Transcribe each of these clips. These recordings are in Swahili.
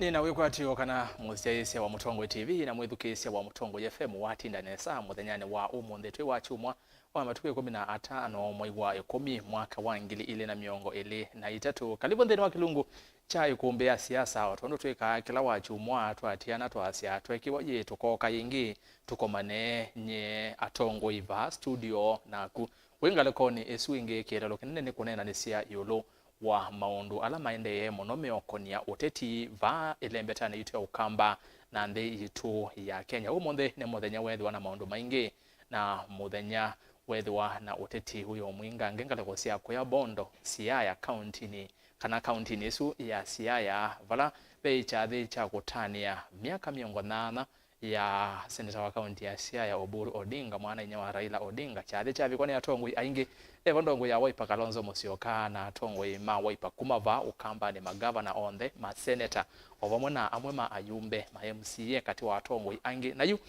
Nina wikwatio kana muziaisia wa Mutongwe TV na mwithukisia wa Mutongwe FM watinda nesa muthenyane wa umunthe twi wa chumwa wa matuku 15 mwai wa 10 mwaka wa 2023. Karibu nthini wa kilungu cha Îkûmbî ya siasa watondo twika kila wa chumwa twatiana twasia twekiwa ye tukoka yingi tukomane nye atongo iva studio naku wengalekoni eswingi kiralo kinene kunena nisia yolo wa maundu ala maende muno meokonia ûteti va ilembetana yitu ya Mûkamba na nthi yitu ya Kenya. Umunthe ni muthenya wethwa na maundu maingi na muthenya wethwa na ûteti huyo mwinga ngengaleko cia kuya bondo Siaya county ni kana county nisu ya Siaya vala be chathi cha kutania miaka 8 ya seneta wa county ya Siaya Oburu Odinga mwana inya wa Raila Odinga chathi cha vikoni atongwe aingi evondongo ya Wiper Kalonzo Musyoka na atongwe ma Wiper kumava Mûkamba ni magavana onthe ma seneta ovamwe na amwe ma ayumbe ma MCA kati wa atongwe aingi nayu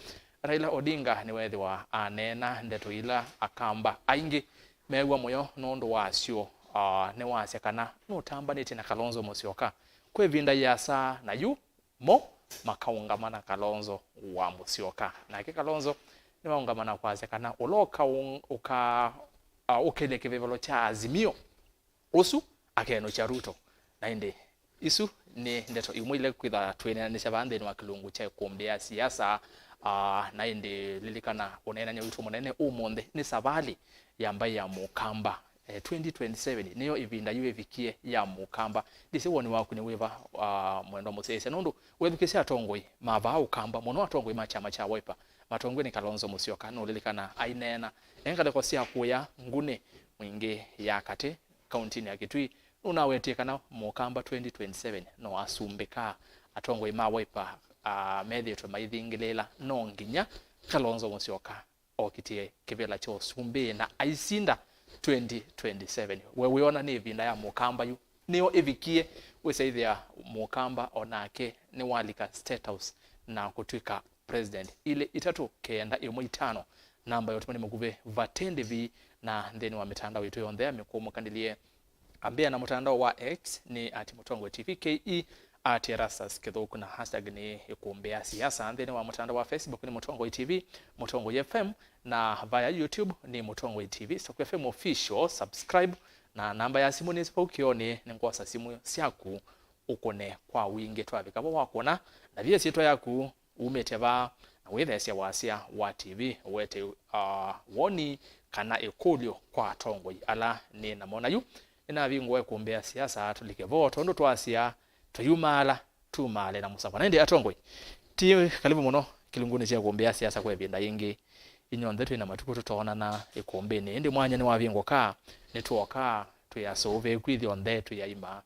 Raila Odinga ni wethwa anena ndeto ila akamba aingi megwa moyo nondu wacio ne wasia kana no tambanite na Kalonzo Musyoka kwe vinda yasa nayu mo makaungamana Kalonzo wa Musyoka na Kalonzo ni waungamana kwasia kana uloka ukene kivevelo cha Azimio usu akeno cha Ruto na inde isu ni ndeto imwile kwitha twenanisha vantheni wa kilungu cha Îkûmbî ya siasa na inde lilikana unena nyawitu munene umunthe ni savali yambai ya Mûkamba 2027 niyo Îvinda yuevikie ya Mûkamba dise woni waku ni wiva mwendo musese nundu wethukisia atongwe mava Mûkamba muno atongwe ma chama cha Wiper matongwe ni Kalonzo Musyoka no lilikana ainena engaleko cia kuya ngune mwingi ya kati county ya Kitui unawetekana Mûkamba 2027 no asumbika atongwe ma Wiper methitwe maithingilela no nginya Kalonzo Musyoka okitie kivela cho sumbe na aisinda 2027 wewe ona ni Îvinda ya Mûkamba yu niyo evikie wesaithia Mûkamba onake ni walika state house na kutwika president ile itatu kenda imwe itano namba yote muguve vatende vi na ntheni wa mitandao yetu yonthe amekuumukandilie ambia na mtandao wa X ni @Mutongwe TV KE @Erastus Kithuku na hashtag ni Îkûmbî ya siasa. Ntheni wa mtandao wa Facebook ni Mutongwe TV, Mutongwe FM na via YouTube ni Mutongwe TV. Stock FM official subscribe na namba ya simu ni sipokioni ni ngwasa simu siaku ukone kwa wingi twavika wakona na vile sitwa yaku Ûyîetewa na wethesya wasia wa TV wete woni kana ekulio kwa atongwe ala ni namona yu ina vingwa Îkûmbî ya siasa tulike voto ndo twasia tuyumala tumale na musapa na ndi atongwe ti kalibu muno kilunguni cia Îkûmbî ya siasa kwa Îvinda yingi inyonthe twina matuku tutona na Îkûmbî ni ndi mwanya ni wavingwa ka ni tuoka tuyasove kwithio nthe tuyaima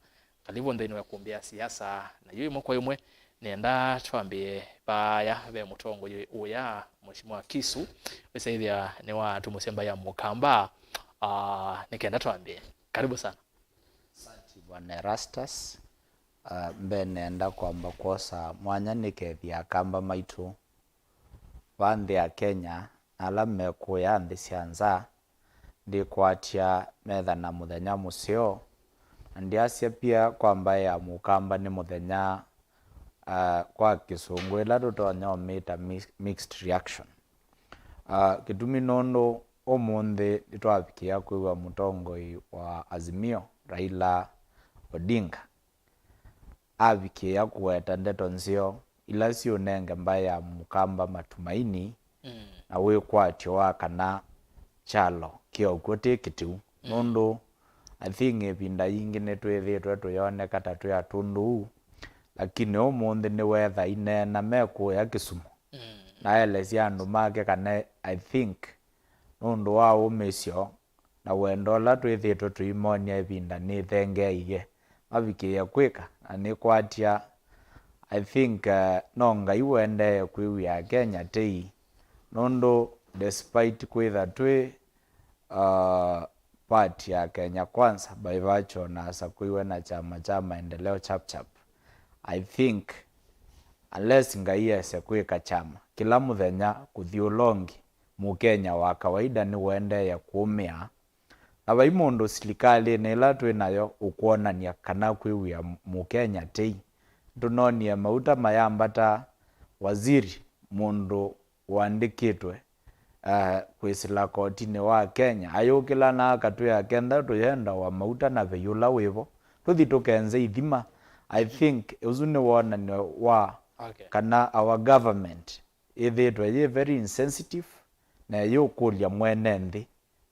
kalibu nthini wa Îkûmbî ya siasa na yu imwe kwa imwe nenda twambie baya be Mutongwe uya mheshimiwa Kisu wesaithia ni wa tumusemba ya Mûkamba nikenda twambie karibu sana. Asante bwana Erastus. Nenda kwamba kosa mwanya nikethia kamba maitu vanthi ya Kenya ala mekuya nthi cianza ndi kwatia metha na muthenya musio ndiasia pia kwamba ya Mûkamba ni muthenya kwa kisungu ila tutonya omita mixed reaction. Kitumi nondo umunthe nitwavikia kwiwa mutongoi wa Azimio Raila Odinga avikia kuweta ndeto nzio ila sio nenge mbaya ya Mûkamba matumaini na wikwatio wa kana chalo kio kote kitu nondo I think Îvinda yingi netwithitwe tuyoneka tatu ya tundu lakini umunthe ni wetha inena mekuya Kisumu na elesi andu make kana I think nundu wa umisio na wendo la twithitwe tuimonia Îvinda ni thengeiye mavikia kwika na ni kwatia I think no ngai wende kwiwia Kenya tei nundu despite kwitha twi party ya Kenya Kwanza by virtue na sakwiwe na chama cha maendeleo chap I think unless ngai ese kwika chama kila muthenya kuthiulongi Mukenya wa kawaida ni wende ya kuumia na vai mundu serikali ni ila twinayo ukuonania kana kwiwia Mukenya tei tunonie mauta maya Mbatha waziri mundu wandikitwe kwisila kotini wa Kenya ayukila na akatwia kenda tuyenda wa mauta na veyula wivo tuthi tukenze ithima. I think uzuni wona wa kana our government ithitwe ye very insensitive na yukulia mwene nthi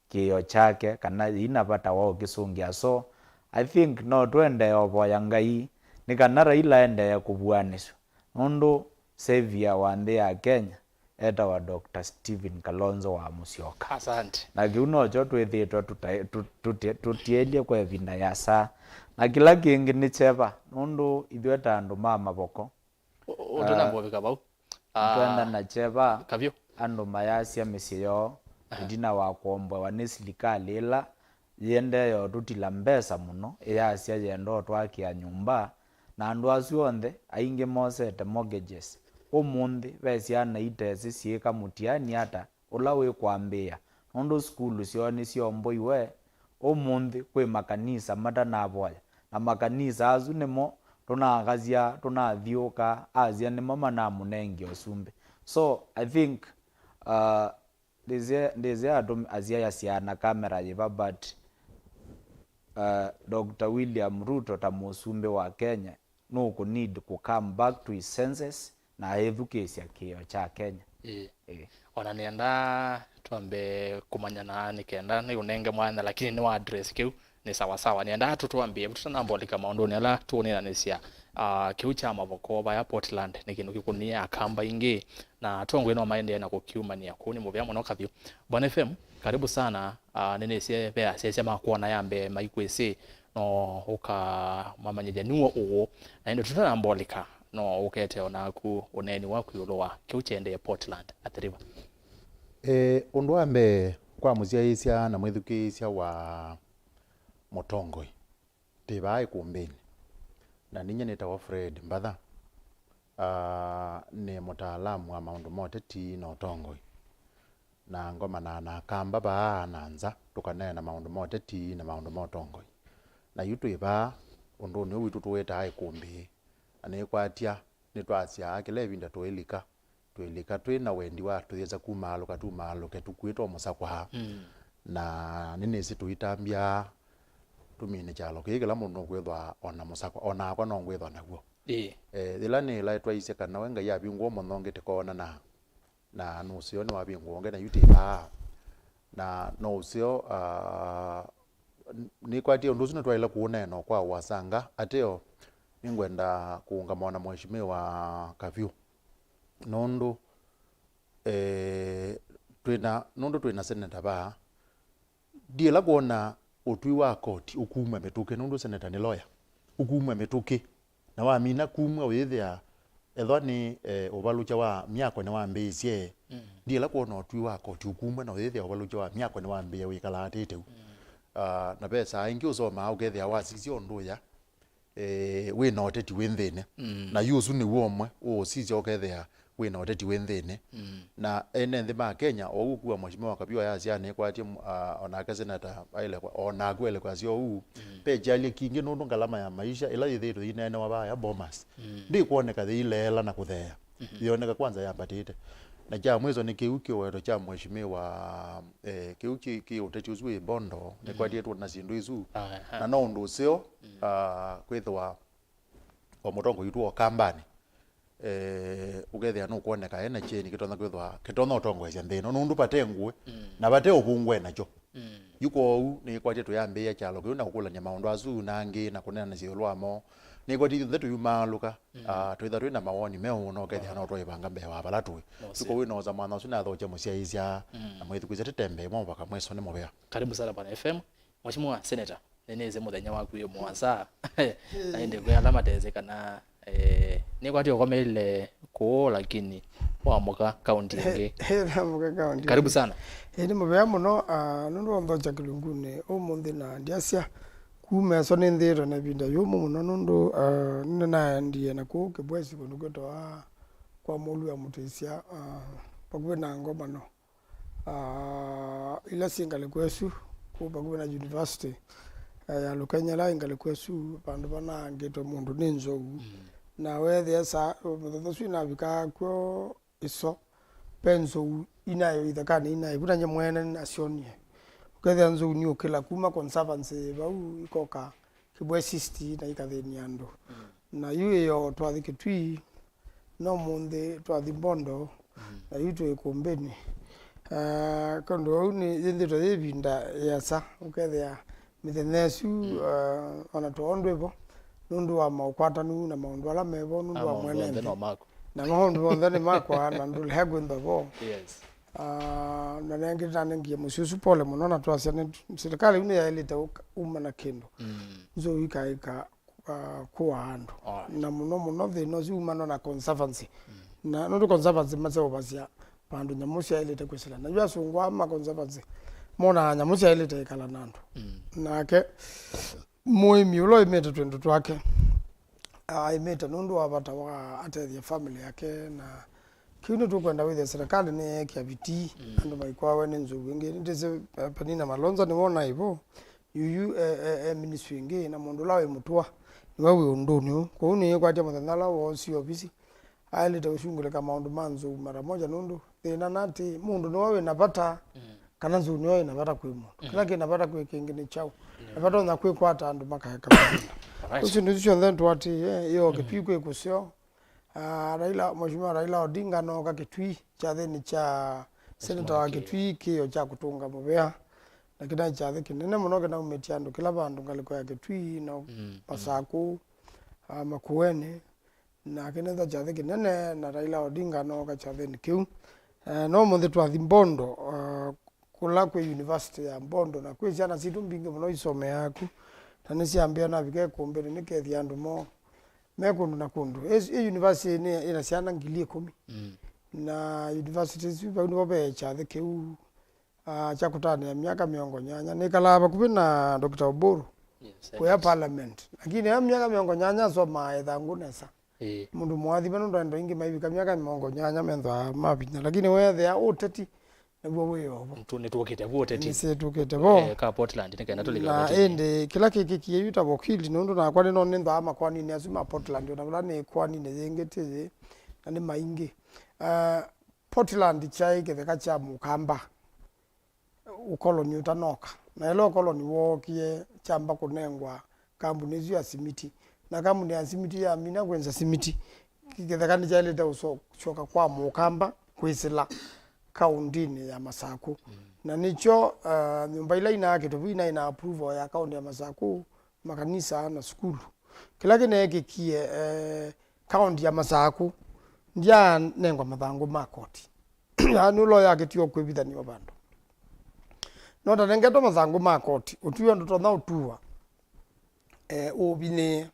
kiyo chake kana inapata wao kisungia. So I think no twende ovoya Ngai ni kana Raila ende ya kubuanisho nundu savior wa nthi ya Kenya eta wa Dr. Stephen Kalonzo wa Musyoka. Asante. Na kiuno cho twithitwa tutielie kwa Îvinda ya saa na kila kingi ni cheva nundu ithueta andu mama boko Ndona mbovika bau twenda na cheva Kavyu andu mayasia misio yo idina wa kuombwa wa ni serikali ila yende yo tutila mbesa muno yasia yendo twakia nyumba na andu acio onthe aingi mosete mortgages umundi besiana itesi siika mutiani hata ula wi kwambia nundu skulu cio ni ciomboiwe umundi kwi makanisa matanavoya na makanisa acu nimo tunagazia tunathiuka azia nimo manamunengi osumbe. So I think there's a azia ya siana kamera yiva but Dr. William Ruto ta musumbe wa Kenya no ku need ku come back to his senses na education kio cha Kenya. Ona nienda tuambe kumanyana nikenda ni unenge mwana lakini ni wa address kiu ni sawa sawa nienda tutuambie tutanambolika maundu ni ala tuonera nesia kiu cha mavoko ba ya Portland ni kindu kikunia akamba ingi na tongwe no maende na kukiumania kuni muvya muno Kavyu. Bwana FM karibu sana nene sie bea sie makuona yambe maikwese no uka mamanyeja nuo uo na ndo tutanambolika no ukete onaku uneni waku yulowa kiu chende ya Portland atriva. Undu ambe kwa muzia isia na mwithuki isia wa mutongoi tiba Îkûmbî na ninye netawa Fred Mbatha ni Mûtaalamu wa maundu ma ûteti na utongoi na ngoma na kamba ba nanza tukanena na maundu ma ûteti na maundu ma utongoi na yutu iba undu ni witu tuweta Îkûmbî ani kwatia ni twasia kile Îvinda twelika twina wendi wa tuyeza kumaluka tumaluke tukwitwa musakwa na nini si tuitambia tumine chalo kigala mundu gwethwa ona musakwa ona akwa no gwethwa naguo ila ni la twaise kana wenga ya bingwo monongete kona na no sio ni wa bingwo ngena yuti na no sio ni kwatia undu sino twaila kuoneno kwa wasanga ateo ningwenda kuungamana mheshimiwa Kavyu nundu twina seneta ba diela kuona utui wa koti ukuma metuke nundu seneta ni lawyer ukuma metuke na wa mina kumwa withia ethwa ni ubalucha wa miako ni wa mbesie diela kuona utui wa koti ukuma na withia ubalucha wa miako ni wa mbeye wikala atete na pesa ingi usoma ukethia wa sisio nduya we na ûteti withine na yusu ni womwe o sisio ukethia we na ûteti withine na ene nthi ma Kenya o gukua mheshimiwa Kavyu ya siane kwatie ona Seneta aile ona gwele kwa sio pejali kingi nundu ngalama ya maisha ila yithiru inene wa baya bomas ndi kuoneka thilela na kuthea yoneka kwanza yambatite na cha mwezo ni kiuki weto cha mheshimiwa kiuki ki ûteti uzu bondo ni kwatie tu na sindu izu na no ndu sio kwithwa o mutongo yitu o kambani ugethia no kuoneka ena cheni kitona kwithwa kitona utongo cia nthino nundu patengwe na bate ubungwe nacho yuko u ni kwatie tu yambe ya chalo kuna kukulanya maundu azu nangi na kunena na ciolwamo ni kwatie nthetu yumaluka twitha twina mawoni meo no kethia no twaibanga mbe wa balatu yuko wino za mwana usina thoche musiaizia na mwithu kwizete tembe mo baka mweso ni mobea. Karibu sana bwana FM mheshimiwa Seneta neneze muthenya waku yo mwanza na ende kwa alama tezekana ni kwati ukomele ko lakini wa muka county nge muka county karibu sana ni mubea muno nundu ndo cha kilungune umundi na ndiasia kume so ni ndiro na binda yumu muno nundu nina ndiye na ku kibwezi kunugoto kwa mulu ya mutesia pagwe na ngoma no ila singale kwesu ku pagwe na university ya lukanya la ingale kwesu pandu bana ngeto mundu ninzo na wethe sa muthatho swi na bika kwo iso penso inayo ithakani inayo kunanye mwene nasionie ukethe nzo ni ukila kuma conservancy bau ikoka kibwe 60 na ikatheni andu na yo twathike twi no munde twathi bondo na yuto ikumbeni kondo ni yende to Îvinda yasa ukethe mithenesu ona tuondwevo nundu wa maukwatanu na maundu ala mevo nundu wa mwene na maundu wothe ni makwa na ndu hegwenda vo yes na nengi tanengie mususu pole muno na twasia ni serikali ine yailita uma na kindu nzo ikaika kwa andu na muno thino ziumana na conservancy na nundu conservancy maseo basia pandu nyamusia yailita kwisila na jua sungwa ma conservancy mona nyamusia yailita ikala nandu nake muimi ulo imete twendo twake imete nundu wabata wa atethia family yake na kiuno tukwenda with serikali ni kia biti andu maikwawe ni nzugu ingi ndise panina malonza ni wona hivyo yuyu ministry ingi na mundu lawe mutua ni wawe undoni kwa uni kwa tia muthandala wo si ofisi ailita ushungule kama maundu manzo mara moja nundu thina nati mundu ni wawe napata kana nzu ni wawe napata kwi mundu kila kinapata kwi kingi ni chao napata na kwi kwata andu makaheka kusi nizisho then tuwati iyo kipikwe kusio Mheshimiwa Raila Odinga no kakitwi cha thini cha Seneta wa Kitui kio cha kutunga mubea na kina cha thiki nene muno kina umetia andu kila bandu ngaliko ya Kitui no Masaku Makueni na kina cha thiki nene na Raila Odinga no ka cha thini kiu no muthi twathi Bondo kula kwe university ya Bondo na kwe ciana citu mbingi muno isome yaku na niciambia na bike kumbere nikethi andu mo mekundu na kundu university ni ina ciana 10,000 na university zipa ni bobe cha the kiu cha kutania miaka 80 ni kala bakubi na Dr. Oburu kwa parliament lakini ya miaka 80 so maetha ngunesa mundu mwathi bano ndo ingi maibika miaka 80 mentho mabinya lakini wethe ya ûteti niguo wiyo mtu ni tukite bo ûteti ni tukite bo ka Portland ni kana tulika na ende kila kiki yuta bokili nundu na kwani no ndo ama kwani ni asuma Portland na bula ni kwani ne yengete na ni maingi Portland chai ketheka cha Mûkamba ukoloni utanoka na ilo koloni wokie chamba kunengwa kambuni zio ya simiti na kambuni ya simiti ya mina kwenza simiti kitheka ni chai leta usoka kwa Mûkamba kwisila kaundini ya Masaku na nicho nyumba ila ina kitu ina approval ya kaunti ya Masaku makanisa na skulu kila kine kikie kaunti ya Masaku ndia nengwa mathangu makoti yani lo ya kitio kwibithani bandu no ta nengeto mathangu makoti utuyo ndo na utua obine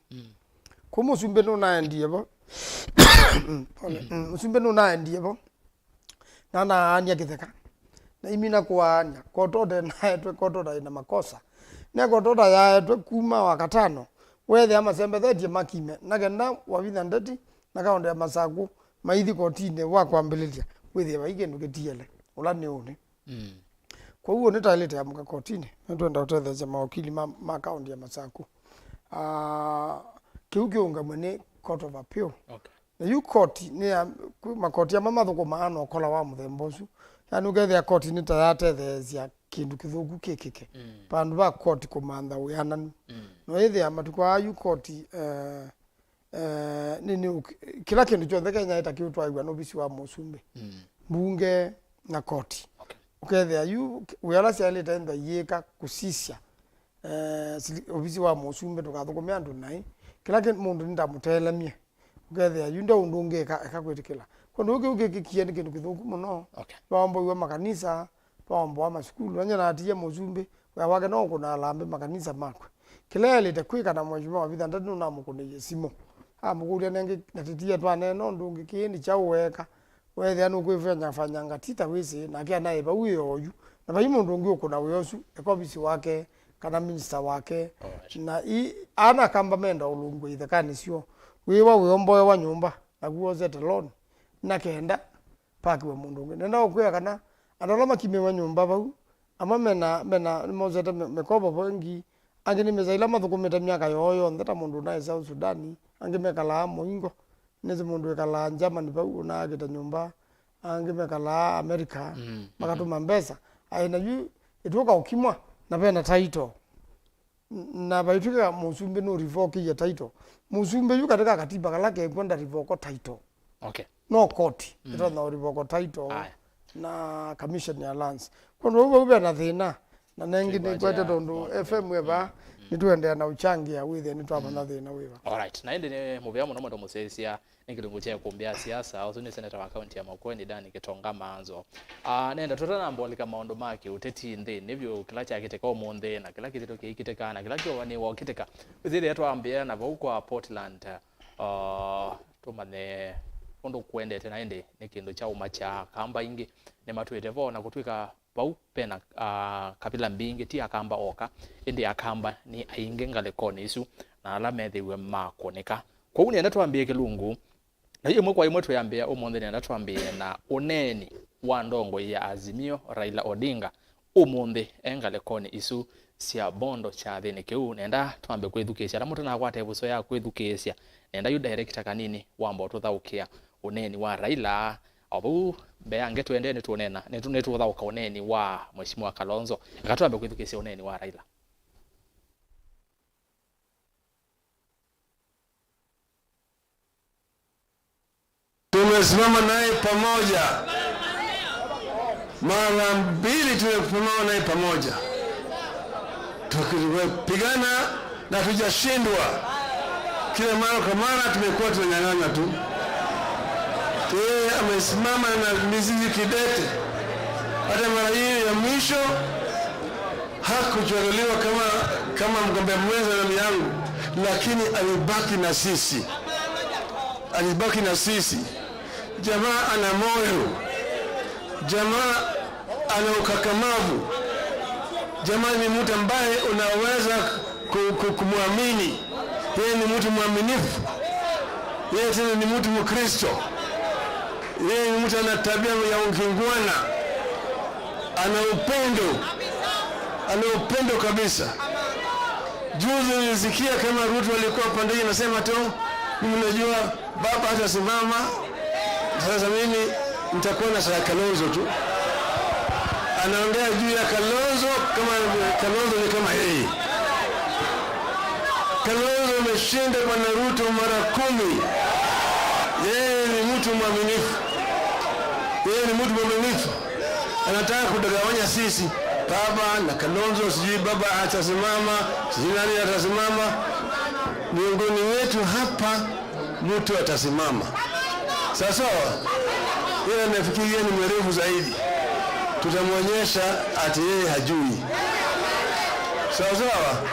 kumusumbe no naendie bo musumbe no naendie bo na ania kitheka na imina kwanya kotoda na etwe kotoda ina makosa na kotoda ya etwe kuma wakatano wethe ama sembethetie makime na kenda wabitha ndeti na kaunti ya Masaku maithi kotine wa kwambililia wethe baige nduketiele ula ni uni kwa hiyo nitaleta ya muka kotine ndwenda utetheza mawakili ma kaunti ya Masaku kiukiunga mwene court of appeal na yu koti ni makoti ya mamathuko maano kola wa muthembosu yani ugethe ya koti ni tayatethezia kindu kithuku kikike pandu ba koti kumantha uyananu no ithe ya matuko ayu koti nini kila kindu chonthe Kenya itakiutwa igwa no bisi wa musumbe bunge na koti ugethe ayu uyala ciali tenda yeka kusisya obisi wa musumbe tukathukumia andu nai kila kindu mundu ndamutelemie ugethe ayunda undunge ekakwitikila kondo ukikie ni kindu kithuku muno bambo iwa makanisa bambo ama skulu anya natie musumbe wa wake no kuna lambe makanisa makwe kila lete kwika na Mheshimiwa Wabitha ndatu na mukune simo amukulia nenge natitia twane no ndunge kindi cha uweka wethe anu kwifanya fanyanga tita wisi na kia nae ba uyo oyu na ba imundu ngi ukuna uyosu ekobisi wake kana minister wake na ana kamba menda ulungu ithekani sio wiwa uyomboyo wa nyumba na guozete loan na kenda paki wa mundu ngi nenda okuya kana andoloma kime wa nyumba bau ama mena mozete mekobo bongi angi ni mezaila mathukumita miaka yoyo ndeta mundu na South Sudani angi mekala moingo neze mundu ekala Germany bau na agita nyumba angi mekala America makatuma mbesa aina yu ituka ukimwa na bena title na baituka musumbe no revoke ya title musumbe yu katika katiba kalake kwenda revoke title no court ito na revoke title na commission ya lands kono ube na thina na nengi ni kwete tondu FM weba nituendea na uchangia withe nitwabana thina wiva. Alright, na indi ni muvya muno ndo musesia nikilungu cha kumbia siasa au ni seneta wa county ya Makueni Dani Kitonga Maanzo. Nenda tutana mbolika maondo maki uteti nthi nivyo kila cha kiteka omonde na kila kitito kikiteka na kila kyo ni wakiteka withe yetu ambia na kwa Portland tumane ondo kuendete na indi ni kindu cha umacha kamba ingi ni Ûyîetewa na kutwika pau pena kapila mbingi ti akamba oka indi akamba ni ainge ngalekoni isu na ala methiwe makoneka kwa uni enda twambie kilungu na imwe kwa imwe tuyambia umonde enda twambie na uneni wa ndongo ya Azimio Raila Odinga umonde engalekoni isu sia bondo cha thini kiu nenda twambe kwithukisha la mutu na kwate buso ya kwithukisha nenda yu director kanini wamba tuthaukia uneni wa Raila abu beange tuendeni tuonena netu thauka uneni wa mheshimiwa Kalonzo akatwambe kwithukisha uneni wa Raila. Tumesimama naye pamoja mara mbili, tumesimama naye pamoja tukipigana na tujashindwa. Kila mara kwa mara tumekuwa tunanyang'anya tu. Yeye amesimama na mizizi kidete. Hata mara hii ya mwisho hakuchaguliwa kama mgombea mwenza ndani yangu, lakini alibaki na sisi. Alibaki na sisi. Jamaa ana moyo. Jamaa ana ukakamavu. Jamaa ni mtu ambaye unaweza kumwamini. Yeye ni mtu mwaminifu. Yeye tena ni mtu Mkristo. Yeye ni mtu ana tabia ya ukingwana. Ana upendo. Ana upendo kabisa. Juzi nilisikia kama Ruto alikuwa pandeni nasema tu, mimi najua baba hatasimama. Sasa mimi nitakuwa na Kalonzo tu. Anaongea juu ya Kalonzo kama Kalonzo ni kama yeye. Kalonzo ameshinda Bwana Ruto mara 10. Yeye ni mtu mwaminifu. Yeye ni mtu mwaminifu. Anataka kudanganya sisi. Baba na Kalonzo sijui baba atasimama, sijui nani atasimama. Miongoni wetu hapa mtu atasimama. Sasa yeye anafikiria ni mwerevu zaidi. Tutamwonyesha ati yeye hajui. Sawa.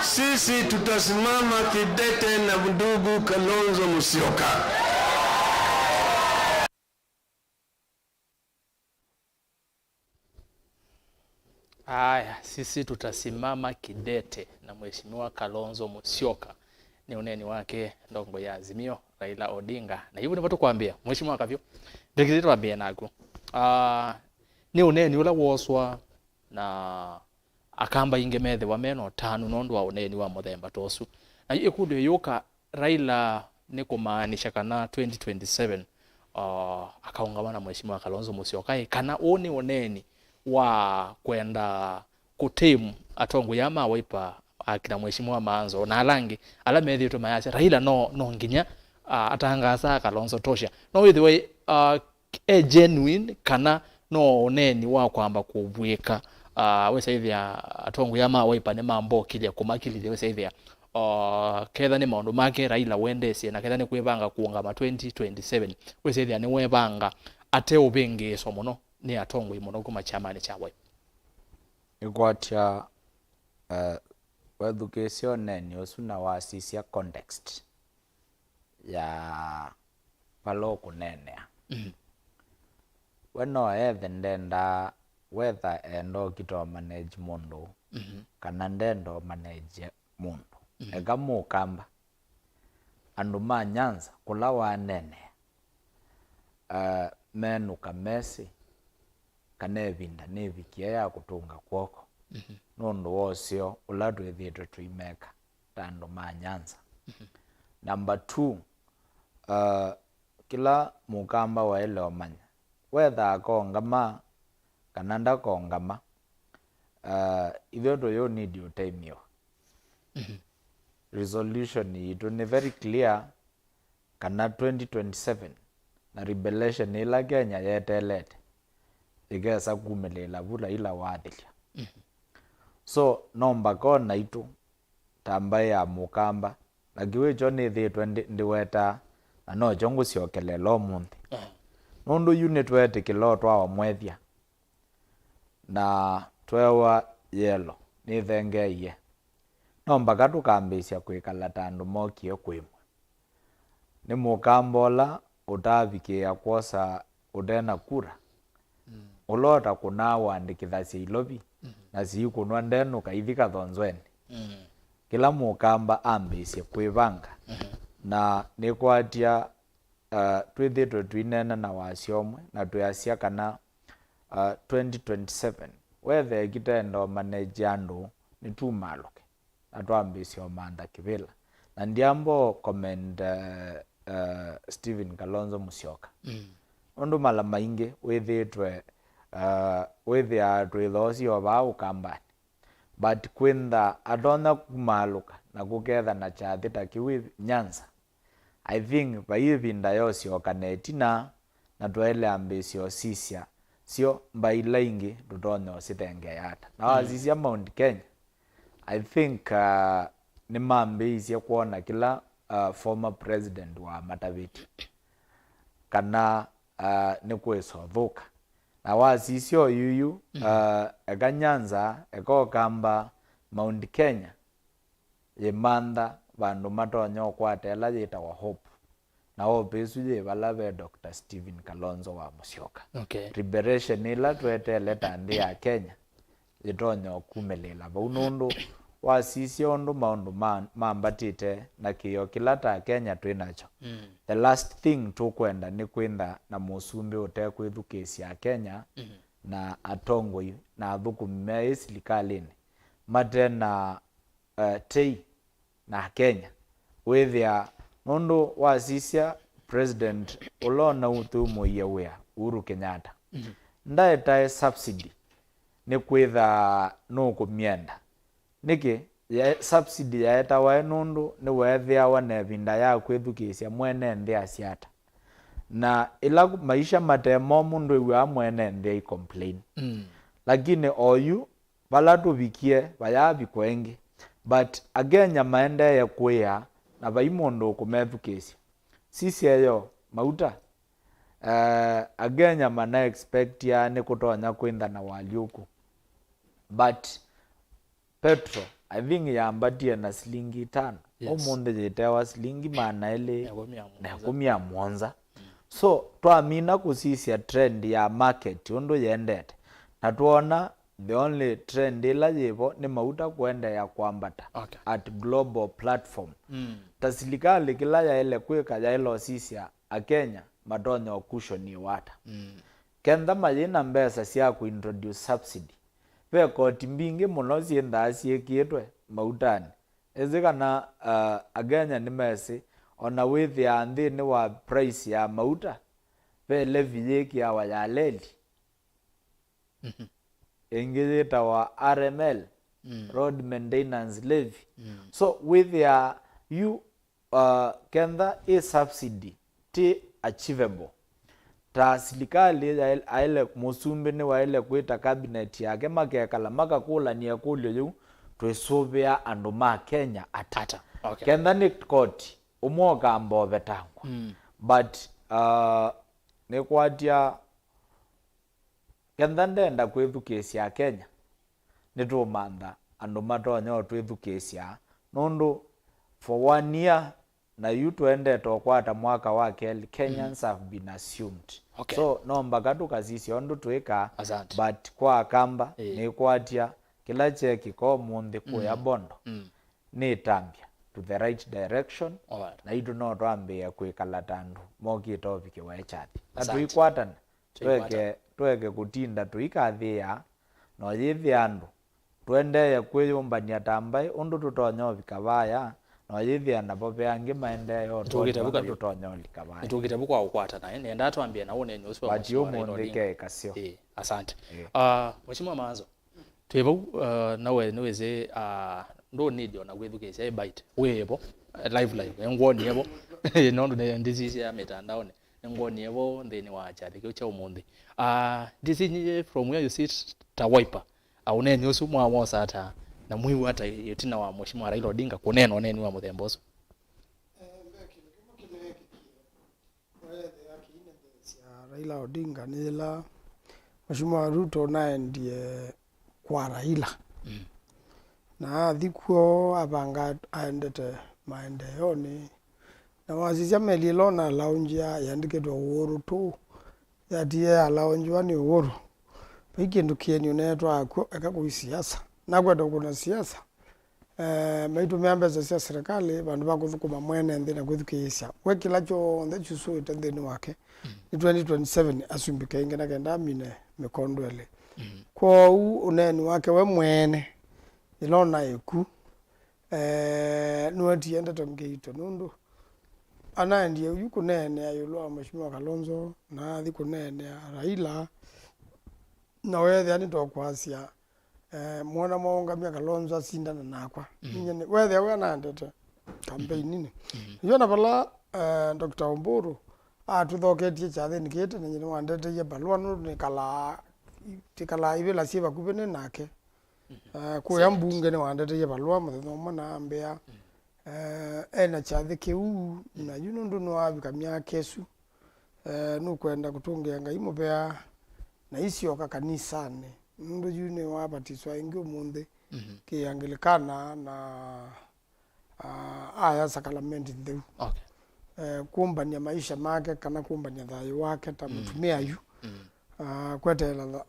Sisi tutasimama kidete na ndugu Kalonzo Musyoka. Aya, sisi tutasimama kidete na mheshimiwa Kalonzo Musyoka. Ni uneni wake ndongo ya Azimio Raila Odinga. Na hivyo ndivyo tukwambia mheshimiwa Kavyu. Ndikizito twambia naku. Ni uneni ula woswa na akamba inge methe wa meno tanu nondu wa uneni wa muthemba tosu. Na ikundi yuka Raila ni kumaanisha kana 2027 akaungama na mheshimiwa Kalonzo Musyoka kana oni uneni wa kwenda kutimu atongo ya mawaipa akina mheshimiwa Maanzo na alangi ala methi to mayasha Raila no nginya atangasa Kalonzo tosha no with the way a genuine kana no oneni wa kwamba kubweka wesa hivi atongo ya mawaipa ne mambo kilia kumakili wesa hivi kedha ni maondo make Raila wendesi na kedha ni kwebanga kuungama 2027 wesa hivi ni webanga ate ubenge so muno ni atongo imono kuma chamani chawe igwatia education neni osuna wasisia context ya paloko nene weno ndenda whether endo kito manage mundu kana ndendo manage mundu ega Mûkamba andu ma Nyanza kula wa nene menu kamesi kana Îvinda nevikia ya kutunga kwoko nundu wosio ula twithitwe tuimeka tandu ma Nyanza Number 2, kila Mûkamba waele omanya whether akongama kananda kongama ithuothe you need your time yo. Resolution itu ni very clear kana 2027 na rebellion ila Kenya yetelete igesa kumelela vula ila wathilia. So nomba kona itu tamba ya Mûkamba lagiwe jone thitwe ndiweta na no jongo siokelela omunthi nundu unit wete kilotwa wa mwethia na twewa yelo ni thengeiye nomba katu kambisia kwikala tandu mokie kwimwe ni Mûkamba ola utavikia kwosa udena kura ulota kuna wandikithasya ilovi na siikunwa ndenu kaithika thonzweni. Kila Mûkamba ambisye kwivanga na nikwatia twithitwe twinena na wasiomwe na tuyasya kana 2027 wethe kitendo manage andu nitumaluke na twambisye omantha kivila na ndiambo comment Stephen Kalonzo Musyoka undu mala maingi withitwe withia twithosio ba Ûkambani but kwintha adona kumaluka na kuketha na chathi takiwi Nyanza. I think by Îvinda yosyoka netina na twele ambisyo sisya sio mbaila ingi tutonyo sitengeyata na wazisya Mount Kenya. I think ni mambiisye kuona kila former president wa Mataviti kana ni kwesothuka na wasisyo yuyu eka Nyanza eka Ûkamba Mount Kenya yimantha vandu matonyo kwatela yitawa Hope na Hope isu yivala ve Dr. Stephen Kalonzo wa Musyoka. Liberation ila twetele tandi ya Kenya yitonyo kumelela vau nundu wasisyo undu maundu mambatite na kiyo kila ta Kenya twinacho. The last thing tukwenda ni kwintha na musumbi utekwithukisya Kenya na atongoi na athukumia isilikalini mate na tei na Kenya withia nundu wasisya president ulona uthumo yewea Uhuru Kenyatta ndaetae subsidy ni kwitha nukumienda niki ya subsidy yaeta wae nundu ni wethia wana Îvinda ya kwithukisya mwene nthi asyata na ila maisha matemo mundu iwa mwene nthi complain lakini oyu vala tuvikie vayavi kwengi but agenya maendeye kuya na vai mundu kumethukisya sisi eyo mauta agenya mana expect ya ni kutonya kwintha na waliuku but petro I think yambatie na silingi 5 omunthi yitewa silingi manaili na kumia mwanza. So twamina kusisya trend ya market undu yendete na tuona the only trend ila yivo ni mauta kwenda ya kwambata at global platform. Tasilikali kila ya ile kwika ya ilo sisya a Kenya matonyo kushoni wata kenda mayina mbesa siya kuintroduce subsidy ve koti mbingi muno sientha siekitwe mautani ezikana agenya ni mesi ona withia nthini wa price ya mauta ve levy yekiawa ya leli ingizita wa RML road maintenance levy so withia you kenda a subsidy ti achievable ta silikali aile musumbi ni wa ile kuita cabinet yake makekala makakula ni yakulyo yu twisuvia andu ma Kenya atata kenda ni koti umoka mbove tangu but ni kwatia kenda ndenda kwithukisya Kenya nitumantha andu matonyo twithukisya nundu for 1 year na yu twendete okwata mwaka wa keli Kenyans have been assumed so nomba katu kasisi ondu twika but kwa kamba ni kwatia kila cheki ko munthi kuya bondo ni tambia to the right direction na idu no twambia kwikala tandu moki topic wa echathi na tuikwatana tweke kutinda tuikathia no yithi andu twendeye kwiyumbania tambai undu tutonyo vikavaya no yithia na bobe angi maendeleo tutonyoli kabani nitugite bukwa ukwata naye nenda twambia na wone nyusu wa bati umundike kasio asante mheshimiwa Maanzo twebo nawe nweze ndo need ona gwethukisha bite webo live ngoni yebo nondo ne ndizi ya mitandao ne ngoni yebo ndeni wa chari kyo cha umundi ndizi from where you sit ta wiper au ne nyusu mwa mosa hata na mwiu hata yetina wa mheshimiwa Raila Odinga kuneno neni wa muthemboso Raila Odinga nila mheshimiwa Ruto naye ndiye kwa Raila na thikuo abanga aendete maendeoni na wazizia melilona launjia yandiketwa Uhuru tu yatie alaunjwa ni Uhuru ikindu kieni unetwa akako siasa na kwenda kuna siasa maitu meambeza cia serikali bandu bakuthukuma mwene nthina kwithukisha we kilacho ndechuso itendeni wake ni 2027 asumbika ingena kenda mine mikondwele kwa uneni wake we mwene ilona iku nuati yenda tomgeito nundu ana ndiye yuko nene ayulwa mheshimiwa Kalonzo na thiko nene Raila na wewe yani to kwasia mwana mwaungamia Kalonzo asindana nakwa nyene wewe wana ndete campaign nini yona bala Dr. Omburu atuthoketie chathe nikete na nyene wandete ye balwa no nikala tikala ibela siba kubene nake kuya mbunge ne wandete ye balwa muthomo na ambea ena chathe kiu na yunundu no abikamya kesu nukwenda kutungia ngai mubea na icio kanisane nundu yune wabatiswa ingi umundi kiangilikana na aya sakalamenti ndeu kumbania maisha make kana kumbania thayo wake ta mutumia yu kwetela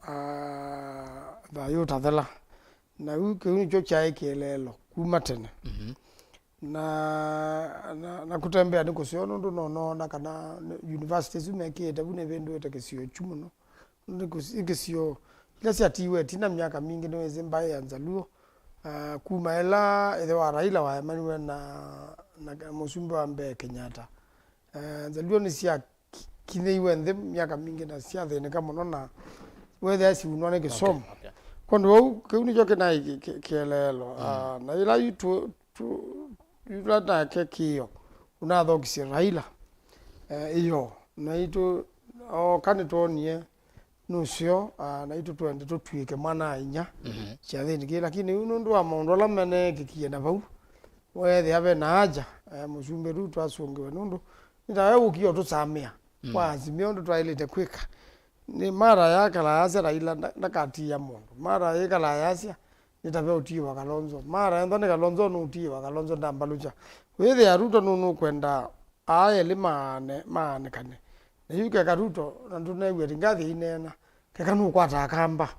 thayo tathela na uke unjo chai kielelo kuma tene na kutembea niko sio nundu no kana university zumekiete bune bendu etekesio chumuno niko ikesio ilasi atiwe tina miaka mingi no ezimbaye yanzaluo kumaela ethe wa Raila wa Emmanuel na musumbe wa Mbe Kenyatta nzaluo ni sia kineiwe ndhe miaka mingi na sia thene kama nona wethe asi unone kisomo kondo keuni joke na kielelo na ila yitu yulata kekio unathokisi Raila iyo na itu kanitonie nusio na itu twende tutwike mwana inya chathe ngi lakini unundu wa mundu la mene kikienda bau wethe abe na haja musumbe Ruto asungiwe nundu nitawe ukio tutsamia kwa azimio ndu twailite kwika ni mara yake la yase Raila nakati ya mundu mara yake la yase nitabe utiwa Kalonzo mara ndone Kalonzo no utiwa Kalonzo ndambalucha wethe ya Ruto nunu kwenda aye limane mane kane na yuke Ruto ndunegwe ringathi inena kekanu kwata kamba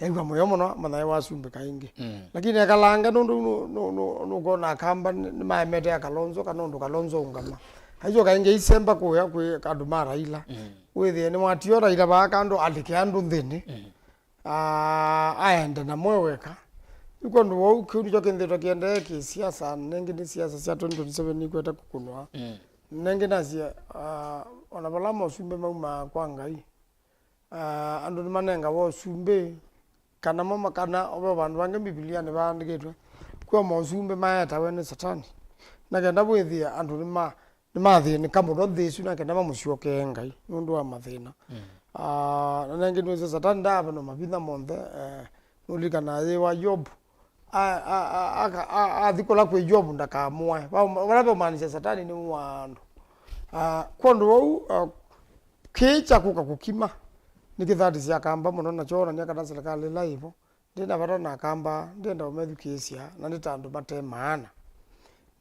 egwa moyo muno mathai wasumbe kaingi lakini akalanga no gona kamba ni maemete ya Kalonzo kana ndo Kalonzo ngama haijo kaingi isemba kuya kandu mara ila wethe ni watio Raila bakando alike andu nthini aenda na mweweka yuko ndo wau kiundu joke ndito kiende ki siasa nengi ni siasa cia 2027 ni kweta kukunwa nengi nasia ona bala musumbe mauma kwa ngai andu ni manenga wo sumbe kana mama kana oba bandu bange Biblia ne bandiketwe kwa musumbe maeta wene satani na kenda bwithia andu ni mathini kamuno thisu na kenda mamucioke ngai nundu wa mathina na nengi no satani ndaba no mabitha monthe nulikana ye wa Job athikola kwe Job ndakamwa wala maanisha satani ni wandu kondo wau kicha kukima nikithati cia kamba muno na chora nya kana serikali live ndina barona kamba ndenda umethukisia na nitandu mate maana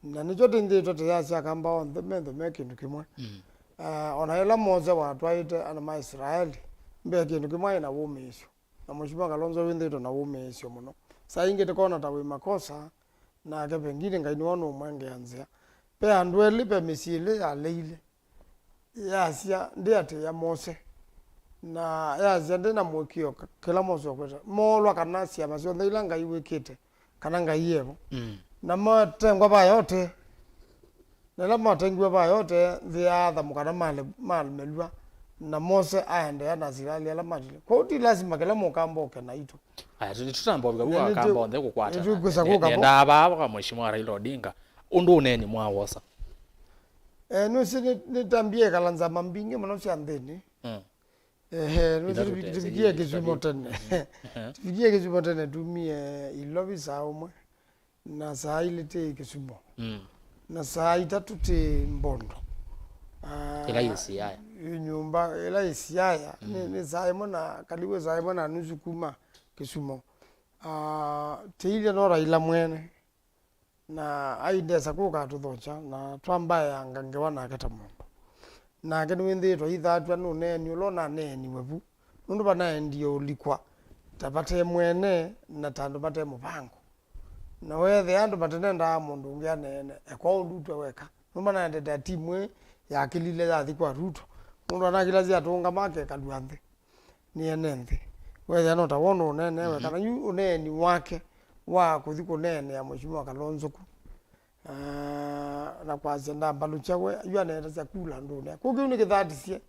na nicho ndito tia kamba onthe mendo mekindu kimwe ona ela moze watwaite ana ma Israeli mbe kindu kimwe na wumisho na mheshimiwa Kalonzo windito na wumisho muno saa ingi tikona tawe makosa na ke pengine ngai niwono mwenge anzia pe andu eli pe misile ya leile yasia ndiate ya Mose na yasia ndina mwekio kila mozo kweta molwa kana cia macio ndeila ngai wikite kana ngai yevo na matengwa ba yote na la matengwa ba yote thiatha mukana mali melua na mose aende na zirali ala mali ko ti lazima kala Mûkamba oke na itu aya tutamba bwa kamba onde kukwata nenda baba kwa mheshimiwa Raila Odinga undu uneni mwawosa no nitambie kala nzama mbinge muno cia nthini no tufikie kisumo tene tufikie kisumo tene tumie ilobi saa umwe na saa ile te kisumo na saa itatu te mbondo ila yesiaya nyumba ila yesiaya ni saa imwe na kaliwe saa imwe na nusu kuma kisumo te ile no Raila mwene na aindesa kuka tuthocha na twambaya ngangewa na kata mundu na kenu winditwa ithatwa no neni ulona neni webu nundu bana ndio ulikwa tapate mwene na tandu bate mubango na wethe andu batenenda mundu ngia nene ekwa undutwe weka numa na ndeta timwe ya kilile ya thikwa ruto mundu anakila cia tunga make kaluanthe ni enenthi wethe no tawono nene weka na yu uneni wake wa kuthiko nene ya mheshimiwa Kalonzoku na kwaze nda mbalu chawe yane eza kula ndone kuki unike thatisie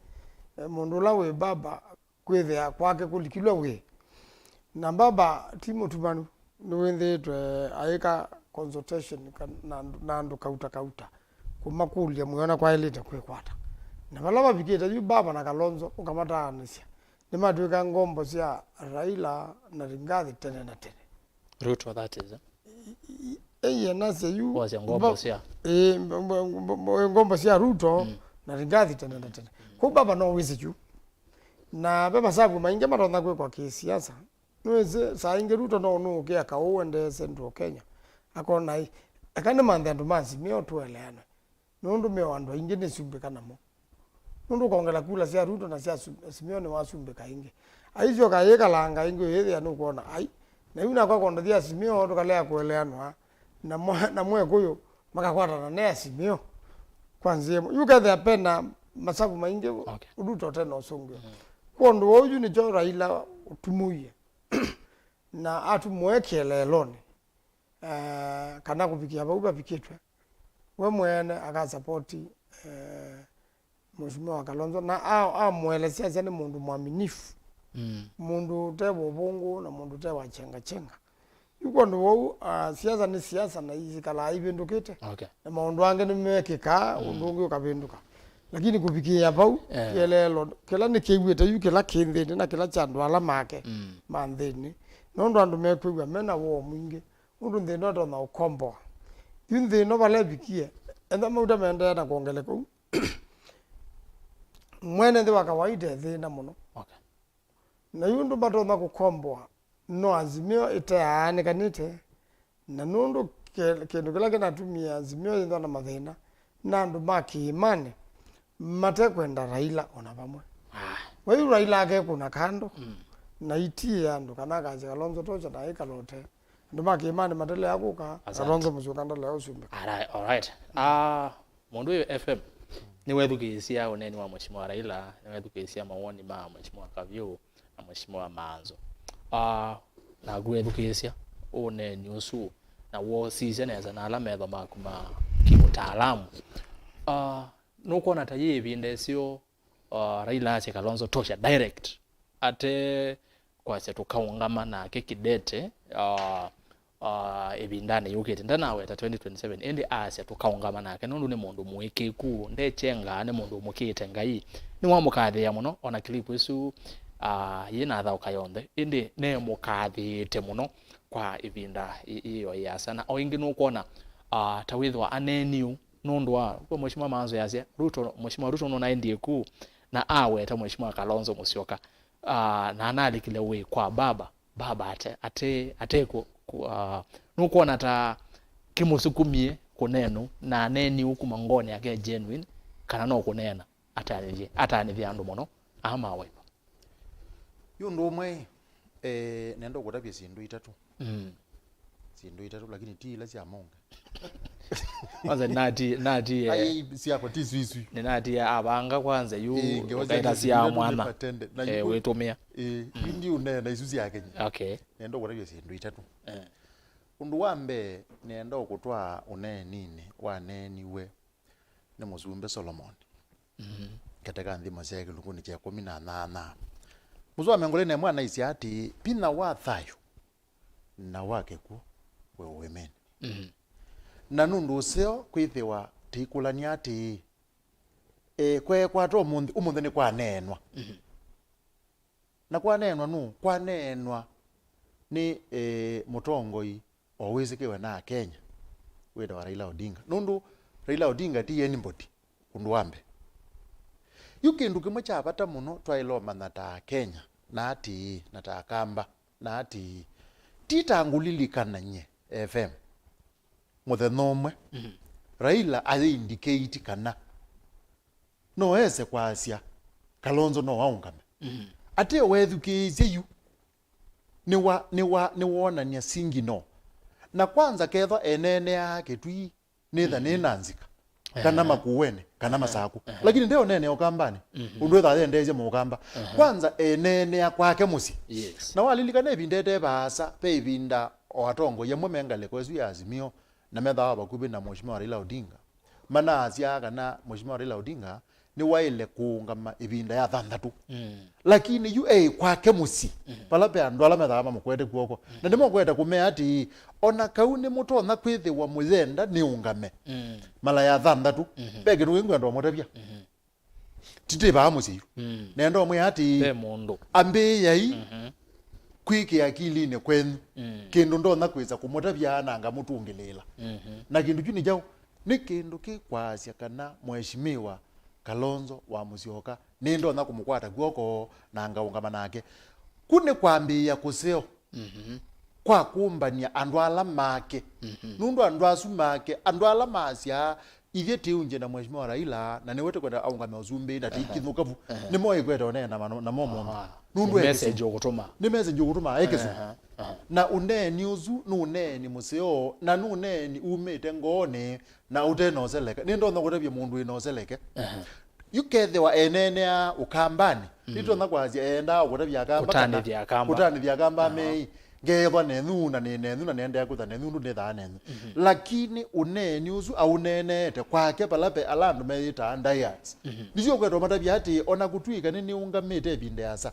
mundu la we baba kwithia kwake kulikilwa we na baba timo tumanu no wendetwe aika consultation na ndo kauta kumakulia muona kwa ileta kwekwata na bala babiketa yu baba na Kalonzo ukamataanisia ni matweka ngombo cia Raila na Ringathi tene na tene Ruto that is nase yu was ngombo cia ngombo cia Ruto na Ringathi tena na tena ko baba no wisi ju na baba sabu mainge maronda kwe kwa kisiasa nweze saa inge Ruto no ke akauende Central Kenya akona i akane mande andu mansi mio tueleana nundu mio andu inge ne sumbe kanamo nundu kongela kula cia Ruto na cia simio ne wasumbe kainge aizo kayeka langa inge yeye anu kuona ai na yuna kwa konda dia simio ndo kale kueleanwa na mwe kuyo makakwata na ne simio kwanzie yugathe apena masabu mainge Ruto tena osongo kondo oyu ni jo Raila utumuye na atumwekele loni kana kupikia bauba piketwe we mwene aka support mheshimiwa Kalonzo na amwelezea cyane mundu mwaminifu mundu tebo bongo na mundu tewa chenga yuko ndo wau siasa ni siasa na hizi kala ibindukite na maundu ange ni mekeka undungi ukabinduka lakini kupikia bau kelelo kila ni kiwete yu kila kinde na kila chandu ala make mandeni nondo andu mekwigwa mena wo mwingi undu ndino ndo na ukombo yunde no bale bikie enda muda menda na kuongele ko mwene ndi wa kawaida thina muno na yundu bato na kukomboa no azimio itaani kanite na nundu kindu kila kinatumia azimio ndo na mathina na andu maki imani mate kwenda Raila ona pamwe wewe Raila ake kuna kando na itie andu kana kaje Kalonzo tocha na ikalote ndu maki imani matele yakuka Kalonzo muzukanda leo sumbe all right mundu yo FM ni wethukisia oneni wa mheshimiwa Raila ni wethukisia mawoni ma mheshimiwa Kavyu na mheshimiwa Maanzo na gwethukisia oneni usu na wo season eza na alametho makuma kimutaalamu nuko na tayi bindecio Raila ache Kalonzo tosha direct ate kwa setu kaungama na kekidete ebindane yukete ndanawe ta 2027 endi ase tukaungama nake nundu ni mundu muikiku ndechenga ne mundu mukite ngai ni wa mukathe ya muno ona clip isu yina tha ukayonde endi ne mukathite muno kwa ibinda iyo yasana o ingi nukuona tawithwa aneniu nundu wa kwa mheshimiwa Maanzo yasia Ruto mheshimiwa Ruto nona endie ku na aweta mheshimiwa Kalonzo Musyoka na analikile we kwa baba ate nukuona ta kimusukumie kunenu na neni huku mangoni yake genuine kana no kunena atani vyandu muno ama wepa yundu umwe nendo kutabia sindu itatu sindu itatu lakini ti ila cia monga kwanza nati ai sia kwa ti swiswi ni nati abanga kwanza yu kaita cia mwana wetumia ndi unena isusi yake okay nendo kutabia sindu itatu undu wambe nenda okutwa unenini waneniwe ne muzumbe Solomon katika nthima cia kilunguni cia 18 muzwa mengole ne mwana isi ati pina wa thayo na wake ku we women na nundu ucio kwithiwa tikulania ati kwe kwato umuthi ni kwanenwa na kwanenwa nu kwanenwa ni mutongoi owisikiwe na Kenya weda wa Raila Odinga nundu Raila Odinga ti anybody undu wambe yukindu kimwe cha bata muno twailoma na ta Kenya na ati na ta kamba na ati titangulilikana nye FM muthenomwe Raila ali indicate kana no ese kwasia Kalonzo no waungame ate wethukiize yu ni wonania singi no na kwanza kethwa enene yake twi nitha ni nanzika kana Makueni kana Masaku lakini ndio nene okambani undu etha ndeje Mûkamba kwanza enene ya kwake musi na walilikane bindete basa pe Îvinda oatongo yemwe mengale kwezu ya Azimio na metha abakubi na Mheshimiwa Raila Odinga mana asia kana Mheshimiwa Raila Odinga ni waile kuungama Îvinda ya thanthatu lakini yu kwake musi pala pe andu ala metha makwete kuoko na ndimo kweta kumea ati ona kau ni muto na kwithiwa muthenda ni ungame mala ya thanthatu pege ndu ndo motebia titi ba musi nendo mwe ati pe mundu ambe yai kwiki akili ne kwenu kindu ndo na kwiza kumotebia na anga mutungilela na kindu kini jao ni kindu kikwasya kana mheshimiwa Kalonzo wa Musyoka nindo na kumukwata guoko na ngaungama nake kune kwambia kuseo kwa kumbania andu ala make nundu andu asu make andu ala masya ivye tiunje na mheshimiwa Raila na niwete kwenda aungame uzumbe na tikithuka vu ni moyo kweta one na momo nundu message okutuma ni message okutuma ekesu na uneni uzu nuneni museo na nuneni umete ngone na uteno seleka nindo na kutebya mundu ino seleke yukethewa enene ya ukambani nito na kwazia enda kutebya kamba kutani vya kamba mei ngethwa nethuna ni nethuna nende yakutha nethundu ni tha nethu lakini uneni uzu au nenete kwake palape alandu meita diets nicio kwetwa matabia ati ona kutwika ni ungamite binde asa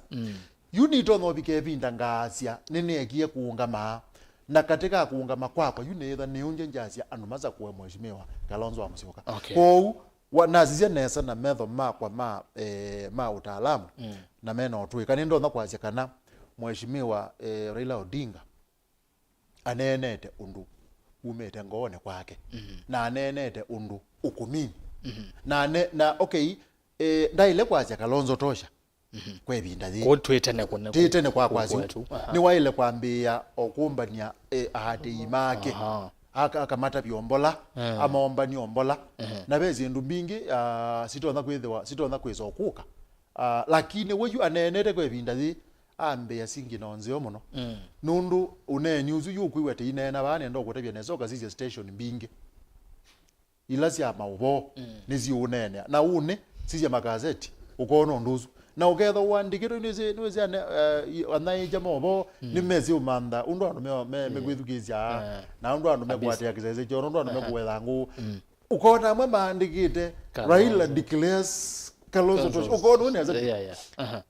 unito no bike binda ngasia nini ekie kuungama na katika kuungama kwako yunetha ni unje njasia andu maza kuwe mheshimiwa Kalonzo wa Musyoka kwa wanazizia nesa na metho makwa ma utaalamu na meno otwika ni ndo na kwazia kana mheshimiwa Raila Odinga anenete undu umete ngone kwake na anenete undu ukumini na okay ndaile kwazia Kalonzo tosha kwebinda thi ko twetene titene kwa kwazi ni waile kwambia okumbania ahade imake akamata byombola amaomba ni ombola na bezi ndu mbingi sitona kwiza okuka lakini weyu anenete kwebinda thi ambe yasingi nonzeo muno nundu uneni uzu yukwiwete inena bane ndo kutebya nezoka zizi station mbingi ila cia maubo nizi unene na une sizia magazeti ukono nduzu na uketha uandikiro nizi anaija mobo ni mezi umanda undu andu megwithukizia na undu andu megwatia kizeze choro undu andu megwetha ngu ukona mwe maandikite Raila declares Kalonzo tosha ukono neza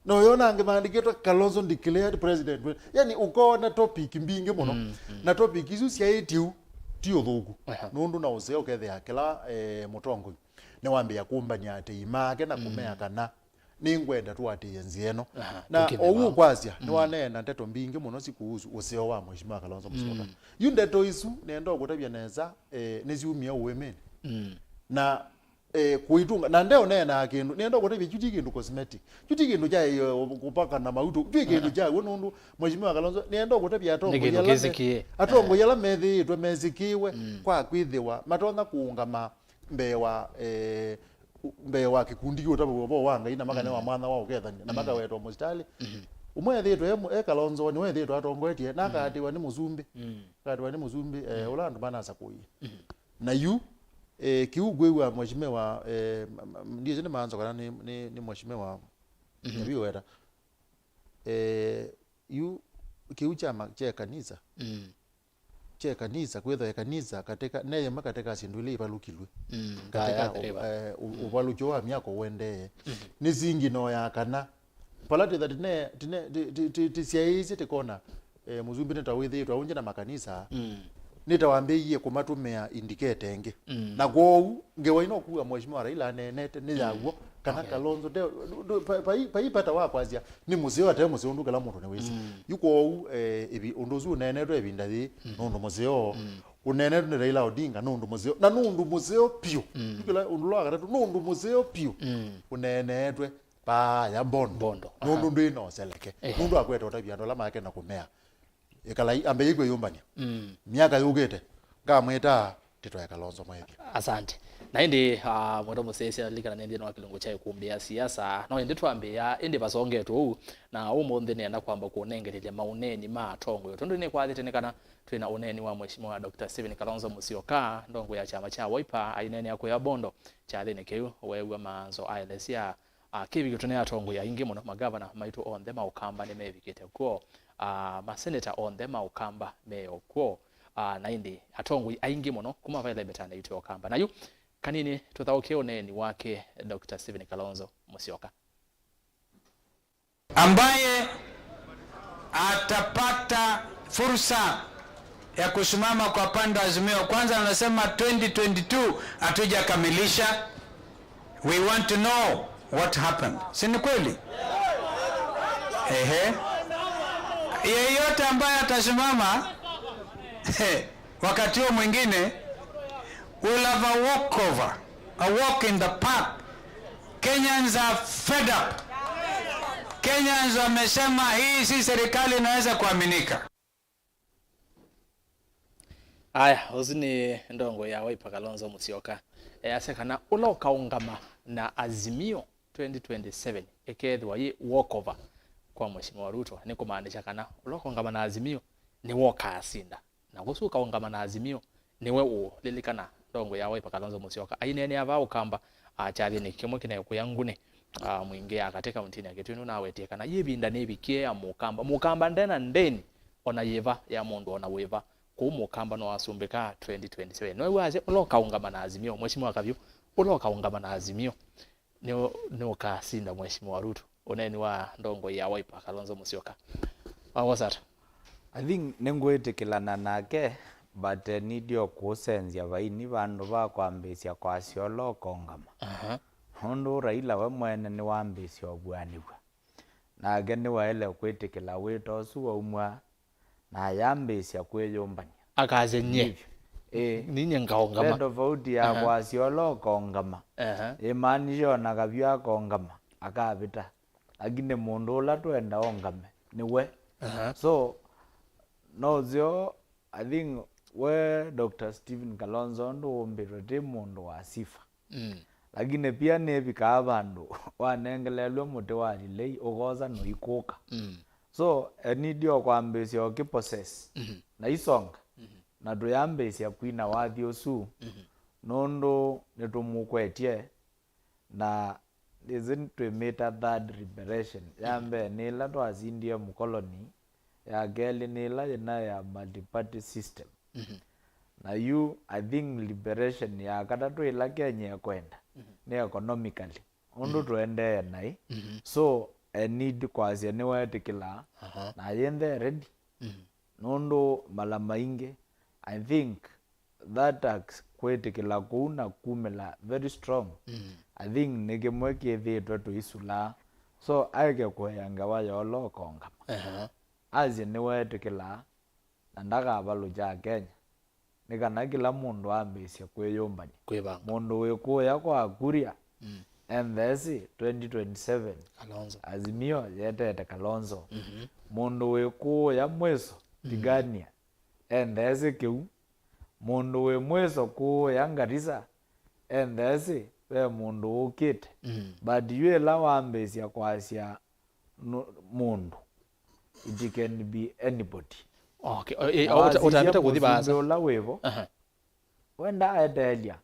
no yona ange maandikite Kalonzo declared president yani ukona topic mbingi muno na topic isu cia etiu tio thugu nundu na useo kethe akela mutongo ne wambia kumbanya ate imake na kumea kana ningwenda tu ati yenzieno na owu kwazia ni wanena nteto mbingi muno sikuhusu useo wa mheshimiwa Kalonzo Musyoka yundeto isu nendo kutabya neza neziumia uwemeni na kuitunga na ndeo nena kindu nendo kutabya kindu cosmetic kindu ja kupaka na mauto kindu ja nundu mheshimiwa Kalonzo nendo kutabya atongo yala methi twe mezikiwe kwa kwithiwa matona kuungama mbewa kikundi kyo tabo wanga ina makane wa mwana wao kethania na maka weto mustali umwe thitwe Kalonzo ni we thitwe atongoetie na kati wa ni muzumbi kati wa ni muzumbi ulandu bana sakuyi na yu kiugwe wa mheshimiwa ndiye ni Maanzo kana ni mheshimiwa Kavyu weta yu kiucha cha kanisa che kanisa kwetha kanisa katika neyema katika sindwile ibalukilwe katika ubalucho wa myako wende ni zingi no ya kana palate that ne tisiaize tekona muzumbi netawithi twaunje na makanisa nitawambie kumatumia indicate enge na kwou ngewaino kuwa mheshimiwa Raila nenete ni yaguo kana Kalonzo paipata wakwazia ni museo ate museo ndukala muntu ne wezi yuko ibi undozu nenetwe ebinda thi nundu museo unenetwe ni Raila Odinga nundu museo na nundu museo pio kila undulwa gatatu nundu museo pio unenetwe pa ya bondo nundu ndino seleke nundu akweta utabia ndola make na kumea ekala ambe yigwe yumbania miaka yugete ngamweta tito ya Kalonzo mwethi. Asante na indi mwendo musese likana nende no kilungu cha Îkûmbî siasa no indi twambia indi basongetu na umunthe nenda kwamba kuonengereria mauneni ma tongo tondu ni kwathite kana twina uneni wa mheshimiwa Dr. Stephen Kalonzo Musyoka ndongo ya chama cha Wiper ainene yako ya bondo cha thine kiu wewe Maanzo ailesia kibi gitune atongo ya ingi muno magavana maitu on them Mûkamba ni mevikite ko maseneta on them Mûkamba meyo ko na indi atongo aingi muno kuma vile betana yitu Mûkamba nayo kanini tuthauke oneni wake Dr. Stephen Kalonzo Musyoka ambaye atapata fursa ya kusimama kwa pande Azimio. Kwanza anasema 2022 hatujakamilisha, we want to know what happened. Si ni kweli? Yeyote ambaye atasimama wakati huo mwingine will have a walkover, a walk in the park. Kenyans are fed up. Kenyans wamesema hii si serikali inaweza kuaminika. Aya, uzini ndongo ya Wiper Kalonzo Musyoka. Asekana uloka ungama na Azimio 2027 ekethwa yi walkover kwa mheshimiwa Ruto ni kumaanisha kana uloka ungama na Azimio ni woka asinda na gusuka ungama na Azimio niwe lilikana ndongo ya Wiper Kalonzo Musyoka ainene ava ukamba achathi ni kimwe kina kuyangune mwingia katika mtini akitwinu na wetie kana yibinda nebikie ya Mûkamba ndena ndeni ona yeva ya mundu ona weva ku Mûkamba no asumbika 2027 no waze uloka ungama na Azimio mheshimiwa Kavyu uloka ungama na Azimio ni ukasinda mheshimiwa Ruto oneni wa ndongo ya Wiper Kalonzo Musyoka. Was that? I think nengwetikilana nake but nidio kusenzia vaini vandu vakwambisia kwasio lokongama hundu Raila we mwene ni wambisia obwaniwa nage ni waele kwitikila witosu wa umwa na yambisia kweyumbania akazenye ninye ngaongama endo vauti ya kwasio lokongama imanisho na Kavyu akongama akavita agine mundu ula twenda ongame niwe so no zio I think we Dr. Stephen Kalonzo ndo umbirwe mundu wa sifa lakini pia nebika abandu wanengelelwe muti walilei ugoza no ikuka so enidio kwambisia okipossess na isonga na nduyambisia kwina wathi usu nondo netumukwetie na isn't to meet a third liberation yambe nila twazindie mkoloni ya geli nila ina ya multi-party system na you I think liberation ya katatu ila Kenya kwenda ni economically undu tuende nai so I need kwazia ni wetikila na yende ready nondo mala mainge I think that kwetikila kuna kumela very strong I think nigemweke thitwe tuisula so aike kweyanga wayo lokonga azi ni wetikila na ndaga balu ja Kenya nikana kila mundu ambisia kweyumbani mundu wikuya kwa kuria and this 2027 Kalonzo Azimio yetete Kalonzo mundu wikuya mweso tigania and this kiu mundu we mweso kuya Garissa and this we mundu ukite but you la wambisia kwasia mundu it can be anybody. Okay, utameta kudhibaza ula wevo wenda aedelia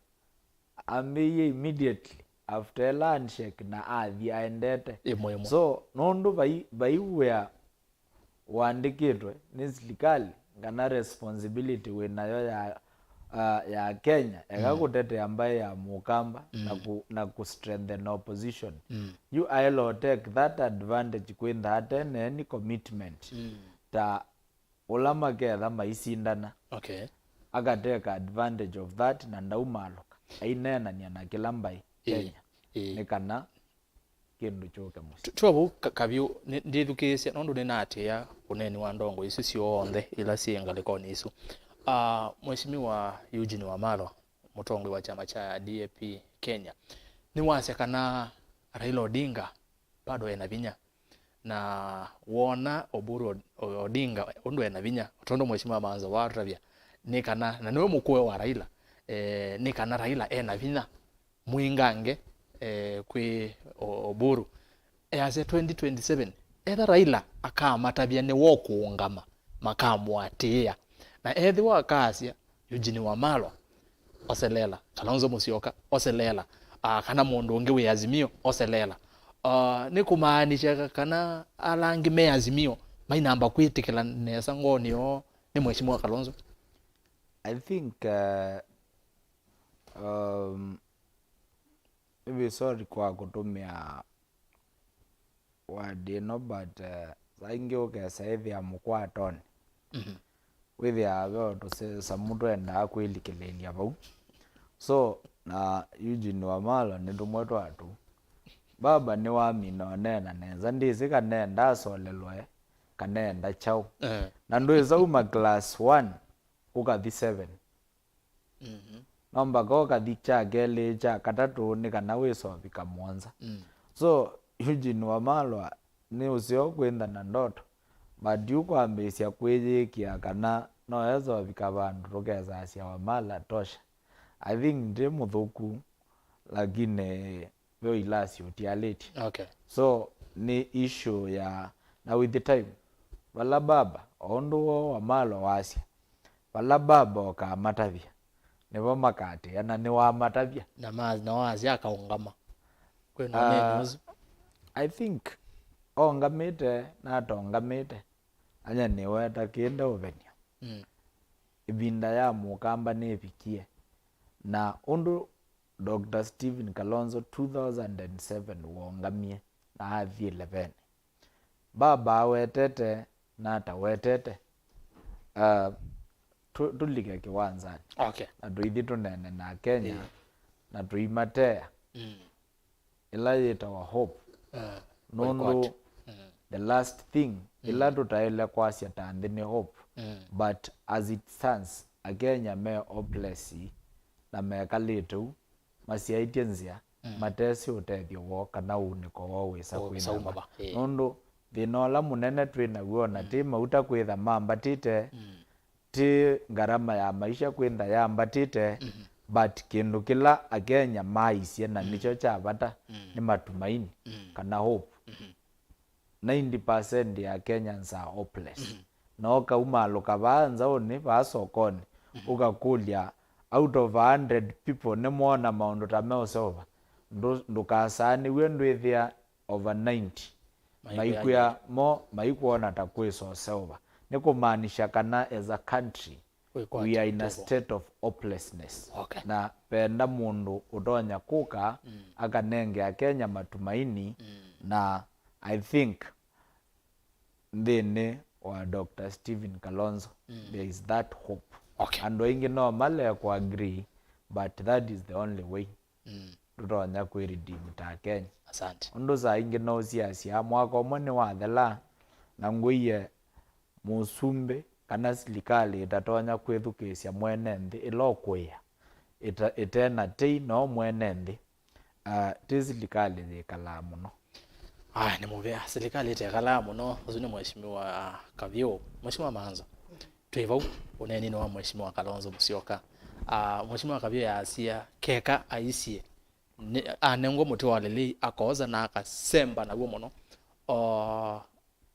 ambiye immediately after handshake na athi aendete so nondu baiwea wandikitwe ni serikali ngana responsibility winayo ya Kenya ekakutete ambaye ya Mûkamba na ku strengthen opposition you I'll take that advantage with that and any commitment ta ulama ketha maisindana agateka advantage of that na ndaumaloka ainenania na kila mbai Kenya nikana kindu choke musi tuabu Kavyu ndithukisia nondu ninatia uneni wa ndongo ici ciothe ila ciengalikoni isu Mheshimiwa Eugene Wamalwa mutongwe wa chama cha DAP Kenya ni wasia kana Raila Odinga bado ena vinya na wona Oburu Odinga ondo ena vinya tondo Mheshimiwa Maanzo wa Ravia ni kana na niwe mukwe wa Raila ni kana Raila ena vinya muingange kwi Oburu as 2027 etha Raila akamatabia ni wokuungama makamwatia na ethi wa kasia Eugene Wamalwa oselela Kalonzo Musyoka oselela kana mundu ungi wi Azimio oselela ni kumaanisha kana alangi me Azimio mainamba kwitikila nesa ngonio ni Mheshimiwa Kalonzo. I think we sorry kwa kutumia wadino but saingi ukesa ethi ya mukwatoni with ya to say samuto enda kwilikilelia bau so na Eugene Wamalwa ndumweto atu baba ni wamina nena neza ndizi kanenda solelwe kanenda chao na ndoeza uma class 1 ukathi 7 nomba ko kathi cha gele cha katatu ni kana weso bika mwanza so Eugene Wamalwa ni usio kwenda na ndoto but yuko ambesia kwejekia kana noezo bika bandu rogeza asia Wamala tosha I think ndi muthuku lakini vyo ilasi utialeti so ni issue ya na with the time wala baba ondo Wamalwa wasia wala baba okamatavia nebo makate yana ni wa matavia na mazi na wazi akaungama kwena news I think ongamite na tongamite anya niweta kienda ovenia Îvinda ya Mûkamba nevikie na undu Dr. Stephen Kalonzo 2007 wongamie na hathi 11 baba wetete na tawetete tulike kiwanzani na tuithi tunene na Kenya na tuimatea ila yetawa hope nundu the last thing ila tutaele kwasia tandi ni hope but as it stands Kenya me hopeless na mekalitu masiaitienzia matesi utethio wo kana uniko wo wisa kwina nundu thinola munene twina guona ti mauta kwitha mambatite ti ngarama ya maisha kwinda ya mbatite but kindu kila Kenya maisie na nicho cha bata ni matumaini kana hope 90% ya Kenyans are hopeless no kaumalo kabanza oni basokoni ukakulia out of 100 people nemwona maundu tameosova ndukasani wendwithia over 90 maikuya mo maikuona takweso sova nikumaanisha kana as a country we are in a state of hopelessness na penda mundu utonya kuka akanenge Kenya matumaini na I think ndene wa Dr. Stephen Kalonzo there is that hope and wengi no male ku agree but that is the only way tutonya ku redeem ta Kenya. Asante Undu za ingi no siasa mwaka omwe wa thela na nguiye musumbe kana serikali itatonya kwithukicia mwene nthi ilokwia itena ti no mwene nthi ti serikali thikala muno ni muvea serikali itekala muno uzuni Mheshimiwa Kavyu Mheshimiwa Maanzo twivau uneni ni wa Mheshimiwa Kalonzo Musyoka Mheshimiwa Kavyu ya asia keka aisie anengo muti walili akoza na akasemba na guo muno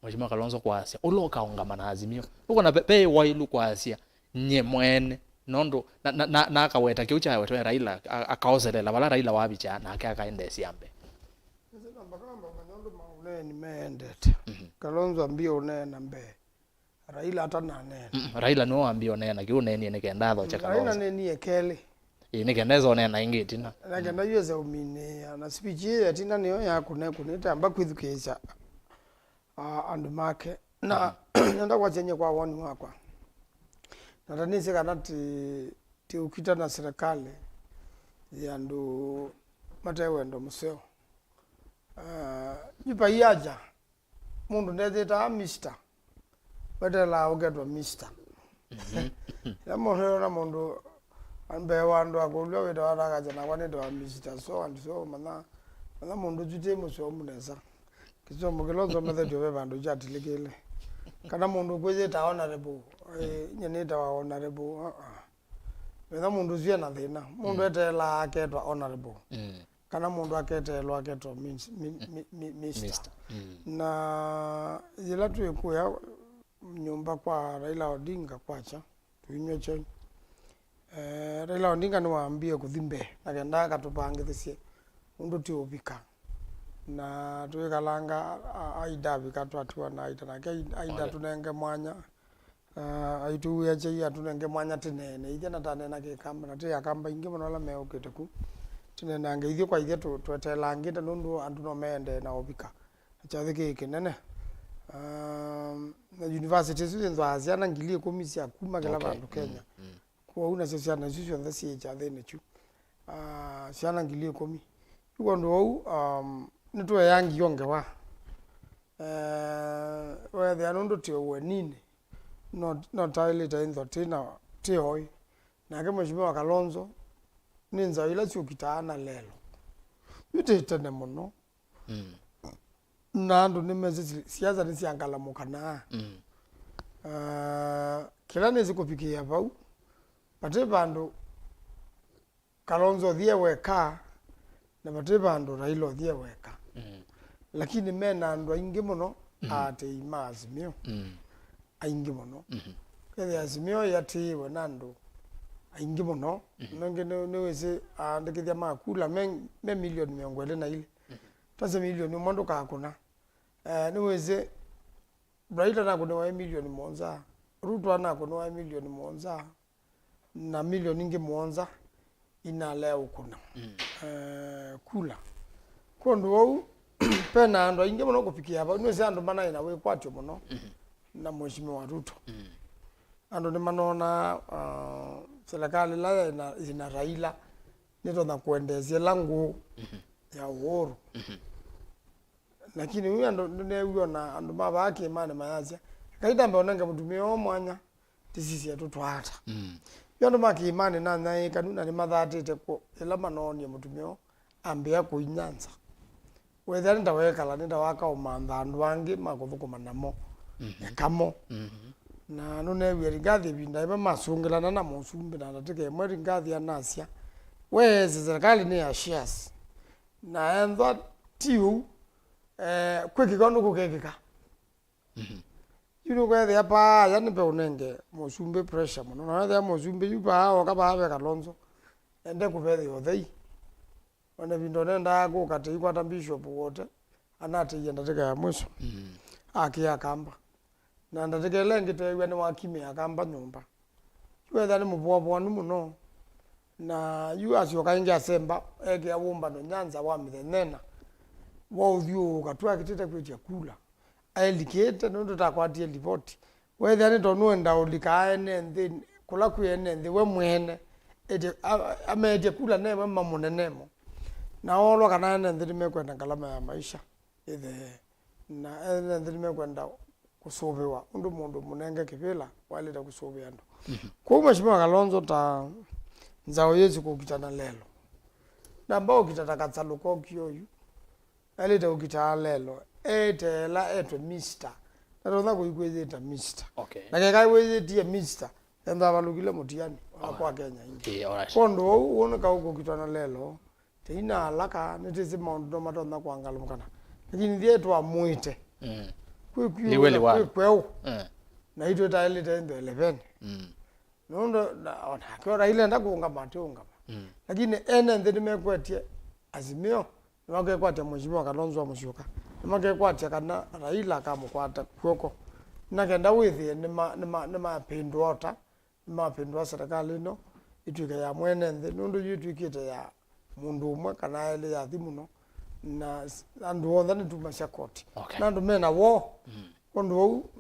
Mheshimiwa Kalonzo kwa asia uloka ungama na Azimio uko na pe wailu kwa asia nye mwene nondo na akaweta kiucha wetu Raila akaozelela wala Raila wabicha na akaenda siambe ni meendete Kalonzo ambio unena mbe Raila hata na nene Raila no ambio nena kiu neni ne kenda tho chaka Raila neni ekele ne kenda zo nena ingi tina na kenda yeze umine na speech ye tina niyo ya kuneta amba kwithukisha andu make na nenda kwa chenye kwa woni wakwa na tanisi kana ti ukita na serikali ya ndu matewe ndo museo jipa yaja mundu ndezeta mister badala ugetwa mister ya mohero na mundu ambe wandu akulwa wedo aragaja na kwane ndo mister so and so mana mundu jute museo muneza kizo mugelozo methe we bandu jatilikile kana mundu kwezeta honorable nyeneta wa honorable wetha mundu zia na thina mundu etela aketwa honorable kana mundu aketelwa aketwa mister na yela tuikuya nyumba kwa Raila Odinga kwacha tuinywe chai Raila Odinga ni waambie kuthimbe na kenda akatupangithisie mundu ti ubika na tuikalanga aida bikatwatiwa na aida na aida tunenge mwanya aitu ya chai atunenge mwanya tinene ije na tanena ke kamba na te akamba ingi monola meokete ku tinena nge ithio kwa ithio twetelangite nundu andu no mende na obika chathi ke kinene na university zinzo aziana ngilie komisia kuma kala bandu Kenya kwa una sisiana sisio ndasi chathi ne chu siana ngilie komi yuko ndo nitwe yangi yonge wa we the nundu ti wenine not tailita inzo tina tioi na ke mheshimiwa Kalonzo ninza ila chukitana lelo yutete muno na ndo nimezi siasa nisiangala mukana kila nezi kupikia bau pate bandu Kalonzo thie weka na pate bandu Raila thie weka lakini mena ndo aingi muno ate imazimio aingi muno kile azimio yatiwe nando aingi muno nonge neweze andikithia makula me milioni miongwele na ile tase milioni mondo kakuna niweze Raila na kuna milioni monza Ruto na kuna milioni monza na milioni ngi monza ina leo kuna kula kondo wau pena ando ingi muno kupikia hapa niweze ando mana ina we kwatyo muno na mheshimiwa Ruto ando ni manona serikali la ina Raila nito na kuendezia langu ya uhuru lakini huyu ando huyo na ando mabaki imani mayazia kaida mbe onanga mutumio mwanya tisisi atutwata yondo maki imani na kanuna ni mathatite ko ila manoni mutumio ambia kuinyanza wetha nda wekala nda waka umantha andu angi makuthukuma namo kamo na nune wiringathi binda ibe masungilana na musumbi na natike mweri ngathi anasia wezi serikali ni ya shares na endwa tiu kwiki kono kukekika yuno kwa ya pa yani pe unenge musumbi pressure muno na ya musumbi yupa wakaba habe Kalonzo ende kupethe yothei wana bindo nenda ko kate ikwata bishop wote anate yenda teka ya mwisho akia kamba na ndategele ngitewe ni wakime akamba nyumba wetha ni mubwabwa ni muno na yu asio kaingi asemba ege awomba no nyanza wa mithenena wa uthio katwa kitete kwetia kula aelikete ndo takwatie report wetha ni tonu enda ulika ene nthi kula kuyene nthi we mwene ete ameje kula neme mamunenemo na olo kana ene nthi mekwenda ngalama ya maisha ithe na ene nthi mekwenda kusobewa mundu munenge kivila waleta kusobea ndo kwa mheshimiwa Kalonzo ta nzao yesu kukitana lelo na bao kitata katsaluko kyoyu aleta ukitana lelo etela etwe mister natotha kuikwezeta mister okay na keka wezetie mister enda balukile mutiani kwa Kenya ingi kondo uone ka uko kitana lelo teina alaka neteze maundu matonda kwangalumkana lakini thietu amuite liweli wa kweu na ito taile tendo 11 nondo ona kwa Raila nda kuunga matunga lakini ene ndini mekwetie azimio nwake kwatia mheshimiwa Kalonzo amushuka nwake kwatia kana Raila akamukwata kwoko na kenda withi ni mapindwa ota mapindwa serikali no ituika ya mwene nthi nundu yituikite ya mundu umwe kana ele ya thimuno na andu othe ni tuma cia koti na andu mena wo undu wau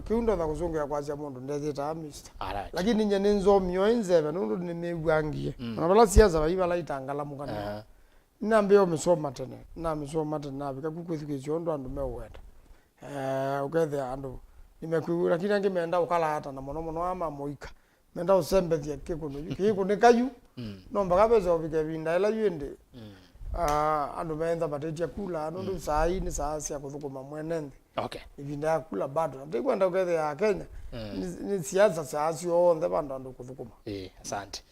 kiundo na kuzungia kwa cia mundu ndethita mista lakini nye ni Nzomo inzeve nundu ni megwangie na bala siasa baiba la itangala mukana na mbeo misoma tene na bika kukwithikizio ndo andu meweta ukethe andu nimekuwa lakini angemeenda ukala hata na mono ama moika menda usembethia kikuno kayu no mbaga bezo bike binda ila yende andu meenda batetia kula nundu sai ni saa cia kuthukuma mwenende ibinda kula bado ndikwenda ukethe ya Kenya ni siasa saasio onthe bandu andu kuthukuma asante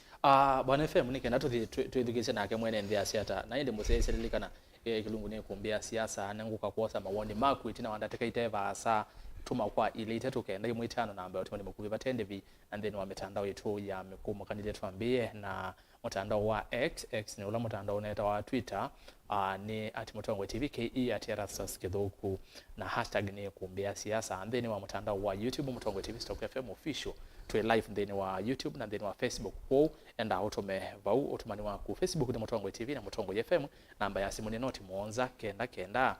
bwana FM nikenda twithikise nake mwenende asiata na inde museserilikana kilungu ni kumbia siasa nanguka kuosa mawoni maku itina wandateka iteva asa tuma kwa ile itetu kenda imwe itano na ambayo tumani mkuvi batende vi and then wa mitandao yetu ya mikumu kandidate tuambie na mtandao wa X ni ula mtandao unaita wa Twitter ni @Mutongwe TV KE @Erastus Kithuku na hashtag ni kumbia siasa and then wa mtandao wa YouTube Mutongwe TV Stock FM official twe live then wa YouTube na then wa Facebook kwa enda autome vau otumani wa ku Facebook ni Mutongwe TV na Mutongwe FM namba ya simu ni noti muonza kenda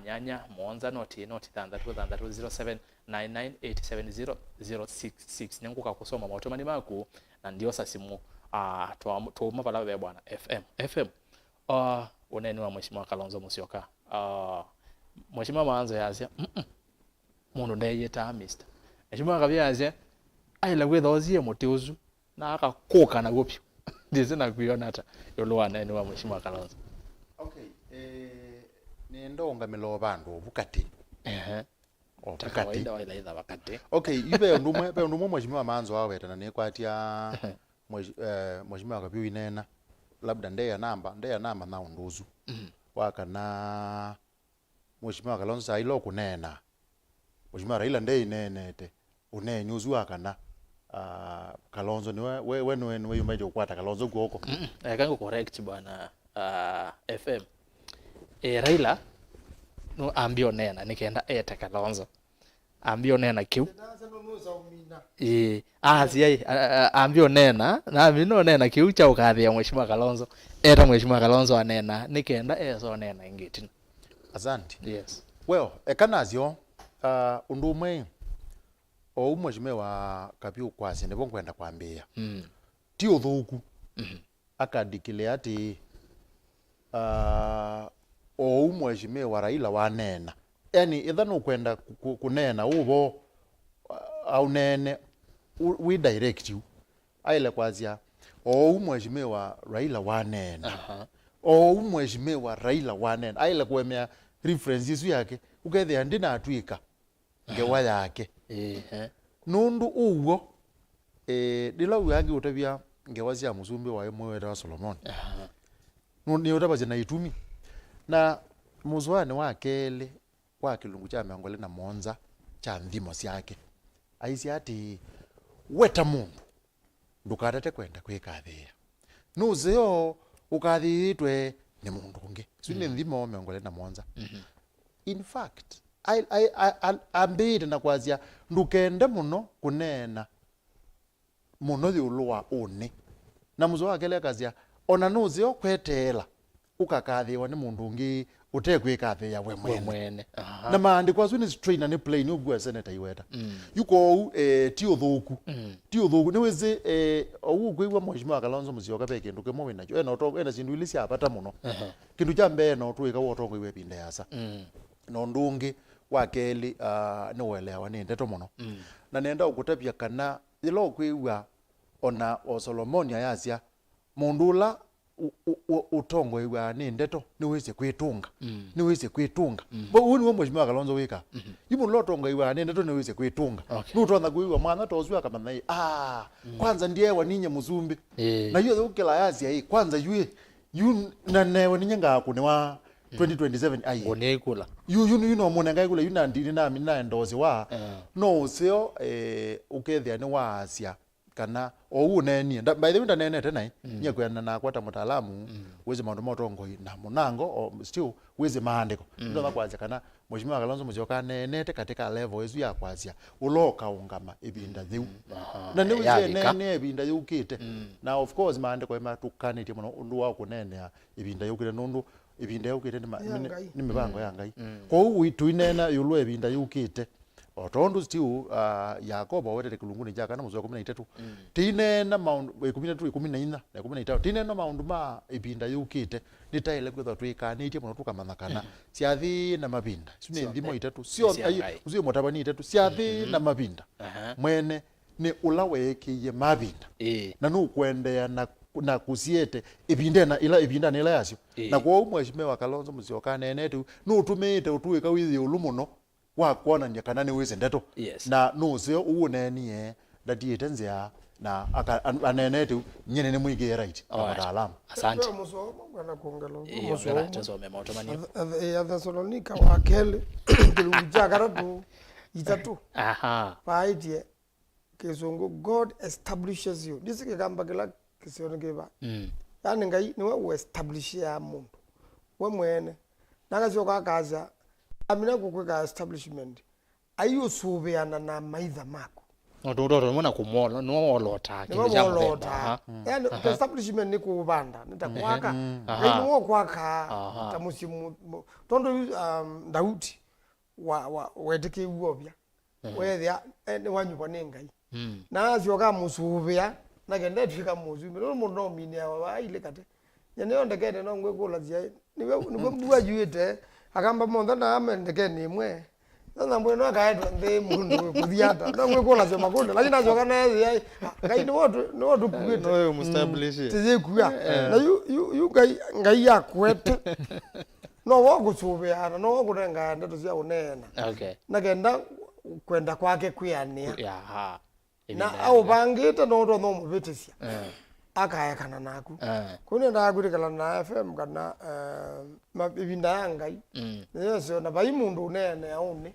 nyanya muonza noti 330799870066 nenguka kusoma mautumani maku na ndio sa simu tuoma pala we bwana FM uneni wa mheshimiwa Kalonzo Musyoka mheshimiwa Maanzo yasia mundu ndeyeta Mr. mheshimiwa Kavyu aila gwethozie muteuzu na akakoka na gopyo ndize na kuiona hata yolwa neni wa mheshimiwa Kalonzo ni ndonga melo bandu bukati kawaida wala ila wakati ibe ndumwe mheshimiwa Maanzo aweta na nekwatia mheshimiwa Kavyu inena labda ndeya namba na unduzu wakana mheshimiwa Kalonzo ailo kunena mheshimiwa Raila ndeye inenete unenyuzu wakana Kalonzo ni we yumeje ukwata Kalonzo guoko kangu correct bwana FM Raila no ambio nena nikenda eta Kalonzo ambio nena kiu ambio nena na mino nena kiu cha ukathia mheshimiwa Kalonzo eta mheshimiwa Kalonzo anena nikenda eso nena ingiti asante yes well ekanazio undumwe o mheshimiwa Kavyu kwase nebo kwenda kwambia ti uthuku akadikile ati o mheshimiwa Raila wanena yani ithano kwenda kunena ubo au nene we direct you aile kwazia o mheshimiwa Raila wanena o mheshimiwa Raila wanena aile kwemea references yake ukethe ndina atwika ngewa yake nundu uwo dila uyangi utabia ngewa cia musumbi wa mwe wa Solomon ni utabaje na itumi na muzwane wa kele kwa kilungu cha miongole na monza cha ndimo yake aisi ati weta mundu ndukatete kwenda kwikathia nuzeo ukathitwe ni mundu ungi swine ndimo miongole na monza in fact I ambide na kwazia ndukende muno kunena muno thiulwa une na muzo wakele kazia ona nuzeo kwetela ukakathiwa ni mundu ungi utekwikathia we mwene na maandiko swini strain ni plain ugwa seneta iweta yuko ti uthuku ni weze ugwa mheshimiwa Kalonzo Musyoka peke nduke mo wina jo ena otongo ena sindu ilisi apata muno kindu cha mbe no tuika wotongo iwe pinda yasa no ndungi wakeli ni welewa ni ndeto muno na nenda ukutapia kana ilo kwiwa ona o Solomon yasia mundula utongo iwa ni ndeto ni wese kwitunga bo uni wo mheshimiwa Kalonzo wika yimu lotongo iwa ni ndeto ni wese kwitunga nutonda kuiwa mwana tozwa kama nai kwanza ndiye waninye muzumbi na hiyo ukela yasia hii kwanza yu na newe ninyenga ku ni wa 2027 ai one kula you know monenga ikula yuna ndini na mina endoze wa no seo ukethia ni wa asia kana ou neni by the way nene tena nya kwenda na kwata Mûtaalamu weze maundu motongo na munango o still weze maandiko ndo bakwaza kana Mheshimiwa Kalonzo Musyoka nenete katika level ezu ya kwazia uloka ungama ibinda thiu na ni uze nene ibinda yukite na of course maandiko ematukanitie muno undu wa kunenea ibinda yukite nundu ibinda yukite ni mibango ya Ngai kwa hiyo tuinena yulu ibinda yukite otondu still Yakobo wetete kulunguni jaka na muzo 13 tinena maundu 13 14 na 15 tinena maundu ma ibinda yukite nitaile kwetha twikanitie muno tukamanakana siathi na mabinda sine ndimo itatu sio uziyo motabani itatu siathi na mabinda mwene ni ulawekiye mabinda na nukwendea na kusiete ibinda na ila yasio na kwa Mheshimiwa Kalonzo Musyoka nenetu nutumite utuika withi ulumuno wa kuona nyakana ni wizi ndeto na nuzio uunenie ndatiite nzia na anenetu nyene ni mwige right Mûtaalamu. Asante. Musomo bwana kuongelo. Musomo tusome motomani. Thessalonica wa kele kiluja karatu itatu. Paidie kizungu God establishes you. Disike kamba kila kisione kiba. Yani Ngai ni wewe establish ya mundu. We mwene. Nakasyoka kaza amina kukweka establishment ayo subeana na maitha mako ndoro mona kumola no olota kinja yani establishment ni kubanda nitakwaka ndio kwaka tamusimu tondo Daudi wa weteke uobya wethia ni wanyuba Ngai na azyoka musubia na kende twika muzume no muno mini aba ile kate nyene ndekete no ngwekula zia niwe bua juite akamba monda na amendeke nimwe na mbona akaedwa nde mundu kuthiata na ngwekola ze makonde lakini azoka na yeye Ngai ni watu kuwete no mustablish tize kuya na you Ngai yakwete no wogusubia no wokurenga ndeto cia unena na kenda kwenda kwake kwiania na au bangite no ndo no mubitisia akayakana naku kune ndagurikala na FM kana mabinda ya Ngai yeso na bai mundu unene aune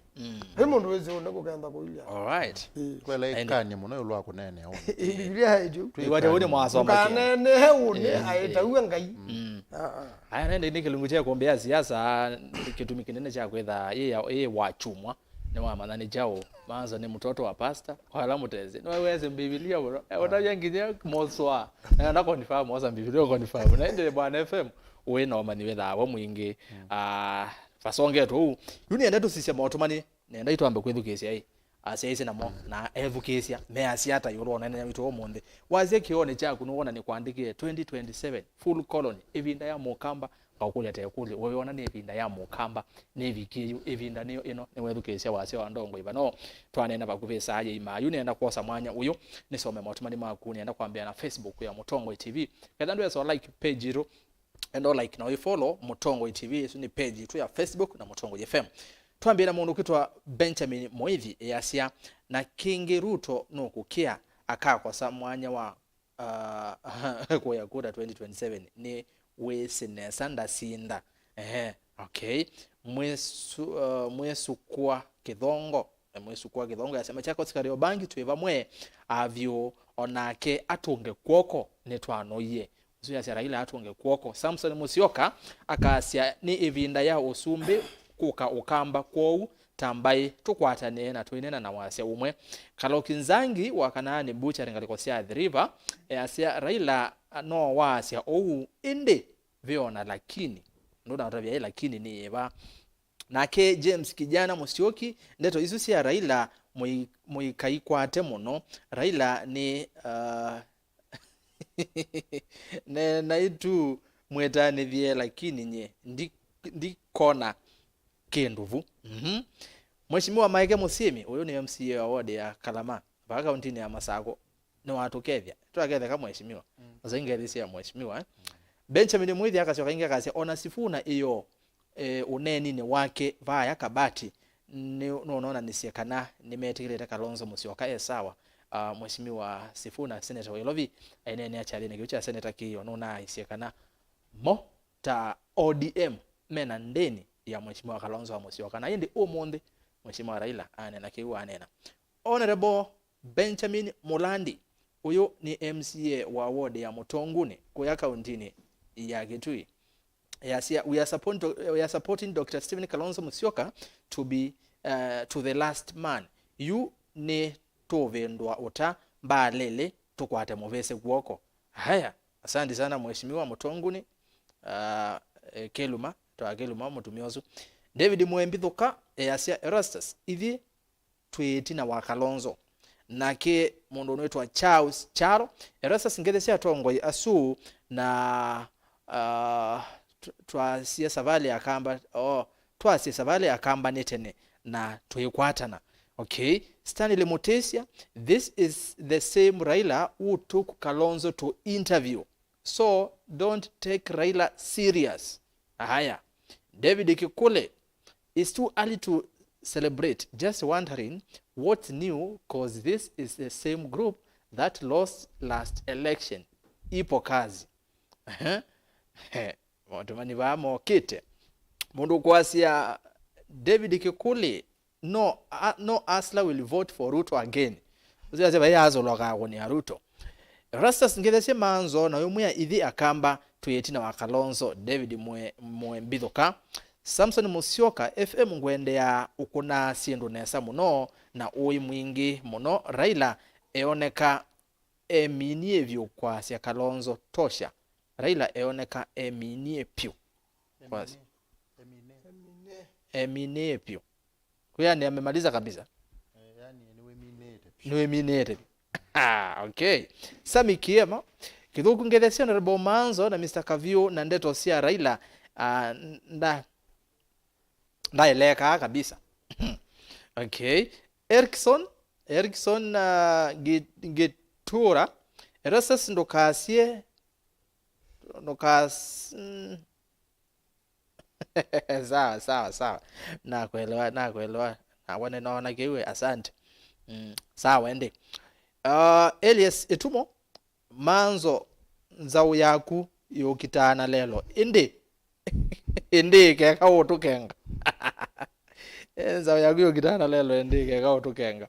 bai mundu wezo ndakugamba kuilia alright kwela ikanye muno yulwa kunene aune biblia haidu iwate uni mwasoma kanene heune aita uwe Ngai aya nende nikilungu cha kuombea siasa kitumi kinene cha kwetha yeye wachumwa ni wa manani jao Maanzo ni mtoto wa pastor wala muteze no weze Biblia bro otaja nginya moswa na confirm moza Biblia confirm na ende bwana FM we no mani wetha abo mwingi fasonge tu yuni enda tu sisema otomani nenda itwambe kwethukesia ai asiaise namo na evukesia me asiata yurona na mito omonde waze kione cha kunuona ni kuandikie 2027 full colony Îvinda ya Mûkamba kaukulia tekuli wewe ni Îvinda ya Mûkamba ni vikiyu Îvinda niyo ino ni wethukesia wase wa ndongo ibano twanena bakuvesa aje ima yuni enda kosa mwanya uyo nisome motomani makuni enda kwambia na Facebook ya Mutongo TV kada ndo so like page ro endo like na we follow Mutongo TV so ni page tu ya Facebook na Mutongo FM twambie na mundu kitwa Benjamin Moithi yasia na Kingi Ruto no kukia aka kwa samwanya wa kwa ya kura 2027 ni we sinesanda sinda okay mwesu kwa kidhongo yasema chako sikario bangi tuiva mwe avyo onake atunge kwoko netwanoye uzu yasia Raila atunge kwoko Samson Musyoka akasia ni Îvinda ya usumbi kuka ukamba kwou tambai tukwatane na tuinena na wasia umwe Kalokinzangi wakanani bucha ringalikosia the river asia Raila no wasia ou inde viona lakini ndo na tabia lakini ni eva nake James kijana Musyoki ndeto isu sia Raila muikaikwate muno Raila ni ne naitu mwetani vie lakini nye ndi kona kenduvu Mheshimiwa Maike Musimi uyu ni MCA wa ward ya Kalama mpaka kaunti ya Masako ni watu kevya twakethe kama mheshimiwa zaingezi ya mheshimiwa Benjamin Moithi akashoka ingia kasi ona sifuna iyo uneni ni wake vaya kabati ni unaona nisiekana nimetikileta Kalonzo Musyoka sawa mheshimiwa Sifuna Seneta Wailovi enene achali ne gicha Seneta kiyo nona isiekana mo ta ODM mena ndeni ya mheshimiwa Kalonzo Musyoka na yende omonde mheshimiwa Raila anena kiwa anena Honorable Benjamin Mulandi uyu ni MCA wa ward ya Mutonguni kuya kauntini ya Kitui. We are supporting Dr. Stephen Kalonzo Musyoka to be to the last man. You ne tovendwa uta mbalele tukwate muvese guoko. Haya, asante sana mheshimiwa Mutonguni. Keluma mutumiozu. David Mwembithuka Asia Erastus ithi twetina wa Kalonzo nake mundu unetwa Charles Charo Erastus ngethesia tongoi asu na twa Siasa vale akamba twa Siasa vale akamba netene na tuikwatana. Okay, Stanley Mutesia, this is the same Raila who took Kalonzo to interview, so don't take Raila serious. Haya, David Kikule, it's too early to celebrate, just wondering what's new, cause this is the same group that lost last election. Ipo kazi. Watumani vamo kite. Mundu kwasia David Kikule, no Asla will vote for Ruto again. Uziaze bayazo loka woni Ruto. Erastus ngedese Maanzo na yumuya ithi akamba tuyetina wa Kalonzo. David Mwembithuka. Samson Musyoka FM ngwende ya ukuna siendu nesa muno na ui mwingi muno Raila eoneka eminie vyo kwa sia Kalonzo tosha. Raila eoneka eminie pyu. Kwasi. Eminie pyu. Kuya ni amemaliza kabisa. Yani niwe minete. Okay. Sami Kiema Kithuku ngethesio na Rebo Maanzo na Mr. Kavyu na ndeto sia Raila ndaeleka kabisa. Okay. Erikson Getura Erastus ndokasie sawa nakuelewa na wane naona kiwe asante. Sawa ende. Elias Etumo Maanzo nzau yaku yokitana lelo indi keka otukenga. Nzau yaku yokitana lelo indi keka otukenga.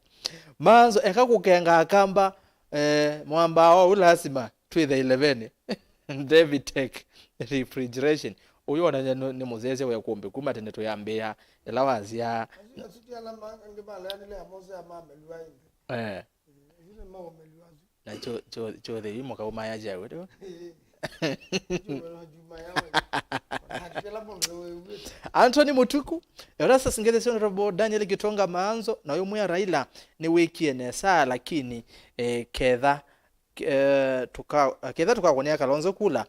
Maanzo ekakukenga akamba mwamba ulasima twithe 11. David Tech refrigeration uyona ni muzeze wa Îkûmbî kuma tene tuyambia elawazi ya na cho the imo ka umaya jawe do Anthony Mutuku Erastus ngeze honorable Daniel Gitonga Maanzo na uyu muya Raila ni wiki nesa lakini kedha tukakonia Kalonzo kula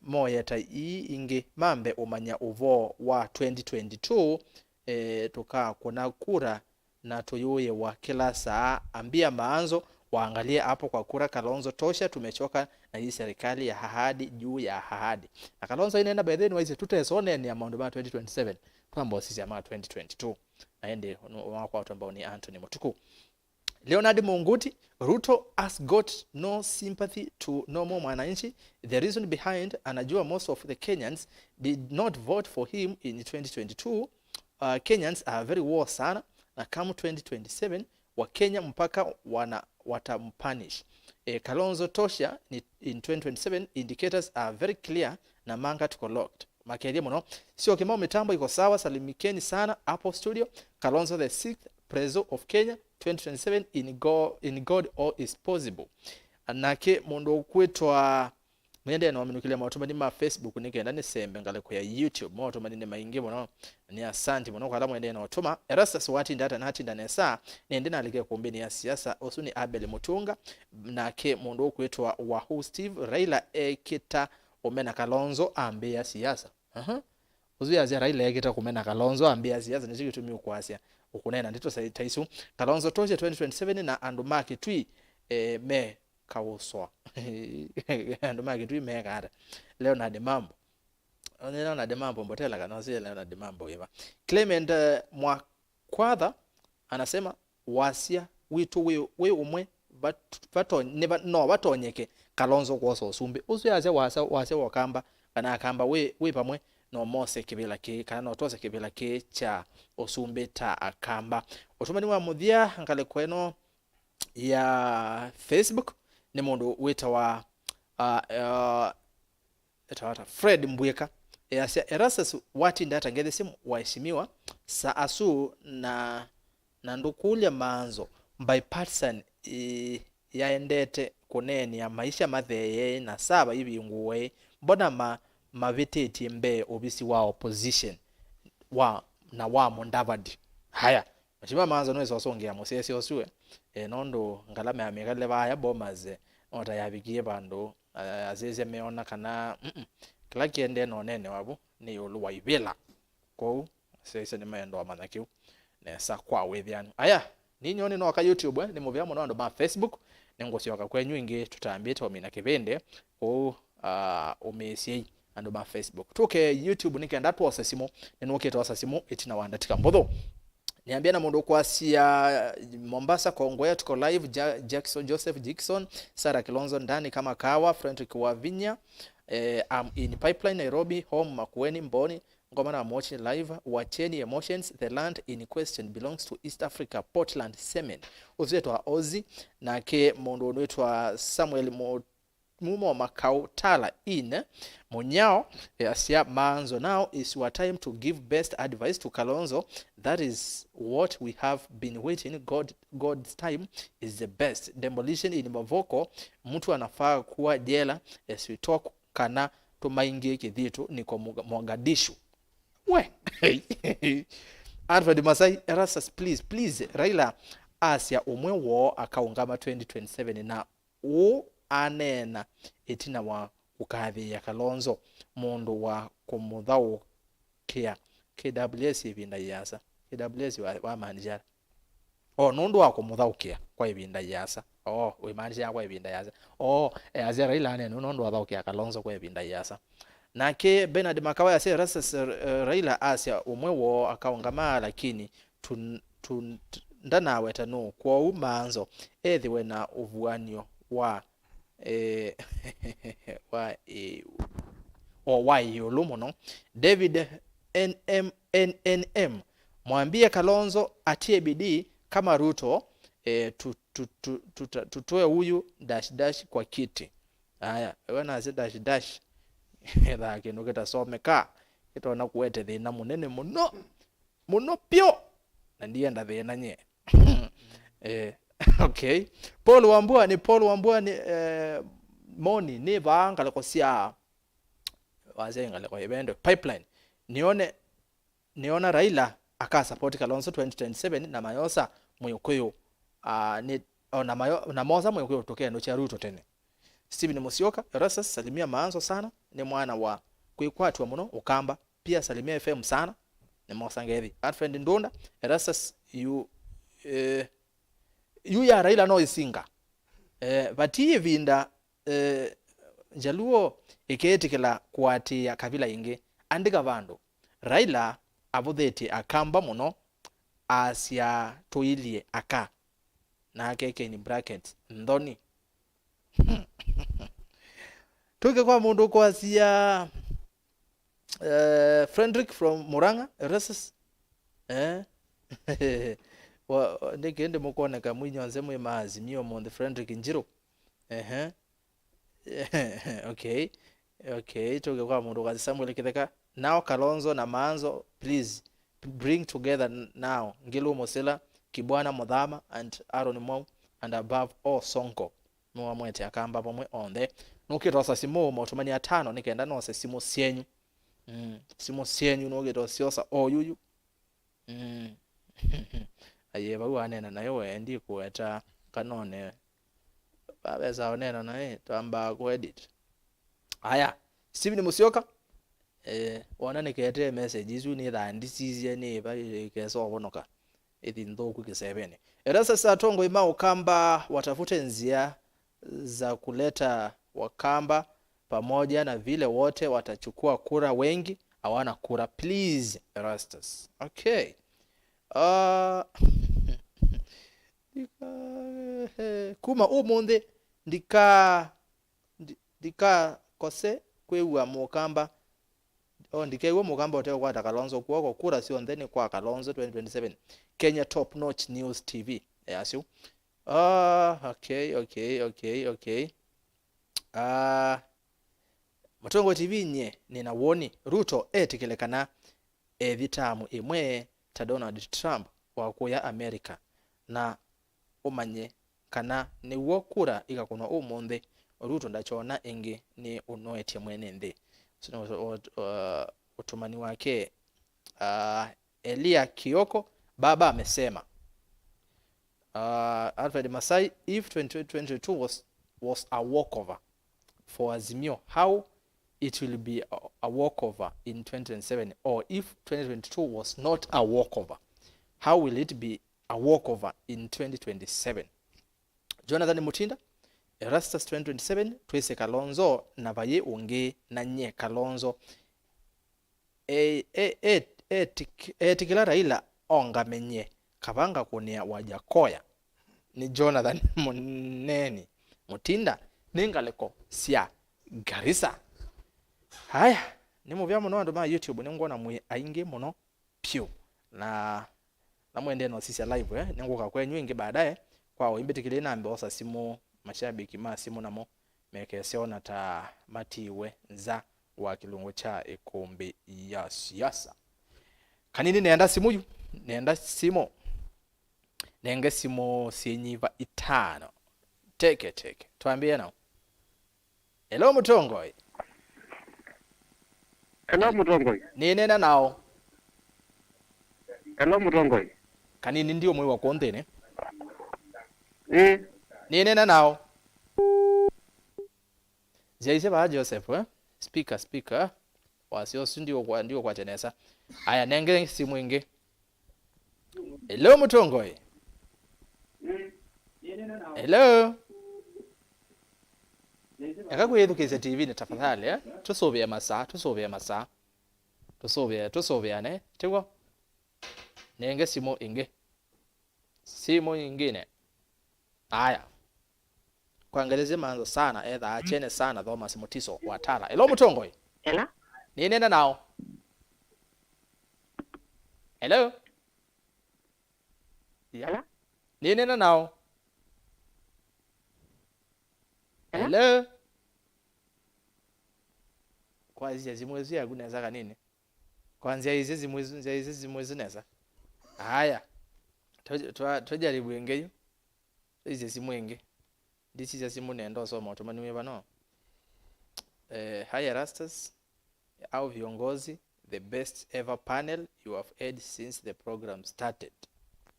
moya ta ingi mambe umanya uvo wa 2022 tukakona kura na tuyuye wa kila saa ambia Maanzo waangalie hapo kwa kura Kalonzo tosha, tumechoka na hii serikali ya ahadi juu ya ahadi. Na Kalonzo inaenda by then wise tutesone ni amount ba 2027 kwamba sisi ama 2022 aende wako watu ambao ni Anthony Mutuku. Leonard Munguti Ruto has got no sympathy to normal mwananchi. The reason behind anajua most of the Kenyans did not vote for him in 2022. Kenyans are very war sana na kama 2027 wa Kenya mpaka watampunish. Kalonzo tosha in 2027 indicators are very clear na manga tuko locked. Makelia mno sio kama mitambo iko sawa, salimikeni sana hapo studio. Kalonzo the 6th president of Kenya 2027 in God all is possible. Anake mundu kwetwa mwende na wamenukilia mautumani ma Facebook nikenda ni sembe ngale kwa YouTube mautumani ni maingi mno ni asante mno kwa mwende na watuma Erastus wati ndata na hatinda nesa nende na alike kumbeni ya siasa osuni Abel Mutunga nake mundu kwetwa Wahoo Steve Raila ekita omena Kalonzo ambia siasa. Uzuya zia Raila ekita kumena Kalonzo ambia siasa nishiki tumi ukwasya ukunena ndito taisu Kalonzo tosha 2027 na andumaki tui me kawuswa andumaki tui me kada Leonard Mambo Leonard Mambo mbotela kana si Leonard Mambo hiva. Clement Mwakwadha anasema wasia witu we umwe batonyeke Kalonzo kwaso sumbe uzuyaze wase wakamba kana akamba we pamwe no mose kibila ke kana no tose kibila ke cha osumbe ta akamba otumani wa muthia ngale kweno ya Facebook ni mundu witawa Fred Mbweka asia Erastus wati ndata ngede simu waheshimiwa sa asu na ndukulia Maanzo bipartisan yaendete kuneni ya maisha matheye na saba hivi nguwe mbona maviteti mbe obisi wa opposition wa na wa Mudavadi haya mheshimiwa Maanzo nwezo osongea musesi osue nondo ngalame amekale baya bomaze ota yabikie bandu azeze meona kana kila kiende no nene wabu ni oluwa ibela ko sese ni mayendo amanyakiu nesa kwa wethianu aya ni nyoni no ka YouTube ni muvya muno ando ma Facebook ningosyoka kwenyu ingi tutambite omina kivende o umesi ando ma Facebook tuke YouTube nikenda twosesimo nenoke twosesimo itina wandatika mbodho niambia na mundu kwasia Mombasa Kongwe tuko live Jackson Joseph Jackson Sarah Kilonzo ndani kama kawa Frederick Wavinya I'm in Pipeline Nairobi home Makueni Mboni ngoma na watching live wacheni emotions the land in question belongs to East Africa Portland Semen uzetwa Ozi na ke mundu wetwa Samuel Mumo Makau Tala in Munyao asia Maanzo now is your time to give best advice to Kalonzo. That is what we have been waiting. God's time is the best. Demolition in Mavoko mtu anafaa kuwa jela as we talk kana tumaingie kidhitu niko Mogadishu we Alfred Masai Erastus please Raila asia umwe wo akaungama 2027 na anena etina wa ukathi ya Kalonzo mundu wa kumuthau kia KWS Îvinda yasa KWS wa manager nundu wa kumuthau kia kwa Îvinda yasa we manager kwa Îvinda yasa azia Raila anena nundu wa thau kia Kalonzo kwa Îvinda yasa nake Bernard Makawa ya se rasa Raila asia umwe wo akaungama lakini ndana wetano kwa Maanzo ethiwe na uvuanio wa why yulumo no David NM mwambie Kalonzo atie bidii kama Ruto tutoe huyu dash kwa kiti haya wana ze dash eda kinoketa someka kitona kuwete thina munene muno pio na ndienda thina nye okay Paul Wambua ni moni ni vanga kosia wazenga leko evento Pipeline niona Raila aka support Kalonzo 2027 na mayosa moyokoyo na moza moyokoyo tokea no cha Ruto tene Steven Musyoka Erastus salimia Maanzo sana ni mwana wa kuikwatwa muno Ûkûmbî pia salimia FM sana ni mosangethi Alfred Ndunda Erastus you ya Raila no isinga bati Îvinda Jaluo iketikela kwati ya kabila ingi andika vandu Raila abutheti akamba muno asia toilie aka na keke ni bracket ndoni tuke kwa mundu kwa asia Frederick from Muranga Erastus ndikende mukoneka mwinyo nzemwe maazimio mon Frederick Njiro okay tuke kwa mundu kwa Samuel Kitheka now Kalonzo na Maanzo please bring together now Ngilu Mosela Kibwana Muthama and Aaron Mau and above all Sonko mwa mwete akamba pomwe on the nukitosa simo motumani 5 nikenda no simo sienyu simo sienyu no siosa yuyu ayeba wanena nayo wendi kueta kanone babeza onena naye tamba ku edit aya Steven Musyoka wana nikete messages uni thandicizie ni ba keso bonoka ithindoku kisebene Erastus Satongo ima Ûkûmbî watafute njia za kuleta Wakamba pamoja na vile wote watachukua kura wengi hawana kura please Erastus okay kuma umunde ndika kose kwewa Mûkamba ndikewe Mûkamba oteo kwa Kalonzo kuoko kura sio ndeni kwa Kalonzo 2027 Kenya Top Notch News TV asio Okay. Mutongo TV nye ninawoni Ruto etikilekana evitamu imwe ta Donald Trump wakuya America na umanye kana ni wokura igakunwa umunthe Ruto ndachona ingi ni unoetie mwene nthi sino utumani wake Elia Kioko baba amesema Alfred Masai, if 2022 was a walkover for Azimio, how it will be a walkover in 2027? Or if 2022 was not a walkover, how will it be a walkover in 2027? Jonathan Mutinda, Erastus 2027, twese Kalonzo na baye unge na nye Kalonzo tikila Raila onga menye kabanga kunia wajakoya ni Jonathan Muneni Mutinda ningaleko sia Garissa. Haya ni muvya muno ndo ma YouTube ningona mwe ainge muno pyo na mwende no sisi live ningoka kwenyu inge baadaye kwa imbetikile nambe osa simu mashabiki ma simu namo mekesiona ta matiwe nza wa kilungo cha Îkûmbî ya siasa. Kanini neenda simuyu neenda simo nenge simo sienyiva itano teke tuambie nao. Hello Mutongoi. Hello Mutongoi. Ninena nao. Hello Mutongoi. Kanini ndio mwe wa kontene? Ninena nao. Jaise ba Joseph speaker wasio ndio kwa tenesa. Aya nenge simu inge. Hello Mutongoi. Hello. Akakuyedukiza TV ni tafadhali tusovya masaa tusovya ne tigo nenge simu ingine aya kuangeleze Maanzo sana edha achene sana dhoma simutiso watala. Hello Mutongoi. Hello. Ninena nao. Hello. Hello. Ninena nao. Hello. Kwanzia zimwezi ya guneza kanini? Kwanzia hizi zimwezi neza. Haya. Tujaribu engeyo. Hizi zimwenge. This is a simu nendo so moto manu bano. Hi Erastus. Au viongozi, the best ever panel you have had since the program started.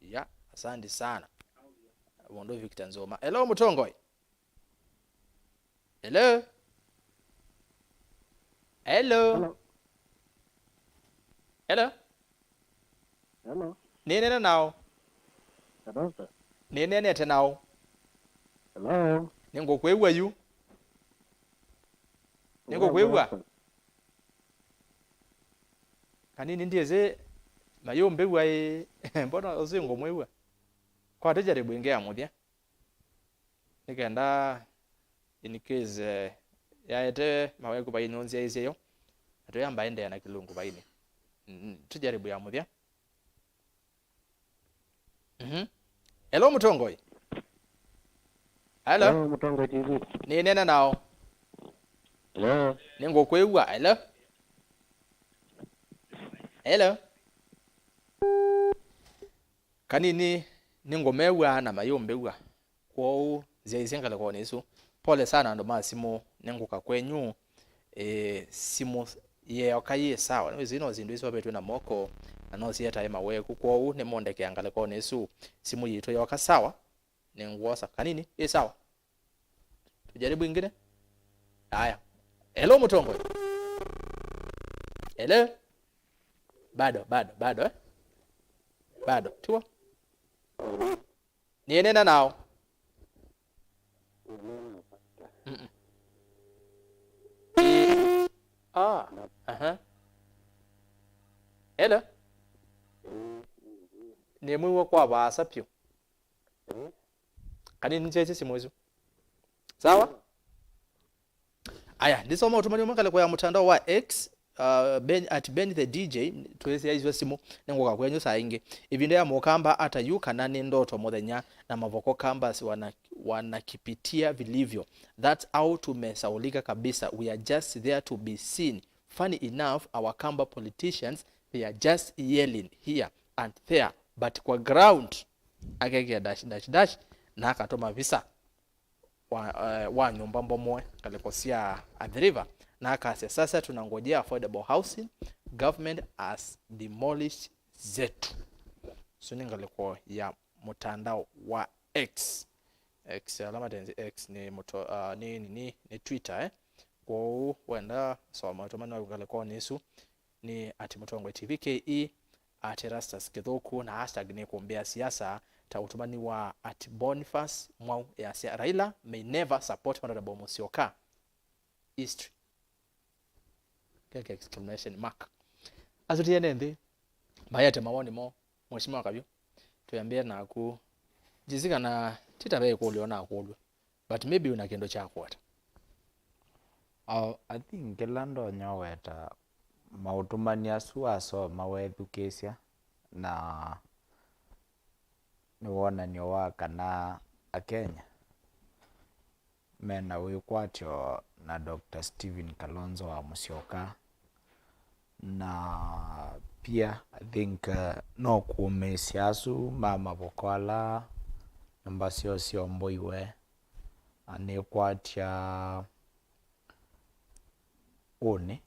Yeah, asante sana. Wondo Victor Nzomo. Hello Mutongoi. Hello. Hello. Hello. Hello. Nene nao. Hello. Nene nao. Hello. Ningo kwewa yu. Ningo kwewa. Kanini ndieze mayombe wae mbona ozingo mwewa. Kwa tejaribu ingea muthia. Nikaenda in case yaete maweku baini onzia iseyo atoyamba ende na kilungu baini tujaribu ya muthia. Hello Mutongoi. Hello Mutongoi TV. Ni nena nao. Hello. Ningo kwewa. Hello. Hello. Kanini ningo mewa na mayombewa kwao ziaizengala kwa nesu. Pole sana ndo masimo nenguka kwenyu simu ye okaye sawa no zino zindu iso betu na moko anosi yata ema we kuko ne monde ke angale ko nesu simu yito yoka sawa nengosa kanini sawa tujaribu ingine. Haya. Hello Mutongoi. Hello. Bado bado tuwa nienena nao. Hello. Ni mwiwa kwa basa pyo. Kanini ncheche simwezu. Sawa? Aya, ndisoma utumani mwakale kwa mtandao wa X Ben the DJ twese yaizwe simu nengoka kwenyu saingi Îvinda ya Mûkamba hata yu Kinanie ndoto muthenya na mavoko campus wanakipitia vilivyo. That's how tumesaulika kabisa. We are just there to be seen. Funny enough, our Kamba politicians, they are just yelling here and there, but kwa ground agege dash na akatoma visa wa nyumba mbomwe kalikosia adhiriva na akase sasa tunangojea affordable housing. Government has demolished zetu. Suningaliko ya mtandao wa X alama tenzi X ni ni Twitter kwa wenda so matomano galeko nisu ni @mutongwe tvke @Erastus Kithuku na hashtag ni kuombea siasa ta utumani wa @Boniface Mwau ya sia Raila may never support Honorable Musyoka history keke exclamation mark azutiene ndi mayate mawoni mo mheshimiwa Kavyu tuyambie na ku jizika na titabe kuliona akulwe but maybe una kendo chako hata I think kelando nyaweta mautumania suaso mawethukesia na niwona niwa kana akenya mena wikwatyo na Dr. Stephen Kalonzo wa Musyoka na pia I think no kumesiasu mama bokwala mbasio sio mboiwe anekwatya one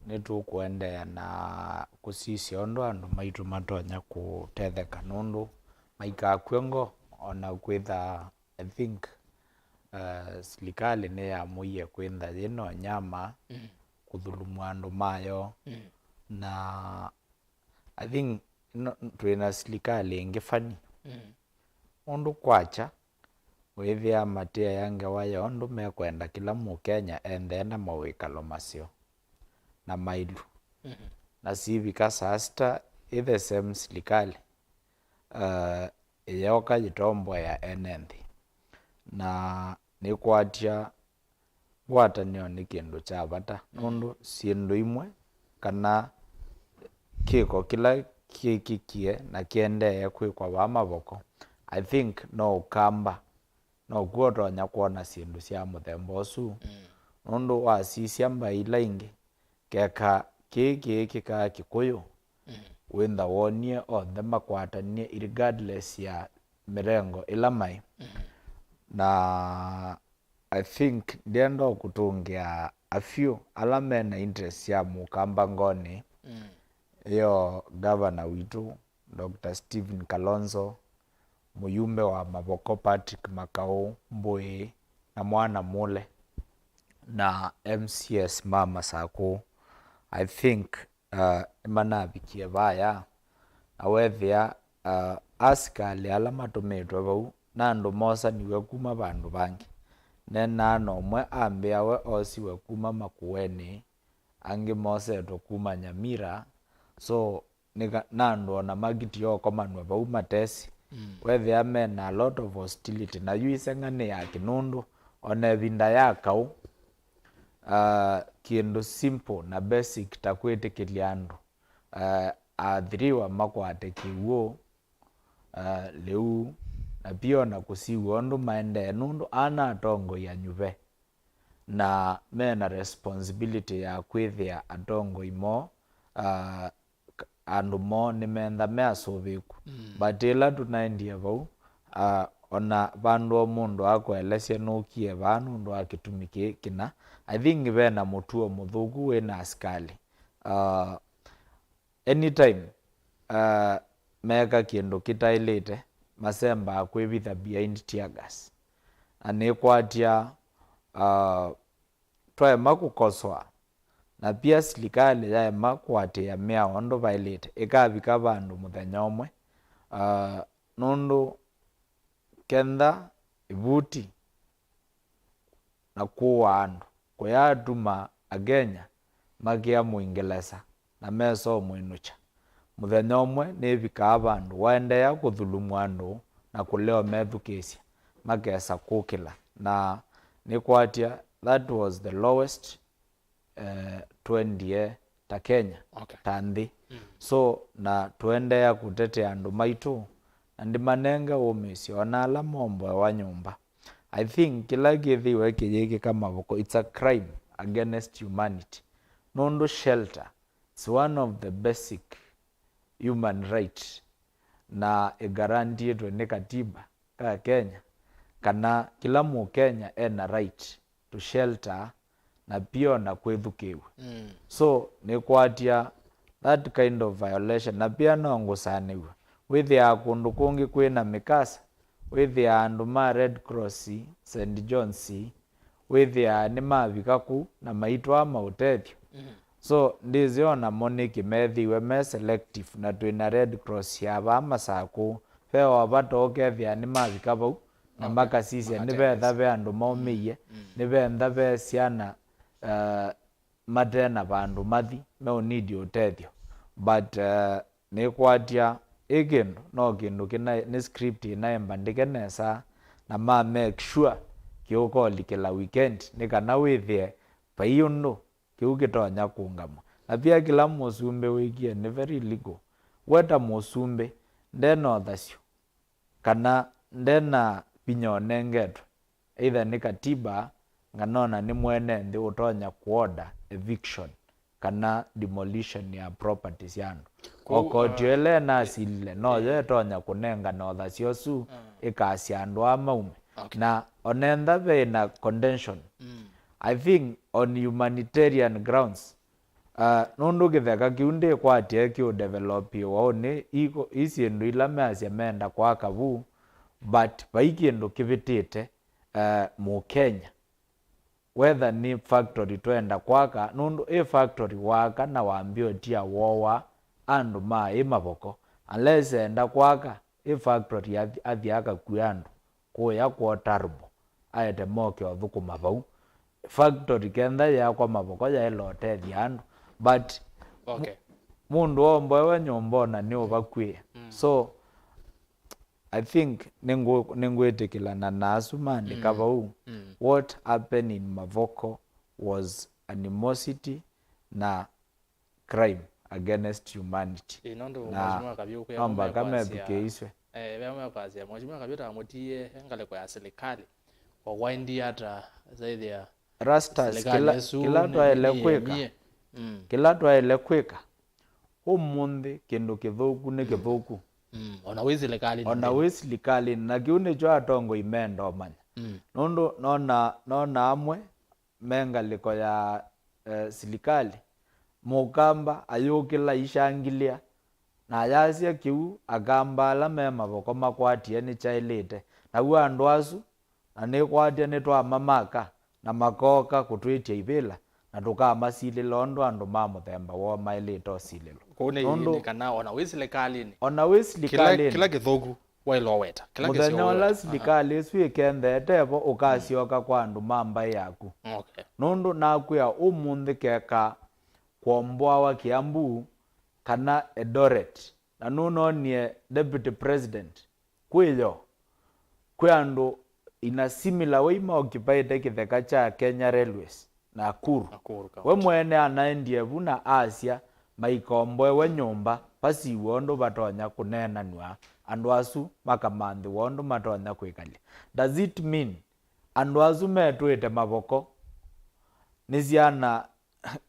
netu kuendea na kusisi ondo andu maitu matonya kutetheka nundu maika kwengo ona kwitha I think serikali ne ya muiye kwenda yeno nyama kuthulumu andu mayo na I think twina serikali ingefani ondu kwacha withia matia yange waya ondu mekwenda kila Mukenya endena mawikalo masio na mailu na sivi kasasta the same serikali yoka jitombo ya enendi na nikwatia gwatanio ni kindu cha bata nundu sindu imwe kana kiko kila kikikie na kiende kwikwa wa maboko I think no Kamba no kuotonya kuona sindu cia muthemba ucu nundu wa sisia mbaila ingi keka kika Kikuyu wenda wonie othe makwatanie regardless ya mirengo ila mai na I think ndiendo kutungia a few alame na interest ya Mûkamba ngoni yo governor witu Dr. Stephen Kalonzo muyumbe wa maboko Patrick Makau Mbui na mwana mule na MCS mama sako I think manabikie baya awethia askali ala matumitwe bau nandu mosa niwe kuma bandu bangi nena nomwe ambiawe osiwe kuma Makueni angi moseto kuma Nyamira so nika nandu ona magiti yoko manwe bau matesi wethia mena a lot of hostility na yuisengane ya kinundu ona Îvinda ya kau kindu simple na basic takwitikilia andu athiriwa makwate kiw'o leu na pia na kusiwa ondu maende nundu ana atongo ya nyuve na mena responsibility ya kwithia atongo imo andu mo ni menda measuviku but ila tunaendia vau ona bandu mundu akwelesia nukie banu ndo akitumiki kina I think bena mutuo muthugu wena askali anytime meka kindu kitailite masemba akwibitha behind tear gas anekwatia twae makukoswa na pia serikali ya makwatia mea ondo violate ikabika bandu muthenya umwe nundu kenda ibuti na kuwa andu kuyatuma agenya magia muingeleza na meso mwinucha muthenya umwe nibika abandu waendea kuthulumu andu na kuleo methukesia magesa kukila na nikwatia that was the lowest twendie ta Kenya ta nthi so na tuendea kutetea andu maitu na ndimanenga umisio ona ala mombo wa nyumba. I think kila githiwe kijiki kama voko it's a crime against humanity. Nundu shelter it's one of the basic human right na guaranteed ni katiba ka Kenya kana kila mu Kenya ena right to shelter na pia na kwethukiwe. So ni kwatia that kind of violation na pia no ngusaniwe with ya kundu kungi kwina mikasa with ya andu ma Red Cross St John's with ya ni mavikaku na maitwa mautethio. So ndiziona moniki methiwe me selective na twina Red Cross ya bama saku feo abatoke vya ni mavika bau na makasisia ni betha be andu maumiye ni bentha be ciana matena bandu mathi me need utethio but ni kwatia ikindu no kindu kina ni script inaemba ndikenesa na ma make sure kiukoli kila weekend ni kana withie paiundu kiu kitonya kungamo na pia kila musumbe wikie ni very legal weta musumbe ndeno thasio kana ndena pinyonengetwe either ni katiba nganona ni mwene ndi utonya kuorder eviction kana demolition ya properties yandu okotiele na asile no yetonya kunenga no thasio su ikasi andu amaume na onenda be na contention. I think on humanitarian grounds nundu githeka kiunde kwatie ki develop yo ni iko isindu ila measia menda kwa Kavyu but baikindu kivitite mu Kenya whether ni factory twenda kwaka nundu factory waka na wambio tia wowa andu ma maboko unless enda kwaka factory athiaka kuyandu kuya kwa tarbo aete moke othukuma bau factory kenda ya kwa maboko ya elote thiandu but mundu omboe nyombona ni ubakwie. So I think ningwetikilana nasu mandi Kavyu what happened in Mavoko was animosity na crime against humanity na amba kama ebukeiswe vema kazi ya mheshimiwa Kavyu tamutie ngale kwa serikali kwa waindi hata zaidi ya Erastus kila twaelekwika umundi kindu kithuku ni kithuku ona wizi likali na kiune cho atongo imendo manya nundu nona amwe mengaliko ya silikali Mûkamba ayukila ishangilia na yasia kiu agambala me maboko makwatie ni chailite na gwa andu asu na ni kwatie ni twa mamaka na makoka kutwitia ibila na tukamasile londo andu mamuthemba wo mailito sililo kune kana ona wizi lekalini kila kithuku wailoweta kila muthenya wala silikali swikendete bo ukasioka kwa andu mamba yaku nundu nakuya umundi keka kuomboa wa Kiambu kana Eldoret na nunonie deputy president kwiyo kwandu ina similar way ma occupy kitheka cha Kenya Railways na Nakuru we mwene anaendie buna Asia maikomboe we nyumba pasi wondo batonya kunena nwa andu asu makamandi wondo matonya kwikali. Does it mean andu asu metwite maboko niziana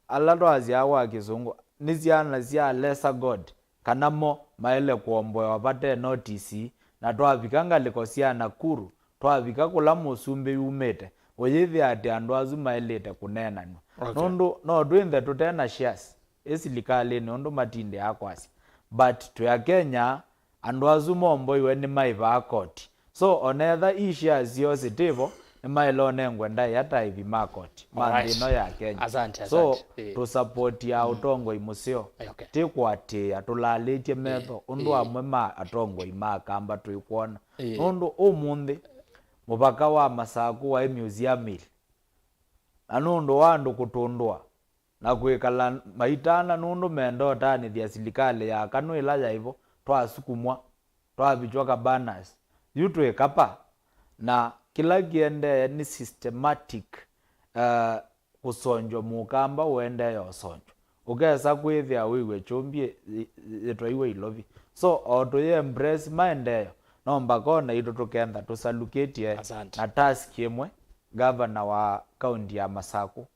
alado azia wa kizungu niziana zia lesser god kanamo maele kuomboe wapate notice na twabikanga likosia Nakuru twabika kula musumbe yumete oyithi ati andu azu maelete kunena nundu no twinthe tutena shares esilikali nundu matinde akwasi but to ya Kenya andu azu mombo iwe ni maiva akoti so onetha ishares yo sitivo ni mailo nengwenda yata hivi makoti mandino ya Kenya. Asante. So to support ya utongo imusio tikwati atulalitie metho undu amwe ma atongo imakamba tuikuona nundu umundi mubaka wa masaku wa museum ile anundu wandu kutundwa na kwikala maitana nundu mendo tani thia silikali ya kanu ila ya hivyo twasukumwa twabichwa banners yutwe kapa na kila kiende ni systematic kusonjo Mûkamba uende yosonjo ukesa kwithia wiwe chumbi itwa iwe ilovi so oto ye embrace maendeleo no mbakona ito tukenda tusaluketie na task imwe governor wa county ya Masaku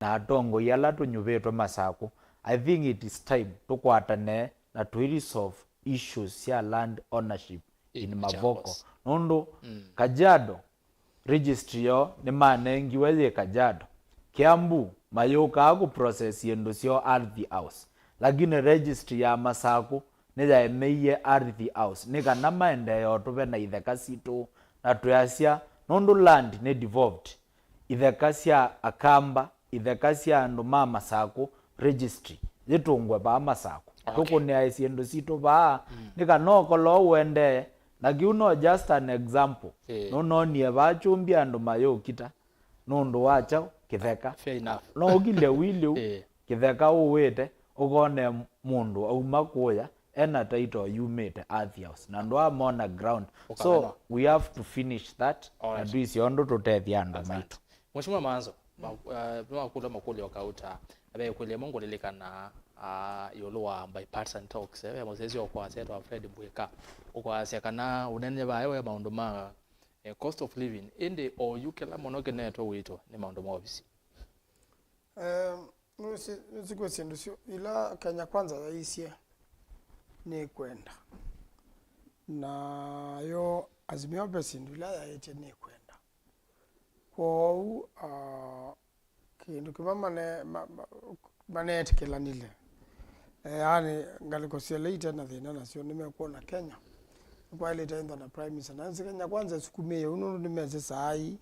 na atongo yala tunyuvetwe Masaku. I think it is time tukwatane na to resolve issues ya land ownership in Mavoko nondo Kajiado registry yo ni manengi weze Kajiado Kiambu mayoka aku process yendo sio ardhi house lakini registry ya Masaku nija emeye ardhi house nika na maendeleo tuve na ithekasitu na tuyasia nondo land ne devolved ithekasia akamba ithekasia ndo Masaku registry zitungwe ba Masaku tukune aisiendo sito ba nika noko lo wende na giuno just an example no nie ba chumbi ando mayokita nondo wacha kitheka fair enough no gile wili kitheka uwete ugone mundu auma kuya ena taito yumete earth house na ndo amona ground so we have to finish that and do isiondo tutethia ndo maitu Mheshimiwa Maanzo kula makuli wakauta abe kwele mongo lilikana yolowa bipartisan talks ya mozezi kwa seto Fred Mbweka kwa sekana unene bayo ya maundu ma cost of living inde o yukela monoke neto wito ni maundu mobisi nusiko sindusio ila Kenya kwanza yaisie ni kwenda na yo azimio besindu ila yaite ni kwenda kwa kindu kama mane etikela nile yani ngaliko sieleite na thina na sio nimekuona Kenya kwa ile tendo na prime minister na Kenya kwanza sukumie uno nimeze sai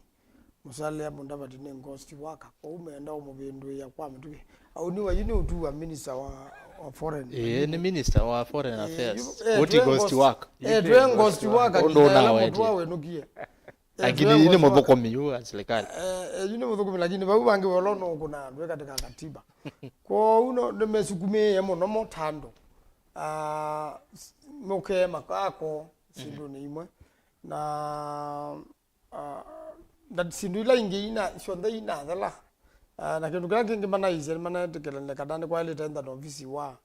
musale ya mundaba dine ngosti waka kwa umeenda umubindu ya kwa mtu au ni wa utu minister wa foreign ni minister wa foreign affairs what ghost work twe ghost work ndo na mtu wawe nukie lakini ile maboko miyu serikali yine maboko lakini babu bange wolono kuna ndwe katika katiba kwa uno nimesukumie ya mono motando mokema kako sindu ni imwe na sindu ila ingina shonda ina dala na kindu kingi mana ize mana tekelele kadane kwa ile tenda no office wa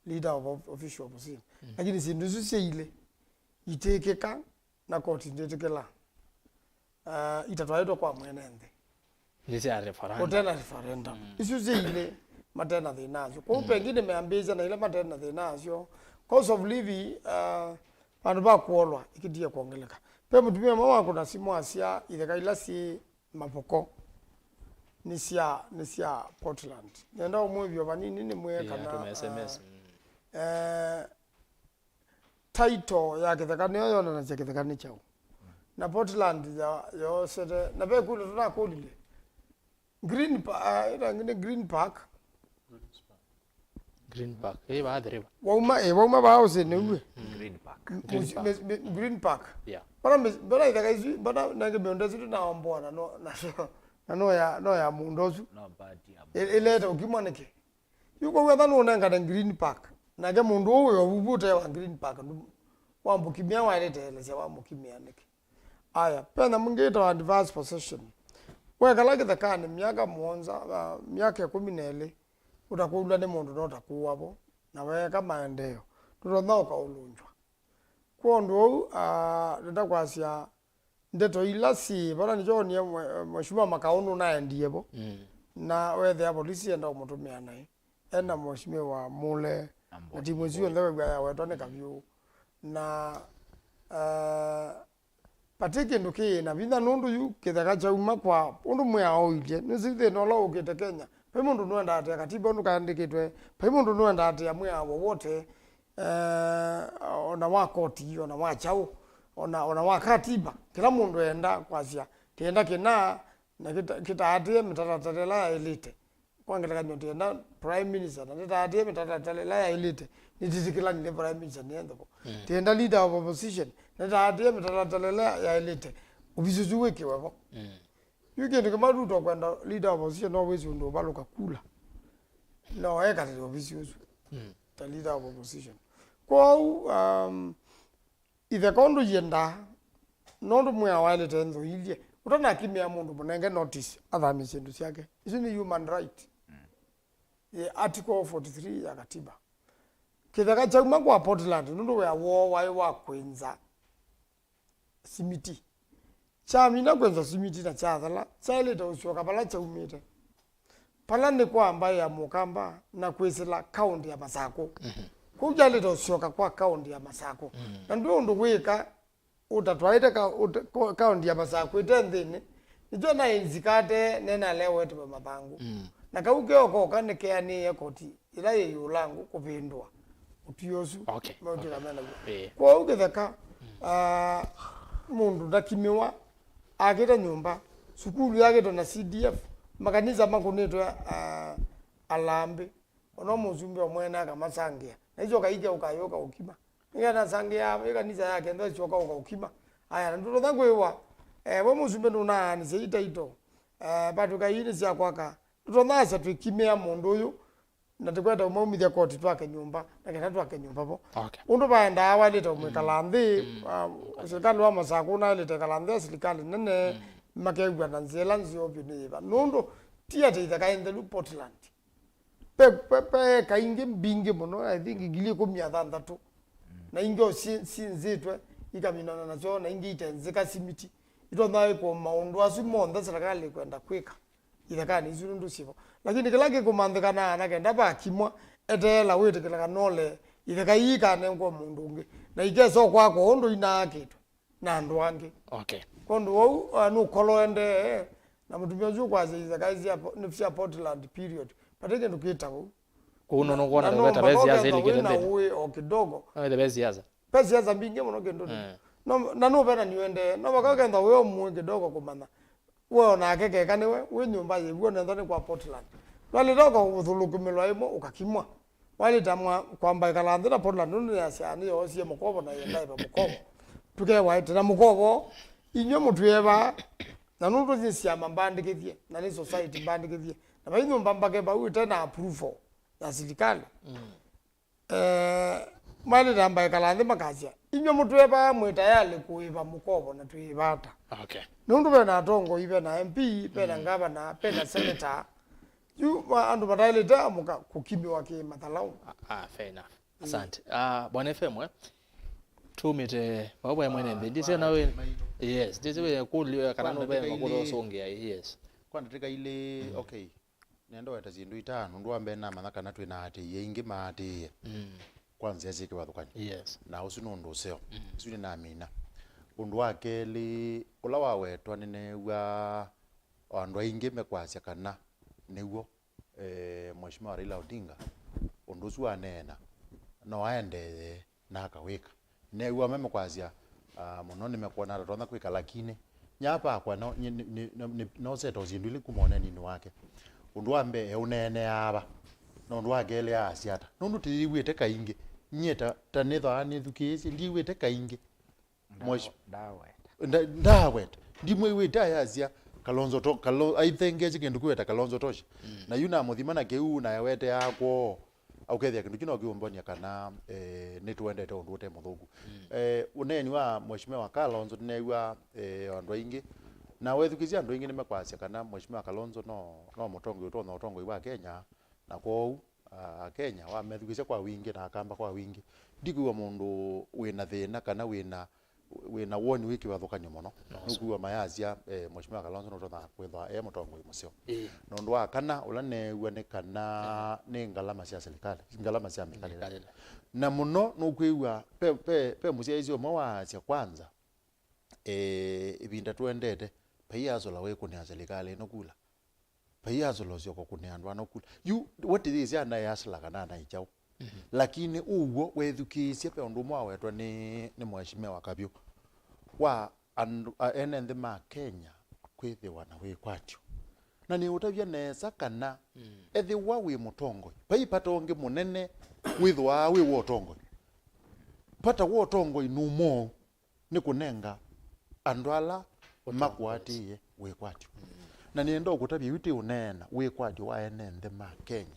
leader of official opposition lakini sindu zuse ile itekeka na court ndetekela itatwaitwa kwa mwenende nisi referendum kotena referendum isuse ile matena thinazo kwa pengine meambeza na ile matena thinazo cost of living bandu ba kuolwa ikidia kuongeleka pe mutumia mama kuna simu asia itheka ila si Mavoko nisia Portland nenda umwivyo vanini ni mwe kana SMS title ya kitheka niyo yona na kitheka ni chao na Portland yo sete na be kule tuna kodile green park baadhiriwa wauma baose ne uwe green park yeah bara itheka izi bara nange beonda zitu na ombona no ya mundozu no party ileta ukimoneke yuko wetha no nanga na green park na ke mundu uyo ubute wa green park wambukimia wa ileta ile wambukimia neke aya pena mungeta advance possession wekala kithekani miaka muonza miaka 12 utakuula ni mundu no takuwabo na weka maendeleo tutonda ukaulunjwa kwa ndo ndakwasia ndeto ila si bara nijo ni mheshimiwa makaunu na ndiebo na wethe ya polisi enda umutumia nai enda mheshimiwa mule na timu zio ndewe ya wetone Kavyu na patike nduki na vinda nundu yu kitheka cha uma kwa undu mwe aoije nizithe no lo ukite Kenya pe mundu nwenda ate katiba ndu kaandikitwe pe mundu nwenda ate amwe abo wote ona wa koti ona wa chao ona wa katiba kila mundu enda kwasia tienda kina na kitaadie mtatalela ya elite kwangela kanyo tienda prime minister na kitaadie mtatalela ya elite nitisikila ni prime minister nienda ko tienda leader of opposition na kitaadie mtatalela ya elite ubisuzuweke wabo yuke ndikama ruto kwenda leader of opposition no wezi ndo baluka kula no eka tele obisuzu the leader of opposition kwa ithe kondo yenda nondo mwe awale tenzo ilie utana kimya mundu munenge notice athami cindu ciake icio ni human right article 43 ya katiba kithaka chauma kwa Portland nundu wa wai wa kwenza simiti chamina kwenza simiti na chathala chaileta ucoka pala chaumite pala ni kwamba ya Mûkamba na kwesela county ya Masako kujaleta ucoka kwa county ya Masako na ndio undu gwika utatwaite county ya Masako itenthini nijo na inzikate nena lewete pa mabangu na kauke okoka nekeani ya koti ila ye yulangu kupindwa utiosu okay mautika mena kwa ukitheka mundu ndakimiwa akita nyumba sukulu yake to na CDF makanisa makunitwa alambe ono muzumbi omwena kamasangia na hizo kaija ukayoka ukima ngana sangia kanisa yake ndo choka ukima aya ndo thangu ewa we muzumbi nduna ni seita ito batu kaini cia kwaka tutonasa twikimia mundu uyu na tukwenda umumithia koti twake nyumba na kana twake nyumba po okay undu baenda awalite umwikala nthi serikali wa Masako na ilite kala nthi serikali nene makegwa na nzela nzio biniva nundu tia te ithaka in the Portland pe kaingi mbingi muno I think gili kumya thanthatu na ingo sinzitwe ikaminana nacio na ingi itenzeka simiti ito nayo kwa maundu asu monthe serikali kwenda kwika ithakani isu nundu sivo lakini kila kikumandikana na kenda bakimwa etela witikila nole ithaka yikane ngo mundu ungi na igeso kwako undu inakitu na andu angi okay kondo wau no koloende na mutumia uju kwaze ithaka cia nifia Portland period pateke ndukita wau kuno no kuona beta bezi ya zeli kile na uwe o kidogo the bezi yaza pesa yaza mbinge muno kendo no na no bena niwende no bakagenda wewe mu kidogo kumana wewe na keke kaniwe we nyumba yebuo nendane kwa Portland wale dogo uthulukumilwa imo ukakimwa wale tamwa kwamba ikalandira Portland nundu ya siani yosie mukobo na yenda iba mukobo tuke waite na mukobo inyo mutweba na nundu zisia mbandikithie na ni society mbandikithie na baino mbambake ba uite na approval ya serikali mali namba ikalandira makazia inyo mutweba mwita yale kuiba mukobo na tuibata okay nundu bena atongo ibe na MP bena ngavana bena seneta yu andu bataileta muka kukimi wake mathalau fair enough asante bwana FM tumite baba mwene ndise nawe yes ndise we kuliwa kana no bema kulo songea yes kwanda tika ile okay nendo weta zindu itano ndo ambe na manaka natwe na ati yingi mati kwanza yazike wathukani yes na usino ndo seo suri na amina undu wake li ula wawetwa nene wa andu aingi mekwasya kana niguo mheshimiwa Raila Odinga undu ucio anena no aende na akawika niguo memekwasya muno nimekuona ratona kwika lakini nyapa kwa no seto zinduli kumona nini wake undu ambe unene aba no undu wake le asiata nundu tiwite kaingi nyeta tanetha anithukisi ndiwite kaingi ndawet ndimwe wita yazia Kalonzo to I think kindu kweta Kalonzo tosha na yuna muthima na keu na yawete yako aukethia kindu kino kiumbonia kana ni tuendete undu te muthuku uneni wa mheshimiwa Kalonzo newa andu aingi na wethukizia andu aingi nimekwasya kana mheshimiwa Kalonzo no mutongo uto no utongo wa Kenya na kwa Kenya wa methukizia kwa wingi na akamba kwa wingi ndikuwa mundu wina thina kana wina woni wiki wathukanyo muno nukuwa mayazia mheshimiwa Kalonzo no totha kwithwa mutongo mucio no ndu wa kana ula ne wonekana ni ngalama cia serikali ngalama cia serikali na muno nukuwa pe mucia icio mawa cia kwanza ibinda tuendete paiazo la we kunia serikali no kula paiazo lo cio kunia andu anokula you what it is yana yasla kana na ichao lakini uwo wethukisye pe undu mwa wetwa ni mheshimiwa Kavyu wa enende ma Kenya kwithiwa na we kwatyo na ni utavya nesa kana ethi wa we mutongo pai patonge munene withwa we wotongo pata wotongo inumo ni kunenga andwala makwatiye we kwatyo na ni ndo kutavya witi unena we kwatyo wa enende ma Kenya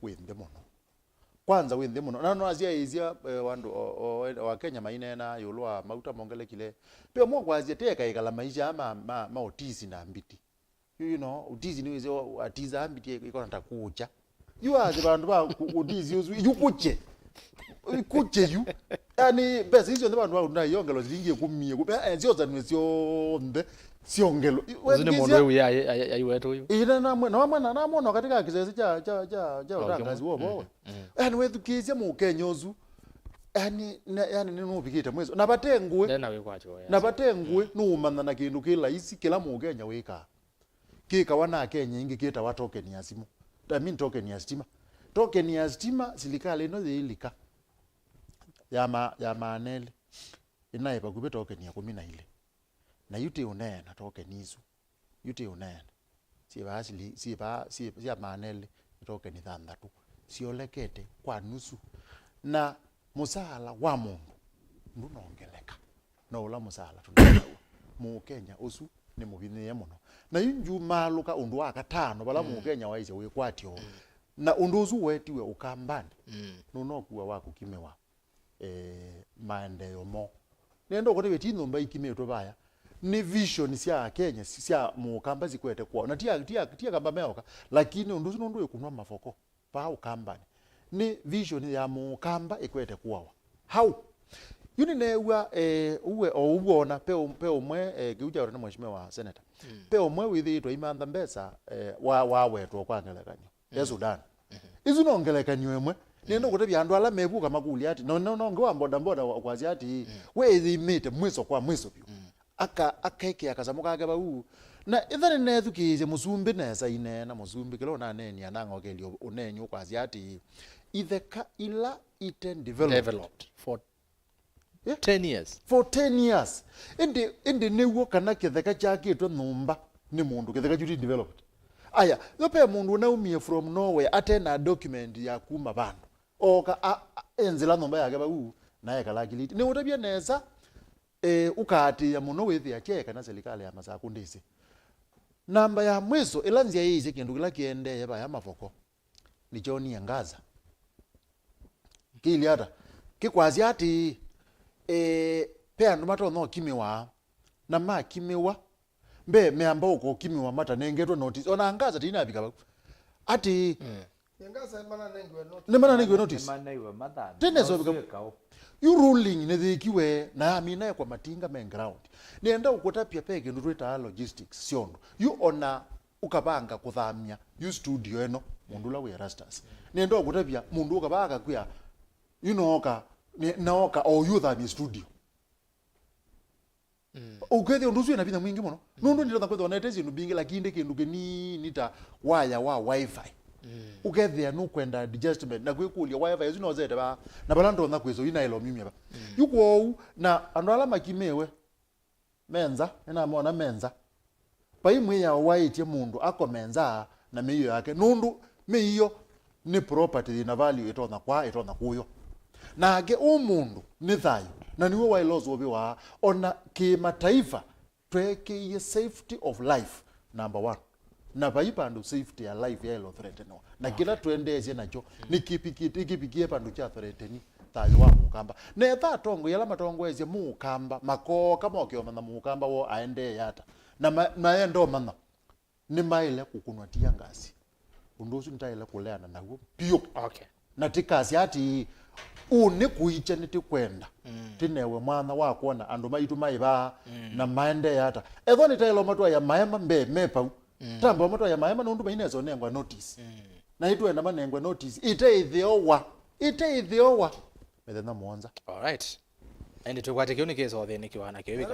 winde muno kwanza withe muno na no azia izia wandu wa Kenya mainena yulwa mauta mongele kile pe mo kwazia teka ikala maisha ma otisi na mbiti you know utisi ni wizo atiza ambiti iko natakucha you are the bandu ba utisi yukuche ikuche yu yani bese hizo bandu ba unayongelo zilingie kumie sio za nwesio mbe siongelo uzine mondo we ayiwetu yu ina na mwana katika kisesi cha utangazi wobo yani wetu kizia mu Kenyozu yani ninubikita mwezo nabatengwe na we kwacho nabatengwe nuumana na kindu kila isi kila mu Kenya weka kika wana Kenya ingi kita wa token ya simu token ya stima serikali no ilika ya manele inaipa kupe token ya 10 ile na yute unena token isu yute unena si manele token 3 siolekete kwa nusu na musala wa mungu ndunongeleka na ula musala tunawa mu Kenya usu ni mubine muno na yinju maluka undu akatano bala mu Kenya waise wekwatyo na unduzu wetiwe ukambani nunokuwa wakukimewa maendeleo mo nendo kote betino mba ikimeto baya ni vision sia Kenya sia Mûkamba zikwete kwa na tia kamba meoka lakini unduzu nundu ekunwa mafoko pa ukambani ni vision ya Mûkamba ikwete kwa how yuni newa uwe ouona pe umwe giuja ora na mheshimiwa wa Seneta pe umwe withitwa imantha mbesa wa wetwa kwa ngelekanyo ya Sudan izu nongelekanyo emwe nendo kutebya andu ala mebuka makuli ati no ngwa boda kwazi ati we thimite mwiso kwa mwiso pyu akeke akazamuka age bau na ithani nethukize musumbi nesa inena musumbi kilo na neni anangokelio unenyu kwazi ati itheka ila iten developed for 10 years for 10 years indi newo kana kitheka chakitwe numba ni mundu kitheka juti developed aya lope mundu na umie from nowhere atena document ya kuma bandu oka enzela numba yake bau naye kalakiliti ni utabia nesa ukati ya muno wethi ya cheka na serikali ya masaku ndisi namba ya mwiso elanzia yize kindu kila kiende yaba ya mafoko ni John Yangaza kili hata kikwazi ati pe andu mato no kimiwa na ma kimiwa mbe meamba uko kimiwa mata nengetwa notice ona Angaza tina bika ati Yangaza mana nengwe notice ne mana nengwe notice mana iwe Mathatani tene so bika you ruling ne thikiwe na amina kwa matinga main ground nienda ukotapia peke ndu twita logistics siondo you ona ukabanga kuthamia you studio eno mundu la we Erastus nienda ukotapia mundu ukabanga kuya you know naoka o you that studio ugethi unduzu na bina mwingi muno nundu ndira kwetho na tezi ndubingi lakini kindu geni nita waya wa wifi ugethi anu kwenda adjustment na kwikulia wifi yezu no zete ba na balando na kwezo ina ilo mimi ba yuko na andu ala makimewe menza ina mona menza pa imwe ya waite mundu akomenza na meyo yake nundu meyo ni property na value itona kuyo nage umundu ni thayo na niwe wailozo obiwa ona kimataifa tweke safety of life number 1 na baipandu safety ya life ya ilo threateno na kila tuendeze nacho ni kipikie pandu cha threateni thayo wa Mûkamba ne tha tongo yala matongo eze Mûkamba mako kama okioma na Mûkamba wo aende yata na maendo mana ni maile kukunwa tia ngasi undosu ntaile kuleana nawo pio okay na tikasi ati une kuicha niti kwenda tinewe mwana wakuona andu maitu maiba na maende yata etho nitailo matwa ya maema mepa tamba matwa ya maema nundu mainezo nengwa notice na itu enda manengwa notice ite ithiowa methena muonza all right and tukwate kioni kezo theni kiwana kiwi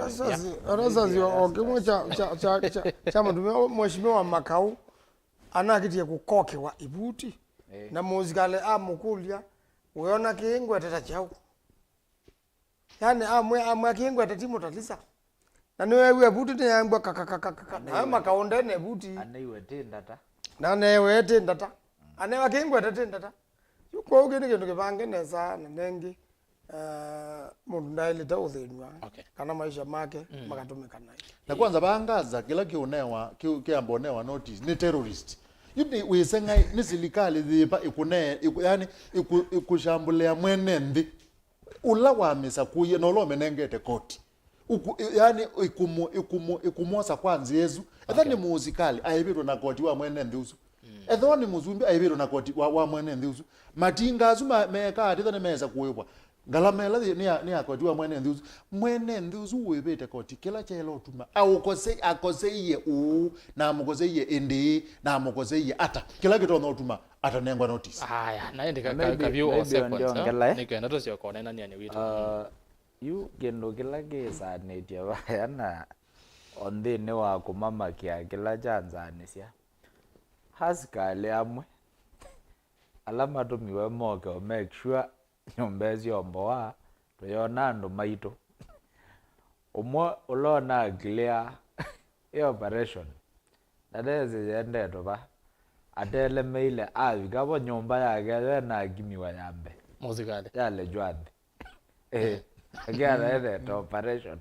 arasazi okimwe cha mtume mheshimiwa Makau anakitie kukoke wa ibuti na muzikale amukulia weona kingwe tata chao yani amwe kingwe tatimo talisa na niwe buti ne yangwa kaka na Makaonde ne buti anaiwe tendata na newe tendata anewa kingwe tatendata yuko ugeni kindu kibange nesa na nengi mundu ndaile ta uthenwa kana maisha make makatumika nayo na kwanza baangaza kila kionewa kiambonewa notice ni terrorist yudi wisengai ni serikali dhipa ikune yani ikushambulia mwene ndi ula wamisa kuye nolo menengete koti yani ikumosa kwanza yezu ethani muzikali ayibirwa na koti wa mwene ndi usu ethoni muzumbi ayibirwa na koti wa mwene ndi usu matinga azuma meka atithane meza kuwebwa ngalamela ni akoti wa mwene ndi usu webete koti kila chelo tuma akoseiye na mukoseiye indi na mukoseiye ata kila kitu no tuma atanengwa notice haya naende Kavyu o seconds nikenda tosio kona nani ani witu you gendo kila kesa netia bayana onde ne wa kumama kila chanzane sia haskale amwe alama to miwe moke o make sure nyombezi omboa to yonando maito omo olona clear e operation dadeze yende to ba atele meile gabo nyomba yake na gimiwa yambe muzikali yale jwade again the operation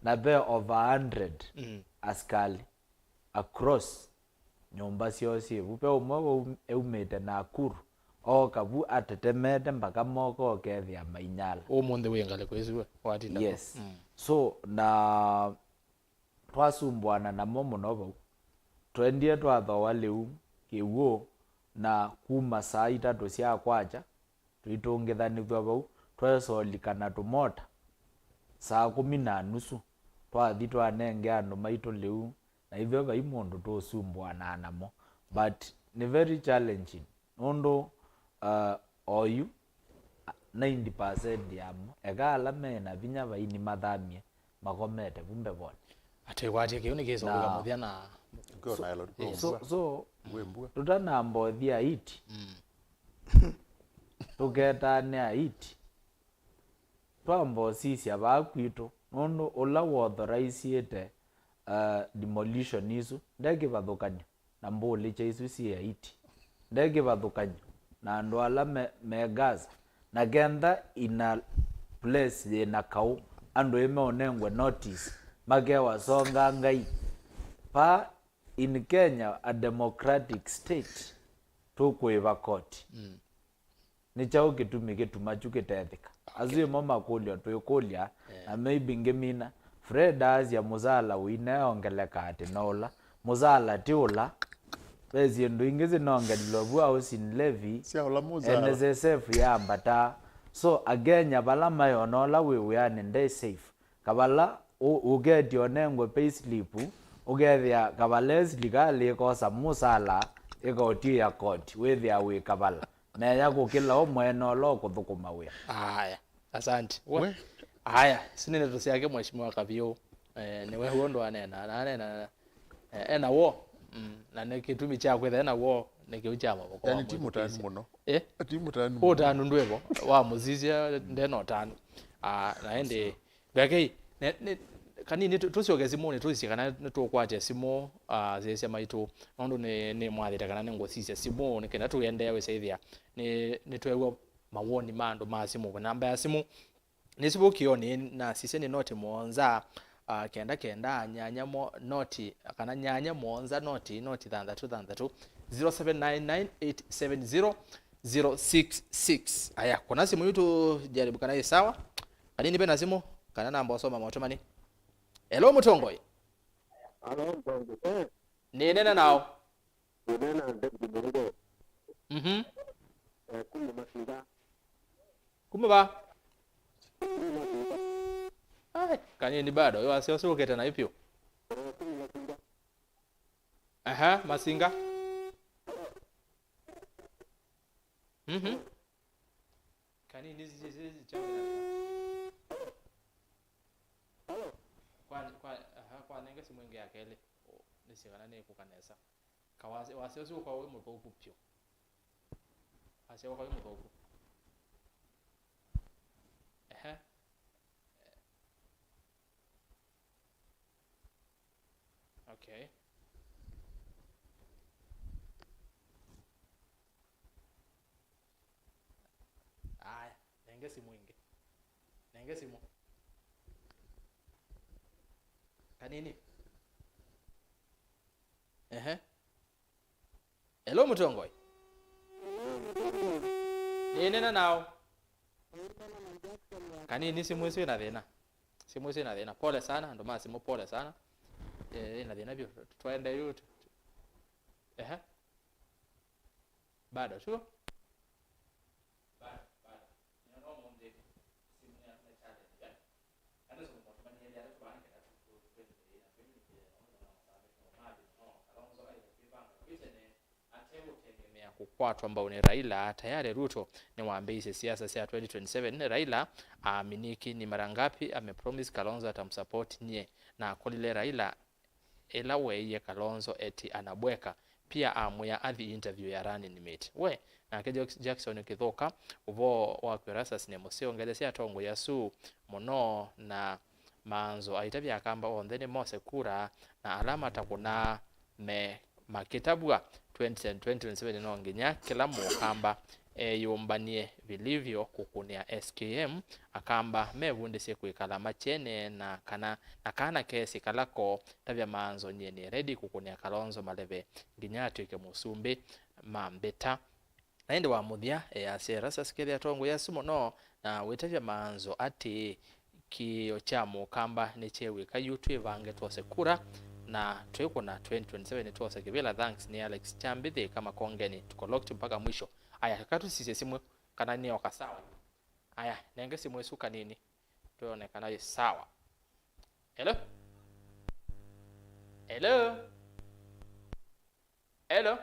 na be over 100 askali across nyomba siosi bupe umo eumete na kuru o kabu atetemete mpaka moko kethia mainyala omonde wengale kwezwe watinda yes so na twasumbwana na momo nobo twendie twathoa liu kiwo na kuma saa 3 cia kwacha twitungithanithwa bau twesolikana tumota saa 10:30 twathi twanenge andu maitu liu na ivyo bai mundu tusumbwana namo but ni very challenging nondo oyu 90% yamo egala mena binya baini mathamie magomete bumbe bone ategwatie kiyo nigezo kuga muthiana so tutana mbothia iti tugetane aiti twambosisia bakwitu nondo ola authorize demolition isu ndege bathukanyo na mbuli cha isu si aiti ndege bathukanyo na andu ala megaza na genda ina place ina kau andu imeonengwe notice magewa songa ngai pa in Kenya a democratic state tukwiva koti ni chao kitumi gituma chukitethika azui mama kulio tuyukulia na maybe ngemina Fred azia muzala wineongeleka ati nola muzala tiula bezi ndu ingizi nongelilobwa au sin levy NSSF ya Mbatha so agenya bala mayo nola we are ndai safe kabala ugeti onengwe payslip ugethia kabales ligali kosa musala igoti ya court wethia we kabala na yako kila omweno lo kuthukuma we haya asante haya sinene tusiake mheshimiwa Kavyu niwe huondo anena ena wo na nekitumi cha kwetha ena wo nekiucha maboko yani timu tani muno timu tani muno tanu ndwebo wa muzizia ndeno tanu naende gake kanini tusioge simone tuisikana tukwate simo zese maitu nondo ne mwathita kana ngosisia simo nikenda tuyende we saithia ni twewa mawoni mando masimo namba ya simu nisibo kioni na siseni noti monza kenda nyanya mo noti kana nyanya monza noti 32 0799870066 aya kuna simu yetu jaribu kana sawa kanini bena simu kana namba soma motomani hello mutongoi nena nao kumba kanini bado yo asio keta na ipyo masinga kanini zizi kwa nenga simwenge yake ile nisikana ne kukanesa kawase wasio kwa wewe mto upyo asio kwa wewe mto upyo okay nenge simu kanini Hello Mutongoi. Nena nao. Kanini simu isi na thina. Simu isi na thina. Pole sana, ndo maana simu pole sana. Na thina bio twende yote. Bado tu. Kukwatu ambao ni Raila tayari Ruto ni waambie siasa sia 2027 Raila aminiki ni mara ngapi amepromise Kalonzo atamsupport nye na kolile Raila elawe ye Kalonzo eti anabweka pia amuya athi interview ya running mate we na kejo Jackson Kithuku uvo wa Erastus ne musio ngelesia tongo ya su mono na Maanzo aitabia kamba ondene mose kura na alama takuna me makitabwa 2027 no nginya kila Mûkamba yumbanie vilivyo kukunia SKM akamba mevunde siku ikala machene na kana kesi kalako tabia Maanzo nyeni ready kukunia Kalonzo maleve nginya tuike musumbi Mbatha naende wa muthia ya Erastus kethia tongo ya sumo no na wetavya Maanzo ati kio cha Mûkamba ni chewe kayutu evange twose kura na tuko na 2027 tuose kivela. Thanks ni Alex Chambithi kama kongeni tuko locked mpaka mwisho. Aya kakatu sisi simu kana ni okasawa. Aya nenge simu esuka nini tuone kana sawa. Hello hello hello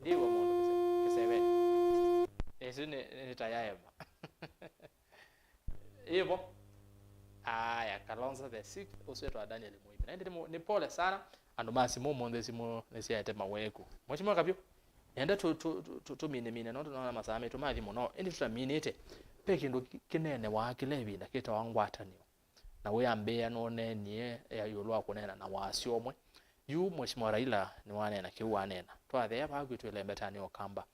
ndiwo mundu kisebeni esi ni tayayema ivo. Aya Kalonzo the 6th uswetu Daniel Muibi na ndi ni pole sana ando masi mumonde simu nesiate maweku mochimo Kavyu enda tu mine no na masame tu mathi muno ndi tutaminite peki ndo kinene wa kilevi na kita wangwatanio na we ambea none nie ya yulwa kunena na wasio omwe yu Mheshimiwa Raila ni wane na kiwa nena twathe ya bagwi twelembetani okamba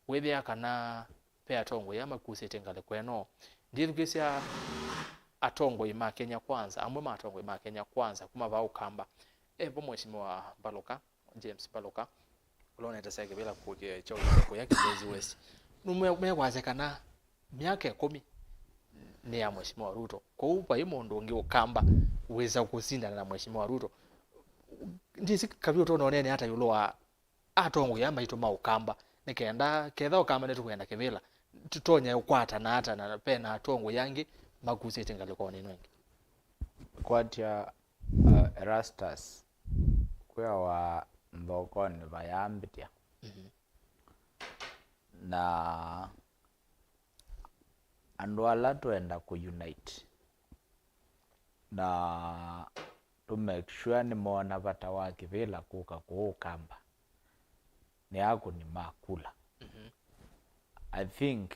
wethia kana pe tongo ya makusete ngale kweno ndithukisia atongo ima Kenya kwanza amwe matongo ima Kenya kwanza kuma va Ûkûmbî evo Mheshimiwa Baloka James Baloka ulone taseke bila kuke chao kwa yake Bezi West numewazekana miaka 10 ni ya Mheshimiwa Ruto kwa upa imondo ngi Ûkûmbî uweza kusinda na Mheshimiwa Ruto ndisi Kavyu to none hata yulo wa atongo ya maito ma Ûkûmbî nikenda ketha Ûkûmbî netu kwenda kivila tutonya ukwata na hata na pena atongo yangi magusete ngaliko ninwengi kwatia Erastus kwa wa mbokoni bayambitia na andwala tuenda ku unite na to make sure ni mona bata wake vila kuka ku Ûkûmbî ni yako ni makula. I think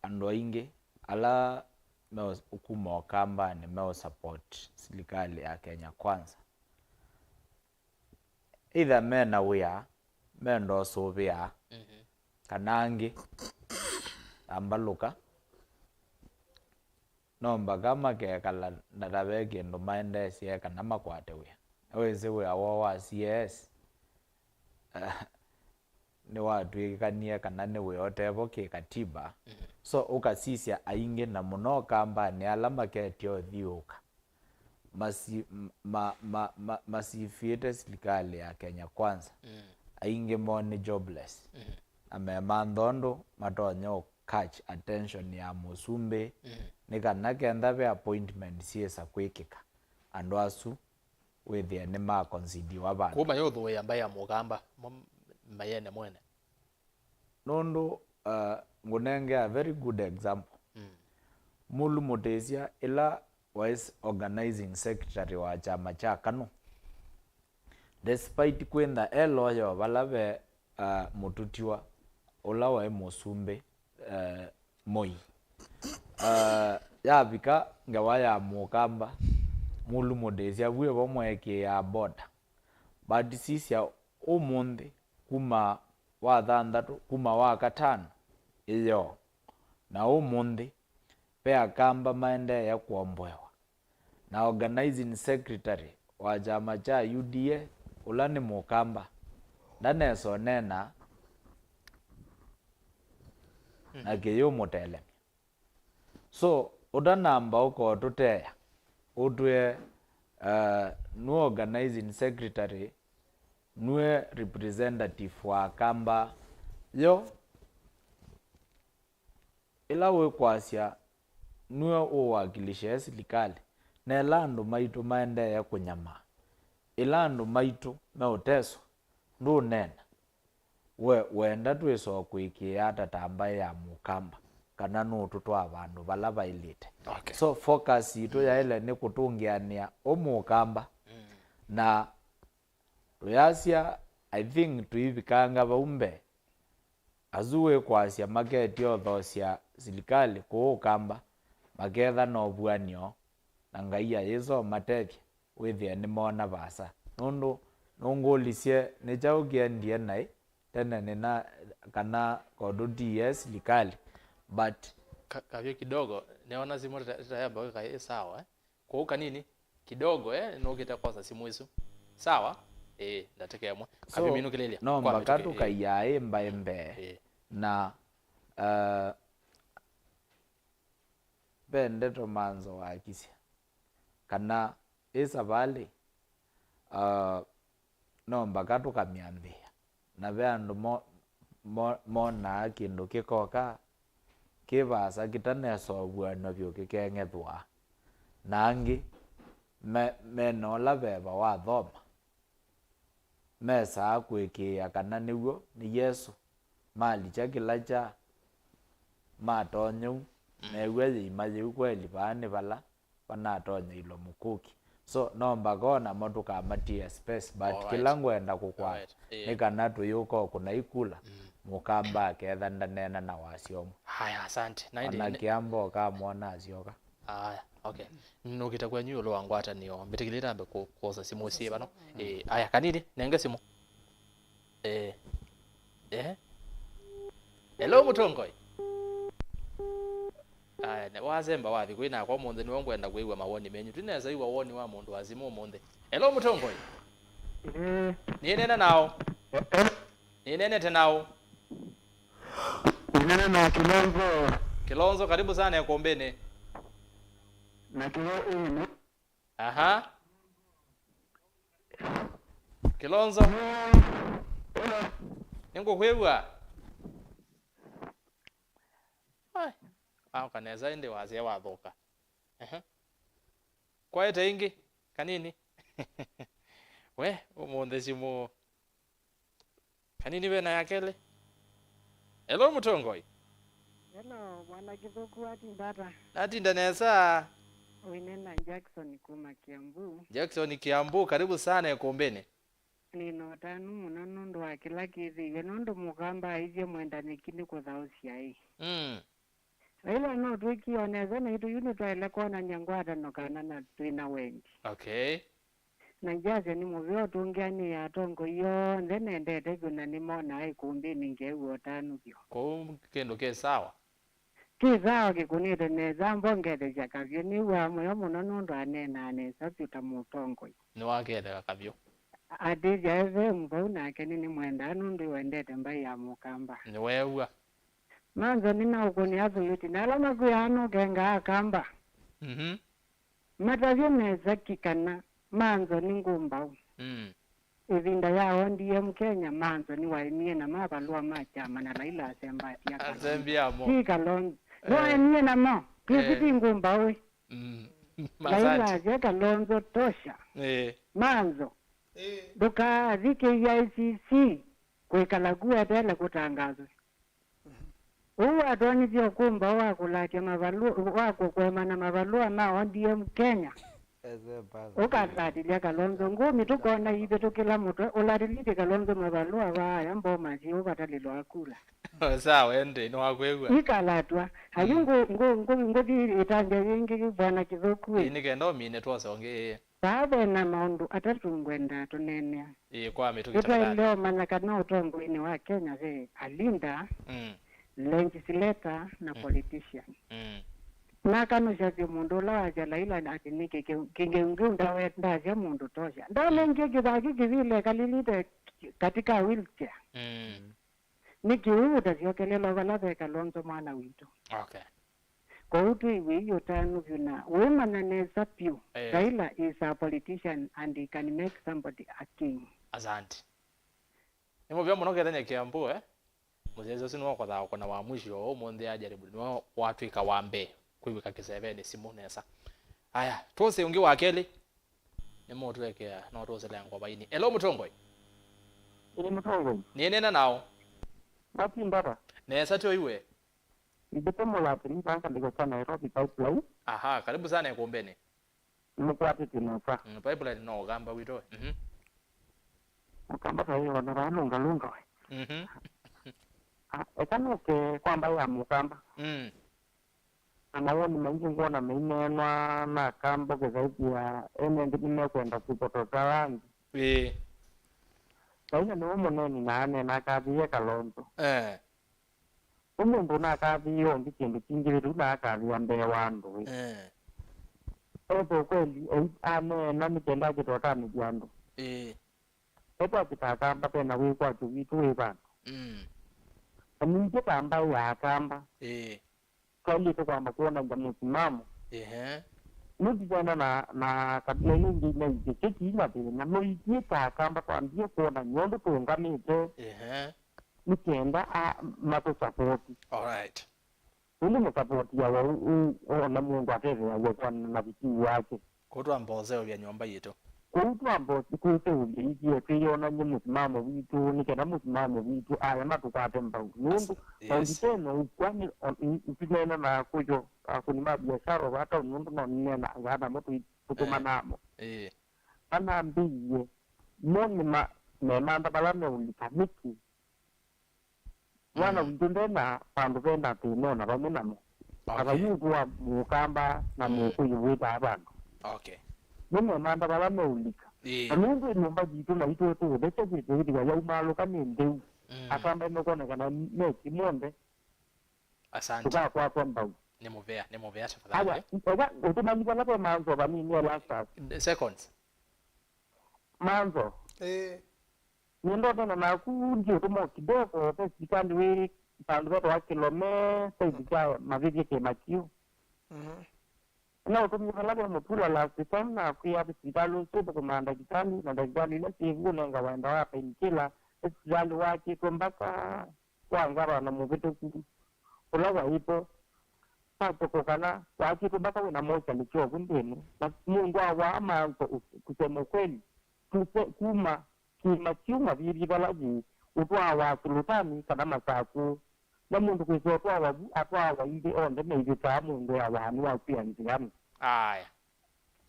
ando inge ala meo ukuma Ûkûmbî ni meo support serikali ya Kenya kwanza either mena wea mendo sobia kanangi ambaluka nomba kama ke kala ndabeke ndo maende sie kana makwate wea aweze wea wa CS ni watu ikania kana ne we otevo ke katiba so ukasisia ainge na muno Ûkûmbî ni alama ke tio thiuka masifiete serikali ya Kenya kwanza ainge moni jobless amemandhondo matonyo catch attention ya musumbe nikana kenda be appointment siesa kwikika andwasu withia ni ma consider wabana kuma yotho ya mbaya Mûkamba mayene mwene nondo ngunenge a very good example mulu motesia ila was organizing secretary wa chama cha KANU despite kwenda eloyo balabe mututiwa ola wa musumbe moi ya bika ngawaya Mûkamba mulu motesia bwe bomweke ya boda but sisia umundi kuma wa thandatu kuma wa katano iyo na umundi pe akamba maende ya kuombewa na organizing secretary wa chama cha UDA ulani Mûkamba ndaneso nena na kiyo mutele so udanamba uko tuteya utwe nu organizing secretary nue representative wa kamba yo ila we kwasya nue uwakilishe serikali na ilandu maitu maende ya kunyama ilandu maitu meuteso ndu nena wenda twiso kwikia tatamba ya Mûkamba kana nutu twa bandu bala bailite so focus itu ya ile ni kutungiania Mûkamba na tuyasya I think tuivikanga baumbe azuwe kwasya market yothosya serikali ku Kamba magetha no bwanio na ngaiya yeso matethia withia ni mona basa nundu nungulisye ni chaukia ndie nai tena nina kana kodu DS likali but Kavyu kidogo neona simu tayamba kai sawa kwa ukanini kidogo nokita kosa simu isu sawa ndatekemwe Kavyu minu kilelia no mbakatu kaiyae mbaembe na bende to Maanzo wakisya kana isabali no mbakatu kamiambia na beandu mona kindu kikoka kibasa kitaneso bwana byo kikengethwa nangi menola beba wa thoma mesa kwikia kana niguo ni Yesu mali cha kilacha matonyu megwe imaje kweli bane bala banatonya ilo mukuki so nomba gona motuka matia space but kila ngwenda kukwa nikana tuyuko kuna ikula Mûkamba ketha ndanena na wasyomo haya asante na kiambo ka mwana azioka haya okay nokita kwa nyulo wangwata niyo mbitikilira ambe kukosa simu siba no haya kanini nenge simu hello mutongoi ne wazemba wathi kwina kwa munde ni wongwenda kuigwa mawoni menyu tuneza iwa woni wa mundu wazimu munde hello mutongoi ni nena nao ni nene tenao Nene na Kilonzo karibu sana Îkûmbî na kilo aha Kilonzo ningo kwewa kaneza inde wazia wathoka kwa ita ingi kanini we umunde simu kanini bena yakele hello mutongoi hello bwana Kithuku ati Mbatha ati ndanesa winena Jackson kuma Kiambu Jackson Kiambu karibu sana Îkûmbî nino tanu muno nundu wa kila kithi nundu Mûkamba ije mwenda nikini kuthausia hii ila no twikioneza na itu yuni twaile kona nyangwata no kana na twina wengi okay na jaze ni muvyo tungiani ya tongo yo ndene ndete kuna ni mona Îkûmbî ningewo tanu byo ko kendo ke sawa kizawa kikunire neza mbongede ja Kavyu ni wa moyo muno nundu anena anesa tuta mutongo ni waketha Kavyu adija eve mbona kenini mwenda nundu wendete mbai ya Mûkamba ni wewa Maanzo nina ukuni absolute na alama kuyano kenga akamba matavyo neza kikana Maanzo ni ngumba Îvinda yao ndiye Mkenya Maanzo ni wainie na mabalua machama na laila asemba ya asembia mo Kalonzo no wainie na mo kiziti ngumba we laila je Kalonzo tosha Maanzo duka dhike ya ICC kwekalagua tele kutangazo uwa doni vyo kumba wako lake mavalua wako kwema na mavalua nao ndiye Mkenya ukatatilia Kalonzo ngumi tukona hivi tukila mtu ulatilite Kalonzo mavalua vaya mboma si ukatalilo akula sawa ende no akwegwa ikalatwa hayungu ngudi itanje yingi bwana Kithuku ini kendo mine twasonge babe na maundu atatungwenda tunene kwa mitukitana leo manaka no utongo ini wa Kenya ze alinda legislator na politician na kanusha mundu la jala ila ati niki kingeungunda wenda ya mundu tosha ndale ngeke baki kivile kalilite katika wheelchair nikiuda siokelela wala Kalonzo mwana witu. Okay. Kwa utu hiyo tano vina women and sapio. Raila is a politician and he can make somebody a king. Asante. Nimo vya muno kethanya Kiambu muzezo sinu kwa tha kona wa mwisho monde ajaribu no watu ikawambe kuiwika kiseveni simu nesa. Aya, tose ungi wa keli. Nimo tuwekea no tose lango baini. Elo Mutongoi. Ile Mutongoi. Ni nena nao. Wapi Mbatha? Nesa tu iwe. Ndepomo la pili banka ndiko sana Nairobi pipeline. Aha, karibu sana Îkûmbî. Mkwati tinofa. Pipeline no gamba wito. Mûkamba hiyo na lunga. Ekano ke kwamba ya Mûkamba. Anawe ni maingi ngona mainenwa na kambo ke zaidi ya ndime kwenda kupotoka wangi. Kaina ni umoneni na kabiye Kalonzo. Umuntu nakabiyo ndikindu kingiru nakabiya mbe wandu. Opo kweli na mitenda kitotani jandu. Opo kitakamba tena wikwa tuvitu wibana. Aminje kamba ya kamba. Kweli to kwamba kuona msimamo. Nudijana na kabila nyingi na ikiki na vile na moikie kamba kwa ndio kuona nyondo tuungamite. Nikenda matusapoti. Alright. Ule msapoti ya na Mungu ateve ya kwa na vitu wake. Kutwa mbozeo vya nyumba yetu. Kutwa mbozi kuteuli ikiye kiona msimamo vitu nikenda msimamo vitu aya matukate mbau. Nundu nditeno kwani mpinena na kujo kunima biashara hata nundu na nena ngada moto kutumanamo. Ana mbiye moni manda balame ulikamiki. Wana undenda pandu venda tinona bamunamo. Abayuwa Mûkamba na Ûyîetewa abantu. Okay. Nimo manda balame ulika. Amungu nyumba jitu na ito to bete jitu diga ya umalo kaninde. Akamba nokona kana meki monde. Asante. Kwa mbau. Nimovea tafadhali. Aya, utumani kwa lapo Maanzo bami ni Erastus. Seconds. Maanzo. Nendo na kundio tumo kidogo pesa kipande we pande wa kilome pesa maviki ke makio. Na utumwa labda mpula la sitana kuya hospitali sio kwa mandakitani na daktari ile sivu na ngawaenda hapa inkila hospitali wake kumbaka kwa ngara na mvitu kulawa ipo hapo kokana wake kumbaka una moja nicho kundeni na Mungu wa Maanzo kusema kweli kuma kimakiuma bibi balaji utwa wa sultani kana masaku na mundu kwisotwa wa atwa inde onde meje ta mundu abantu wa pia ntiamu aya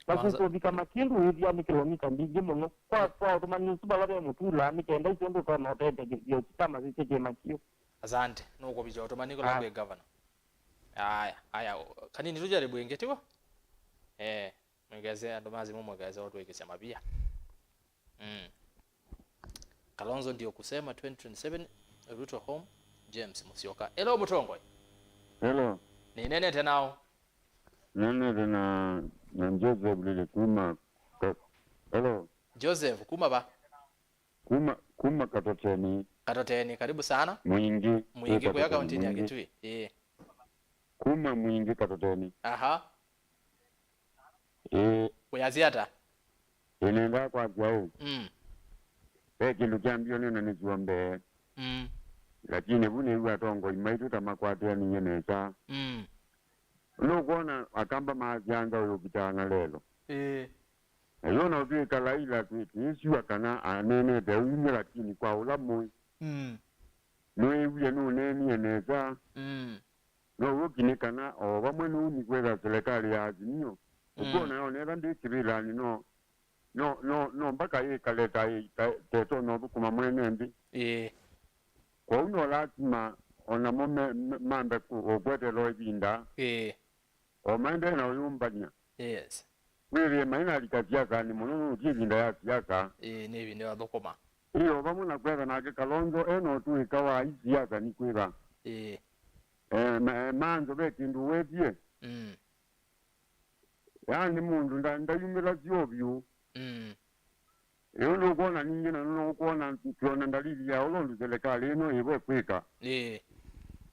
basi so bika makindu hivi ya kilomita mbili muno kwa tumani suba labe mutula nikenda isondo kwa notete yo kama zike makio. Asante nuko bijo tumani ko labe governor. Aya kanini tujaribu ingetiwa mwegeze ndomazi mwegeze watu wekisema pia Kalonzo ndio kusema 2027 Ruto home James Musyoka. Hello Mutongoi. Hello. Ni nene tenao? Nene tena na Joseph lile kuma. Hello. Joseph kuma ba? Kuma Katoteni. Katoteni karibu sana. Mwingi kwa kaunti ya Kitui. Kuma mwingi Katoteni. Aha. Uyaziata? Nenda kwa kwao. Kindu kyambio nene nizuombe. Lakini vune iwa tongo imaitu tamakwatia ninye nesa. Kuona akamba mazianga uyo kitana lelo. Ayona ubika laila kwitu isiwa kana anene de unye lakini kwa ulamu. No iwe no neni nesa. No ukine kana o bamwe no ni kweza serikali ya Azimio. Ukona yone ndi kibilani no mpaka hii kaleta hii teto no kuma mwene ndi. Kwa uno lazima ona mambe ku obwete lo Îvinda. O mande na uyumbanya. Yes. Wewe maina likasiaka ni muno Îvinda ya siaka. Ni Îvinda dokoma. Iyo bamuna kweza na Kalonzo eno tu ikawa siaka ni kwira. Maanzo bekindu wetie. yani mundu ndayumira syobyo ndo kuona ninyi na kuona tukiona dalili ya ulondu serikali ino iwe kwika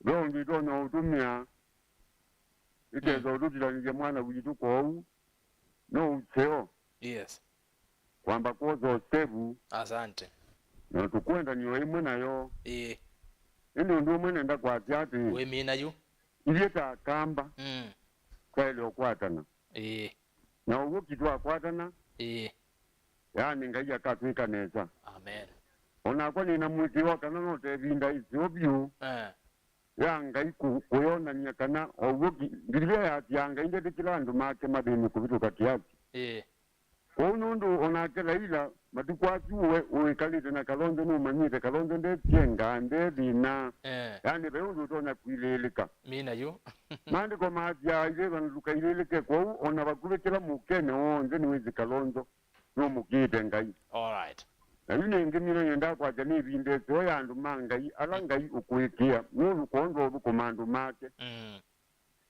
leo ndito na utumia itezo udutila nije mwana witu kou no uteo yes kwamba kozo sebu asante na tukwenda niyo imwe nayo ndo ndo mwene nda kwa tiati we mina yu ileta kamba kwa ile okwatana na uwo kitu akwatana yani ngaija katwika neza amen ona kwa nina mwiti wakana note vinda izobyo yanga kuyona nyakana owogi ndile ati yanga inde dikilandu make madeni kubituka kiasi onundu onakela ila matukwasuwe uikalite na kalonzo numanyite kalonzo ndetienga ndedina yani beundu tona kuileleka mina yu mandi kwa maazia ile vanduka ileleke kwa ona bakubekela mukene onze niwezi kalonzo nomukite ngai alright na yune ngemiro yenda kwa jani binde so yandu mangai alangai ukwekia nulu kondo bukomandu make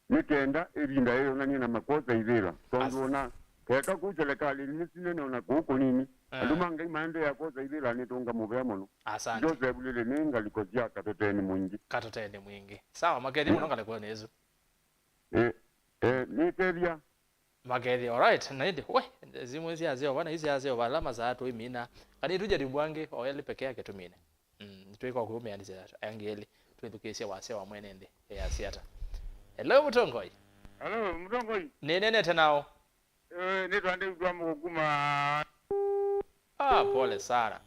nikenda ebinda eyo nani na makosa ivela tondona keka ku serikali nisine na kuko nini alumangai mande ya kosa ivela nitonga mubemono asante Joseph lile ninga likozia katoteni mwingi sawa magedi munonga lekone ezo niteria magedi alright naidi we zimwe ziazio bana hizi azio balama za watu imina kani tujaribu wange oyeli peke yake tumine nitweka kuume yani za angeli twedukisia wase wa mwenende ya siata hello mutongoi hello mutongoi nene tenao ni twande kwa mukuma pole sana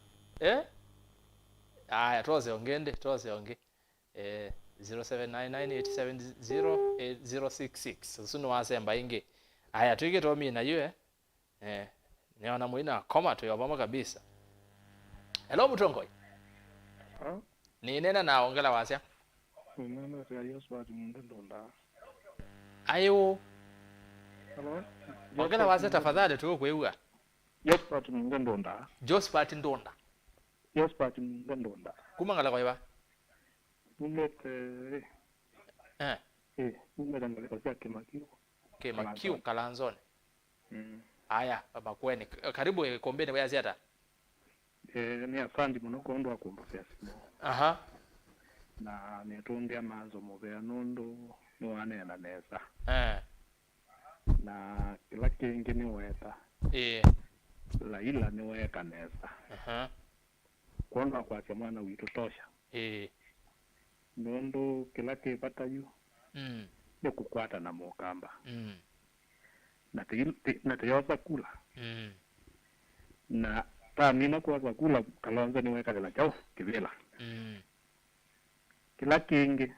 aya toze onge 0799870866 sunu wasemba inge aya tuike to mina yue niona muina koma to yobama kabisa hello mutongoi ni nena na ongela wasya nena ya spati ndonda ayo hello ongela wasya tafadhali tuko kweua spati ndonda Josphat ndonda spati ndonda kumangala kwa iba mumete mumete kwa Kimakiu kalanzone aya Makueni karibu kombeni kwa ziata ni afandi muno kondo akumba simu na netondia Maanzo mubea nondo niwane na nesa na kila kingi ni weta la ila ni weka nesa kondo kwa mwana witu tosha nondo kila kipata yu ni kukwata na Mûkamba na teyosa kula na tamina kwa kula kalonzo ni weka la chao kivela kila kingi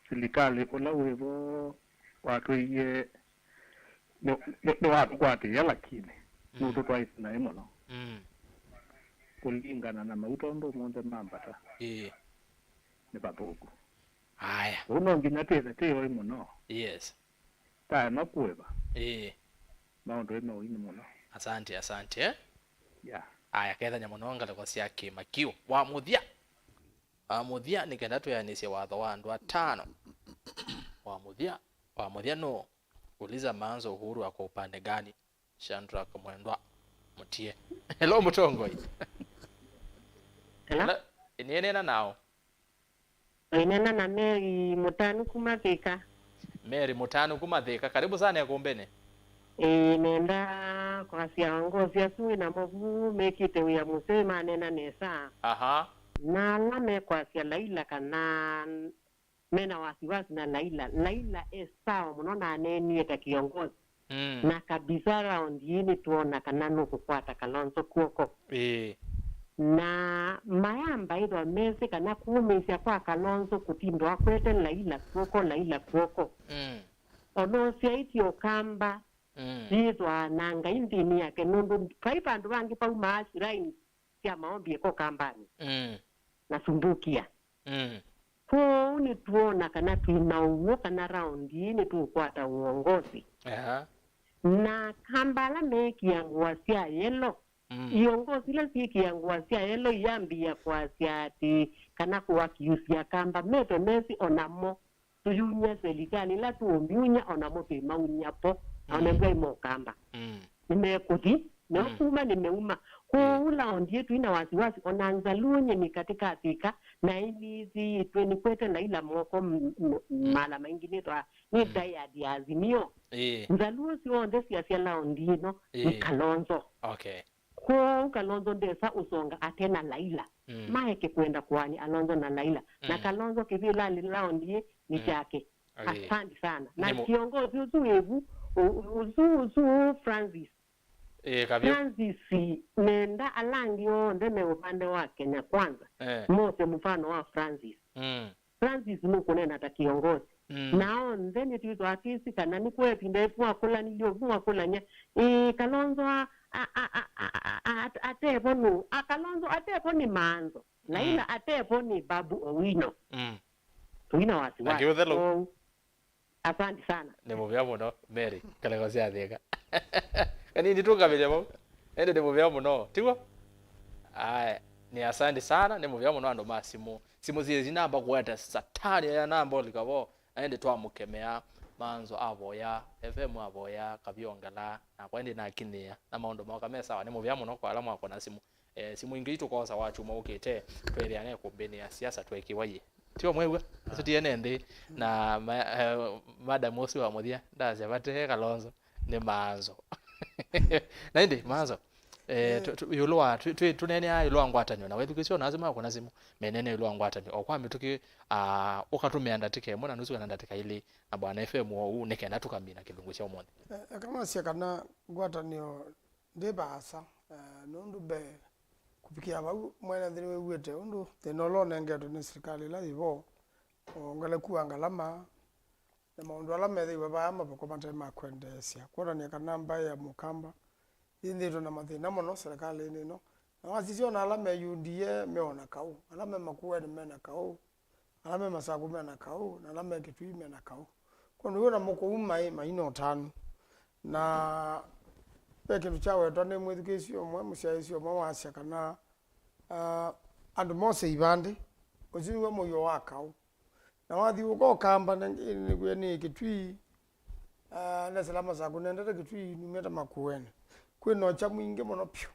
serikali ola wevo watu ye no watu kwati yala kine nuto twice na emono kulingana na mautondo monde Mbatha ni babugu haya uno nginateza teo imono yes ta nakueba maondo ino muno asante yeah haya kaitha nyamononga le kwasia Kimakiu wa muthia nikenda tuyanisia watho wa andu atano wa muthia no uliza Maanzo uhuru kwa upande gani Chandra Kamwendwa mutie hello mutongoi hello nena nao inena na Mary Mutanu kumathika karibu sana ya kombene nenda kwa siangozi ya suwi na movu mekite uya musema nena nesa na lame kwa sia Laila kana mena wasiwasi na Laila sawa mnona aneni eta kiongozi na kabisa round yini tuona kana nuku kwata Kalonzo kuoko na mayamba idwa mese kana kuumisya kwa Kalonzo kutindo akwete Laila kuoko onosya itio kamba idwa nanga indini yake nundu kaipandu bangi pa umaashiraini sia maombi eko kambani na sumbukia ko ni tuona kana tuinauo kana raundi ni tukwata uongozi na kambala meki yangu sia yelo iongozi ile siki yangu sia yelo yambia kwa siati kana kuwa kiusia kamba meto nesi onamo tuyunya serikali la tuombiunya onamo pe maunyapo aonembwa Mûkamba nimekuthi na kuma nimeuma kula ondie tu ina wasiwasi onanza lunye ni katika Afrika na hizi tweni kwete na ila moko mala mengine twa ni diet ya Azimio nzaluo si onde siasa la ondino ni Kalonzo ko Kalonzo ndesa usonga atena Laila maeke kwenda kwani Alonzo na Laila na Kalonzo kivila lilaondie ni chake asante sana na kiongozi uzuevu uzu Francis Kavyu Francis nenda alangio ndeme upande wa Kenya kwanza mose mfano wa Francis Francis nuko nena ta kiongozi nao ndeni tuizo artist kana ni kwepi ndefu akula niliovu akula nya Kalonzo ateponu Kalonzo ateponi Maanzo Laila ateponi Babu Owino tuina wasiwasi asante sana nemo vya muno Mary kalegozi atheka kanini tukabile mo ende nemo vya muno tigwa ni asante sana nemo vya muno ando masimu simu zile zinamba kwata satani ya namba likabo aende twamukemea Maanzo aboya FM aboya kabyongala na kwende na kinia na maondo makame sawa nemo vya muno kwa alamu ako na simu simu ingi tukosa wachu maukete twele ane kumbeni ya siasa twekiwaye tio mwewe tutie nende na madam osi wa muthia ndaze bate Kalonzo ni Maanzo na indi Maanzo yulwa tunene ayulwa ngwatanyo na wethu nazima kuna simu menene yulwa ngwatanyo okwambe tuki ukatumia ndatike mona nusu kana ndatika ile na bwana FM u nekenda tukamina kilungu cha umonde kama sia kana ngwatanyo ndebasa nundu be kupikia bau mwana ndini wete undu tenolo nengeto ni serikali la ivo ngale kuangalama na maundu ala methe baba ama bako matema kwendesia kwona ni kana mbaya Mûkamba indiro na mathina mono serikali ni no na wasisio na ala meyundie meona kau ala Makueni mena kau ala masagu mena kau na ala Kithuku mena kau kono yona moko umai maino tano na peke tuchawe tone mwedukesio mwe mushaisio mwa wasya kana andu mose ibande oziwe moyo wakao na wathi uko kamba ni Kithuku na salama za kunenda Kithuku numeta Makueni kwino cha mwingi mono pyo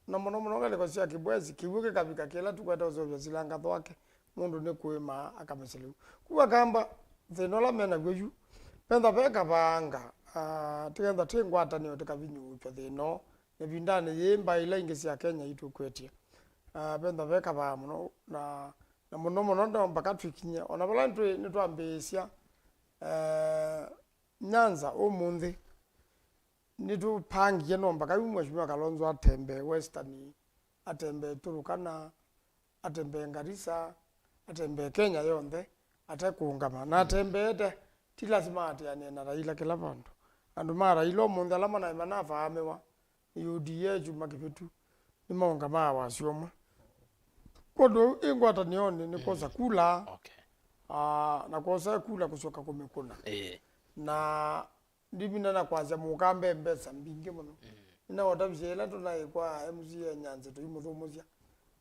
na mono gale ko sia kibwezi kiwuke kabika kila tukwenda uzovya silanga twake mundu ne kuima akameselu kuwa kamba thinola mena gweju penda peka banga tigenda tingwata ni otikavinyu cho thino ne vindane yemba ila ingi sia Kenya itu kwetia penda peka ba muno na muno ndo mpaka twikinya ona bala ntwe ni twambesia Nyanza omunthi nitu pangie no mpaka mheshimiwa Kalonzo atembe Western atembe Turukana atembe Garissa atembe Kenya yonthe atekungama na atembete ti lazima atiane na Raila kila vandu andu mara ilo munthi alama na manafa amewa UDA juma kipitu ni maungama wasioma kodo ingwata nione ni kosa kula na kosa kula kusoka kumekuna na ndibina na kwaza Mûkamba mbesa mbinge muno ina watabishela tunaye kwa MC Nyanza to imuthumuzia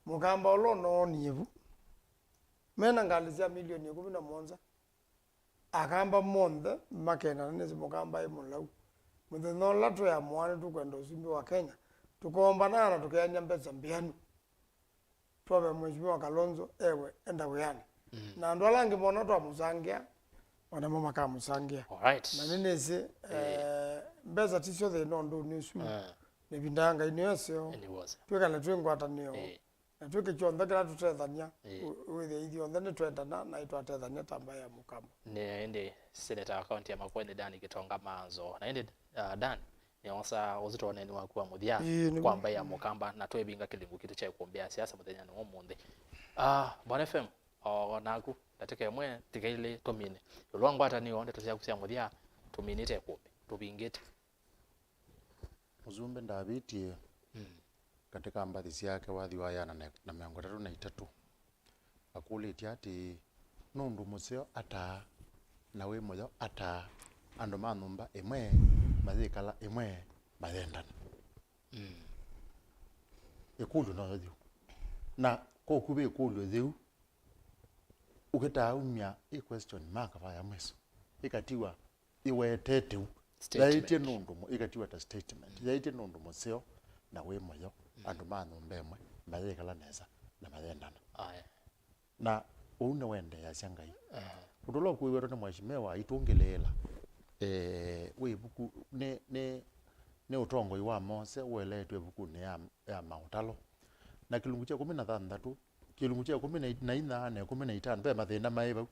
Mûkamba olo no nievu mena ngalizia milioni 11 akamba monde makena nezi Mûkamba imulau muthino latu ya mwana tukwenda usimbi wa Kenya tukomba na tukenya mbesa mbianu twabe mheshimiwa Kalonzo ewe enda weyani na ndo alangi mona twa musangia wana mama kama musangia na neneze mbeza tisyo the no ndo nisu ne bindanga inesyo twekala twengwata niyo na tweke chonda kala tutethania with idio ndene twendana na itwatethania tamba ya Mûkamba ne ende Seneta account ya Makueni Dani Kitonga Maanzo na ende Dan ni onsa uzito nene wakuwa muthia kwamba ya Mûkamba na twebinga kilingu kitu cha kuombea siasa muthenya ni omunde Bwana FM naku tateke mwe tikaile tomine lwangwata ni onde tusia kusia muthia tuminite kumbe tubingite muzumbe ndabitie katika mbathi yake wathi wayana na 33 akulite ati nundu museo ata na we moyo ata ando manumba emwe mathikala emwe mathendana ekulu no thiu na ko kube ekulu thiu uketa umya question mark vaya mweso ikatiwa iweteteu yaite nundu ikatiwa ta statement yaite nundu museo na we moyo andu manumbemwe mayekala neza na mayendana na une wende ya shangai udola kuiwero na mwashimewa itungelela we buku ne utongo iwa mose weletwe buku ne ya mautalo na kilungu cha 16 kilungu cha 14 na 15 be mathina maiba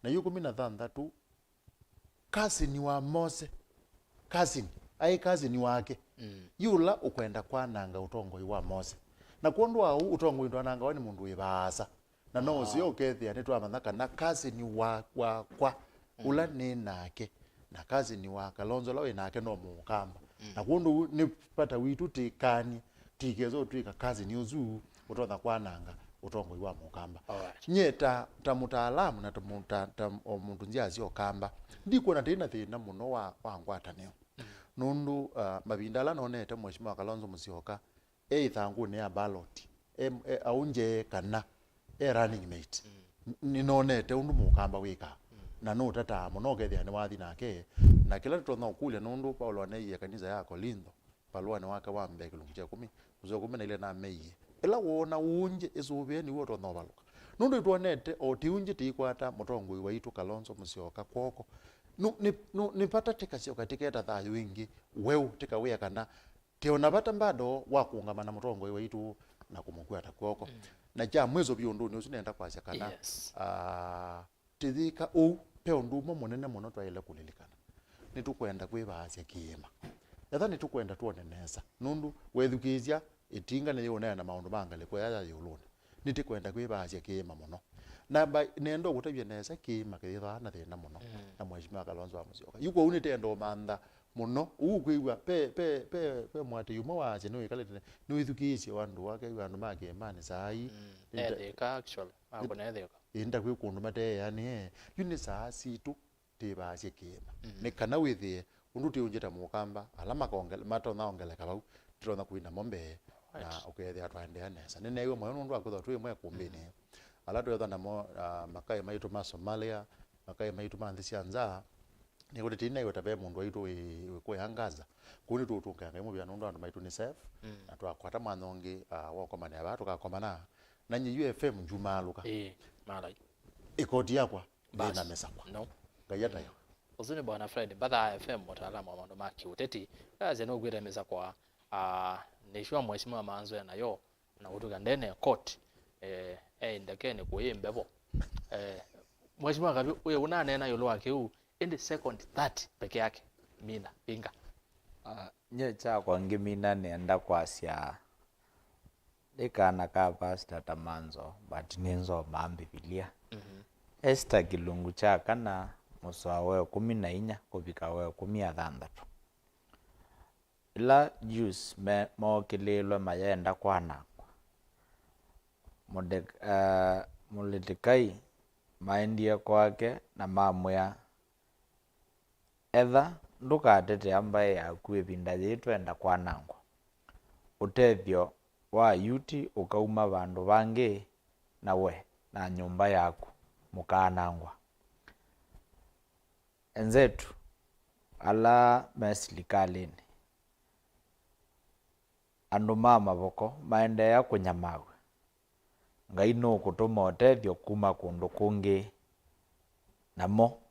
na yu 16 kasi ni wa mose kasi ni wake yula ukwenda kwananga utongo iwa mose na kuondwa au utongo ndo ananga wani mundu ibasa na no sio kethia ni twamanaka na kasi ni wa kwa ula ni nake na kazi ni wa kalonzo lawe nake no Mûkamba na kundu ni pata witu tikani tikezo twika kazi ni uzu utotha kwananga utongo iwa Mûkamba nyeta ta Mûtaalamu na ta omuntu njia sio kamba ndiko na tena thina muno wa ngwataneo nundu mabindala nonete mweshima kalonzo musioka ithangu ne ya ballot aunje kana running mate ninonete undu Mûkamba wika na no tata muno gethia ni wathi nake na kila totha ukulia nundu Paulo anaiye kanisa yako lindo Paulo ni waka wa mbeke lungu cha 10 uzo 10 na ile na meiye ela wona unje ezobye ni woto no baluka nundu tuonete o tiunje tikwata mutongo waitu kalonzo musioka kwoko ni pata tikasio katiketa thayo wingi weu tikawia kana teona bata mbado wa kuungamana mutongo waitu na kumukwata kwoko na ja mwezo biondo ni usinenda kwasya kana tithika u peo ndumo munene muno twaile kulilikana nitukwenda kwibasya kiima yatha nitukwenda tuoneneza nundu wethukizya itinga ne yona na maundu mangale kwa ya yuluna nitikwenda kwibasya kiima muno na nendo gutabye neza kiima kitha na thina muno na mweshima kalonzo wa musioka yuko unitendo manda muno ukwiwa pe mwate yumo waje no ikalete no ithukizya wandu wake wandu make mani sai etheka actually akona etheka inda kwi kundu mate yani yuni saa situ tibasye kiima ne kana withie undu tiunjeta Mûkamba alama kaongela mato naongeleka bau tona kuina mombe na ukethia twandea nesa nene iwe moyo nundu akutha twi mwe kumbini ala twetha na mo makai maitu ma Somalia makai maitu ma nthisi anza ni kuti tina iwe tabe mundu waitu we kuyangaza kuni tutukanga mu bya nundu andu maitu ni safe na twakwata mwanongi wa komana aba tukakomana na nyi UFM njumaluka malai ikoti yakwa na mesa kwa no gayata yo uzuni bwana Fred Mbatha FM Mûtaalamu wa mandu maki ûteti kaze no gwira mesa kwa nishwa mweshima Maanzo nayo na utuka ndene court ndekene kuyimbebo mweshima Kavyu uye unanena yolo wake u in the second that peke yake mina pinga nye cha kwa ngimina nenda kwasya dekana ka pastor tamanzo but ninzo Biblia Esther kilungu cha kana muswawe 14 kubika we 16 ila juice me mokilelo mayenda kwana mulidikai maendia kwake na mamwe etha ndukatete ambaye yaku Îvinda yitu enda kwanangwa utethio wa yuti ukauma bandu bangi na we na nyumba yaku mukanangwa enzetu ala mesilikalini andu maboko maende ya kunyamawe ngai no kutuma utethio kuma kundu kungi namo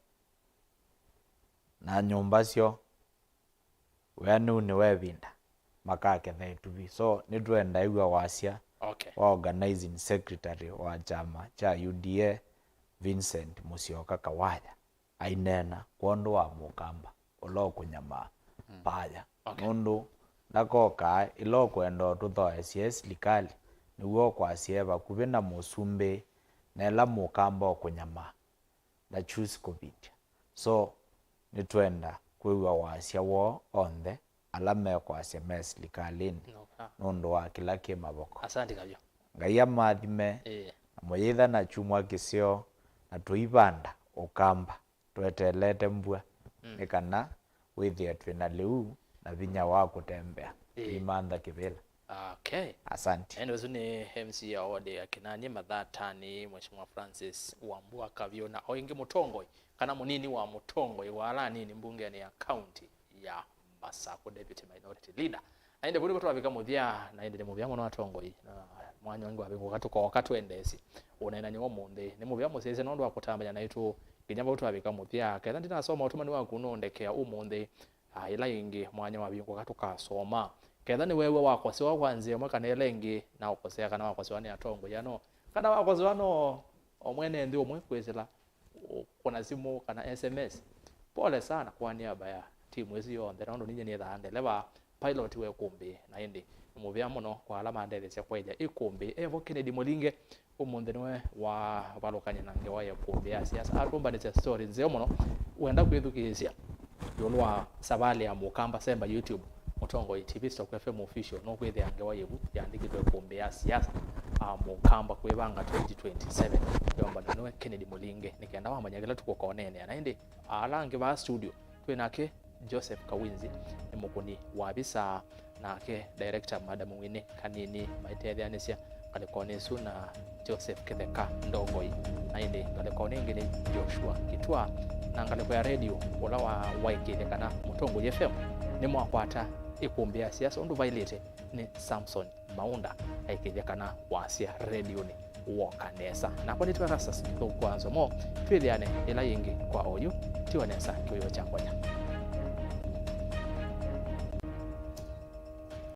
na nyumba cio wenu ni Îvinda makake thaitu so nitwenda igwa wasya wa organizing secretary wa chama cha UDA Vincent Musyoka Kawaya ainena kwondo wa Mûkamba ulo kunyama paya nundu nakoka ilo kwenda tuthoe serikali niwo kwasieba kubina musumbe na la Mûkamba kunyama na choose covid so nitwenda kwiwa wasya wo onthe alame kwasya serikali nundu wa kila kimaboko asante Kavyu ngai amathime moyitha na chumwa kisio na tuibanda ukamba twetelete mbua nikana withia twina liu na vinya wa kutembea imanda kivila asante endo ni MC ya ode ya Kinanie Mathatani Mheshimiwa Francis Wambua Kavyu na oingi mutongoi kana munini wa mutongoi wala nini mbunge ni ya county ya Masako deputy minority leader aende buri gutwa bika muthia na ende muvia muno atongoi na mwanya wangu abiko gatuko wakatu endesi unaina ni omunde ni muvia musese no ndo akutambanya na itu kinyamba gutwa bika muthia ketha ndina soma utumani waku no ndekea umunde ila ingi mwanya wabiko gatuka soma ketha ni wewe wako si wakwanzie mwaka na ile ingi na ukosea kana wako siwani atongo yano kana wako siwano omwene ndi omwe kwezela kuna simu kana SMS pole sana kwa niaba ya timu hizi yonde rondo ninye ni thande leba pilot we Îkûmbî na indi muvia muno kwa alama ndelese kweja Îkûmbî evo Kennedy Mulinge umunde niwe wa balokanya nange wa Îkûmbî ya siasa arumba ni story nzeo muno uenda kwithukizia yolwa sabali ya Mûkamba semba YouTube mutongo TV Stock FM official no kwithe yange wa yebu yandikitwe Îkûmbî ya siasa Mûkamba kwibanga 2027 yomba niwe Kennedy Mulinge nikenda wamanyagala tukokonene na indi alange ba studio twinake Joseph Kawinzi ni mukuni wabisa nake director Madam Wine Kinanie maitethanicia kalikonesu na Joseph Kitheka ndongoi na indi kalikoningi ngine Joshua Kitwa na ngaliko ya radio ola wa waikile kana mutongo FM ni mwakwata Îkûmbî ya siasa undu vailete ni Samson Maunda aikile kana wasia radio ni wokanesa na kwa nitwa Erastus kwa Nzomo twiliane ila yingi kwa oyu tiwanesa kiyo changonya